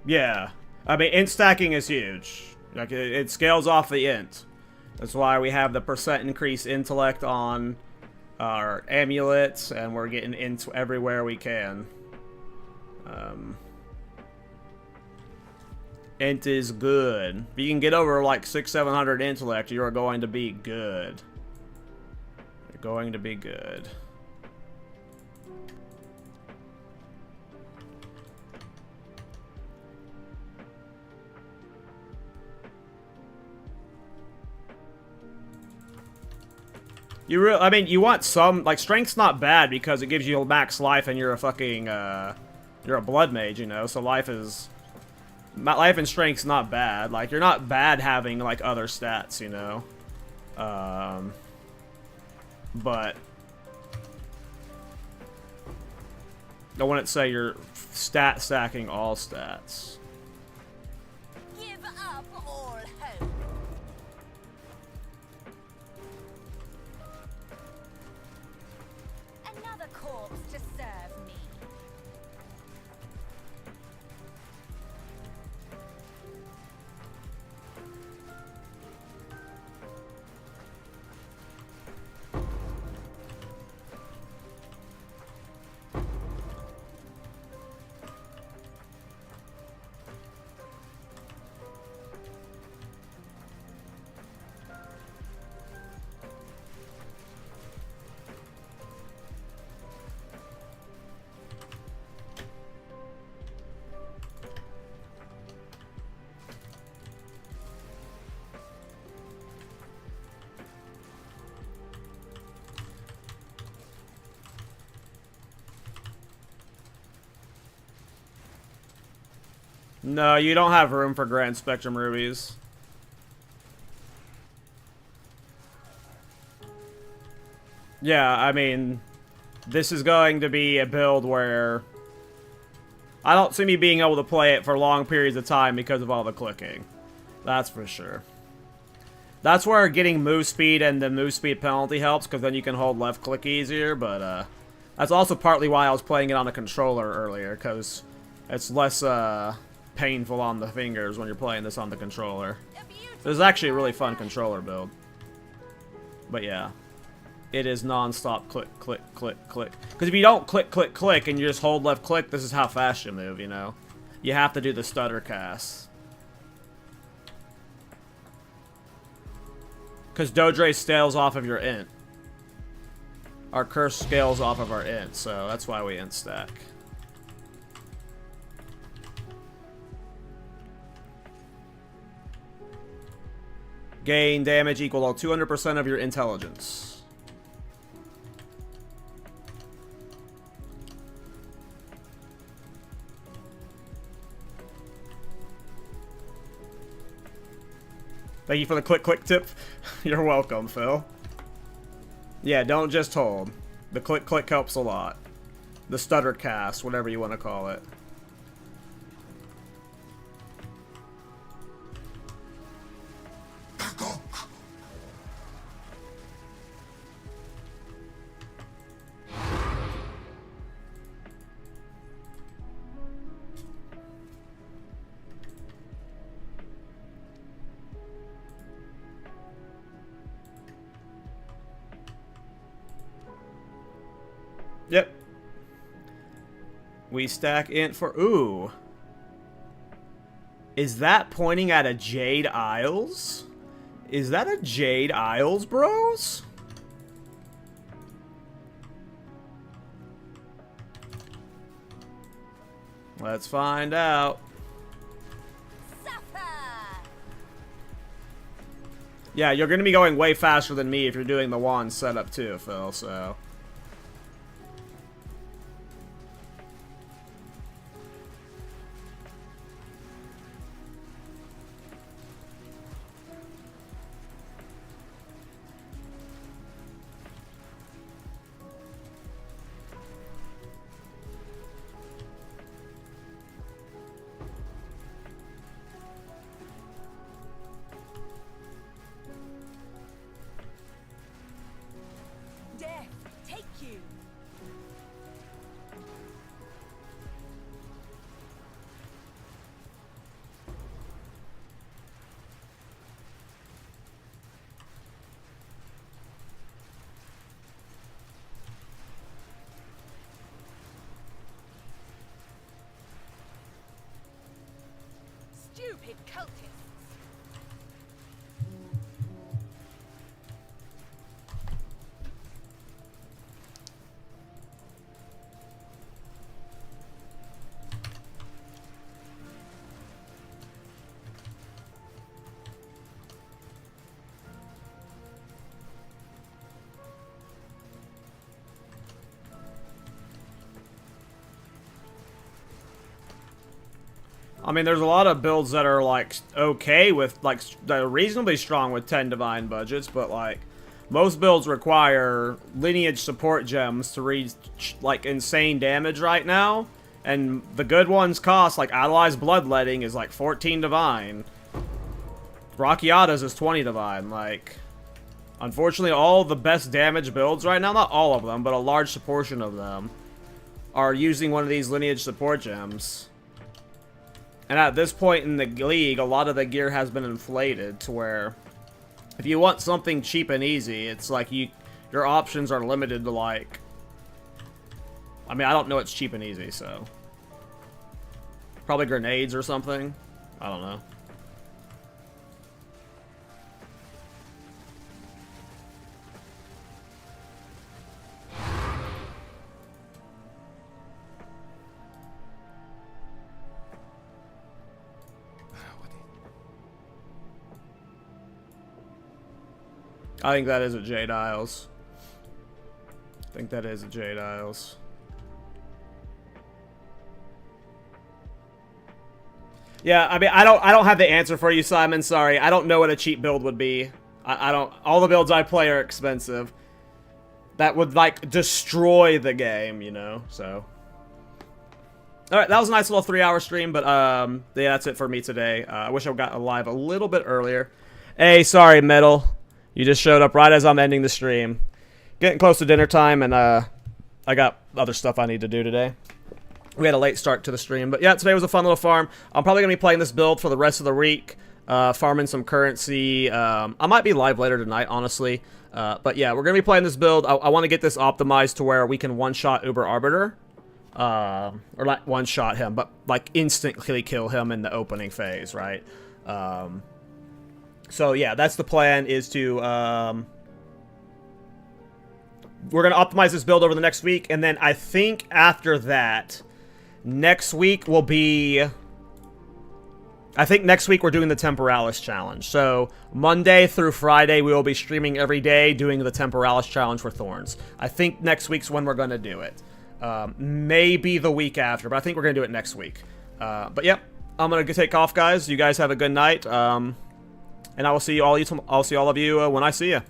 Yeah. I mean, int stacking is huge. Like, it scales off the int. That's why we have the percent increase intellect on our amulets, and we're getting int everywhere we can. Int is good. If you can get over like 600-700 intellect, you are going to be good. You're going to be good. I mean, you want some, like, strength's not bad because it gives you max life and you're a fucking, you're a blood mage, you know, so life and strength's not bad. Like, you're not bad having, like, other stats, you know. But I wouldn't say you're stat stacking all stats. Give up all hope. Another corpse to serve me. No, you don't have room for Grand Spectrum rubies. Yeah, I mean, this is going to be a build where I don't see me being able to play it for long periods of time because of all the clicking. That's for sure. That's where getting move speed and the move speed penalty helps, because then you can hold left click easier, but that's also partly why I was playing it on a controller earlier, because it's less painful on the fingers when you're playing this on the controller. This is actually a really fun controller build. But yeah, it is non-stop click, click, click, click. Because if you don't click, click, click, and you just hold left click, this is how fast you move, you know? You have to do the stutter cast. Because Dodre scales off of your int. Our curse scales off of our int, so that's why we int stack. Gain damage equal to 200% of your intelligence. Thank you for the click tip. You're welcome, Phil. Yeah, don't just hold. The click helps a lot. The stutter cast, whatever you want to call it. Yep. We stack int for... Ooh. Is that pointing at a Jade Isles? Is that a Jade Isles, bros? Let's find out. Yeah, you're going to be going way faster than me if you're doing the wand setup too, Phil, so... Death, take you. Stupid cultists. I mean, there's a lot of builds that are, like, okay with, like, that are reasonably strong with 10 divine budgets, but, like, most builds require lineage support gems to reach, like, insane damage right now, and the good ones cost, like, Idolized Bloodletting is, like, 14 divine. Brachiota's is 20 divine, like... Unfortunately, all the best damage builds right now, not all of them, but a large portion of them, are using one of these lineage support gems. And at this point in the league, a lot of the gear has been inflated to where if you want something cheap and easy, it's like your options are limited to, like... I mean, I don't know it's cheap and easy, so... Probably grenades or something. I don't know. I think that is a Jade Isles. I think that is a Jade Isles. Yeah, I mean, I don't have the answer for you, Simon. Sorry, I don't know what a cheap build would be. I don't. All the builds I play are expensive. That would like destroy the game, you know. So, all right, that was a nice little 3-hour stream, but yeah, that's it for me today. I wish I got live a little bit earlier. Hey, sorry, Metal. You just showed up right as I'm ending the stream. Getting close to dinner time, and I got other stuff I need to do today. We had a late start to the stream, but yeah, today was a fun little farm. I'm probably going to be playing this build for the rest of the week, farming some currency. I might be live later tonight, honestly. But yeah, we're going to be playing this build. I want to get this optimized to where we can one-shot Uber Arbiter. Or not one-shot him, but like instantly kill him in the opening phase, right? So yeah, that's the plan, is to, we're going to optimize this build over the next week, and then I think after that, next week will be, I think next week we're doing the Temporalis Challenge. So Monday through Friday, we will be streaming every day doing the Temporalis Challenge for Thorns. I think next week's when we're going to do it. Maybe the week after, but I think we're going to do it next week. But yep, I'm going to take off, guys. You guys have a good night. And I will see all of you when I see you.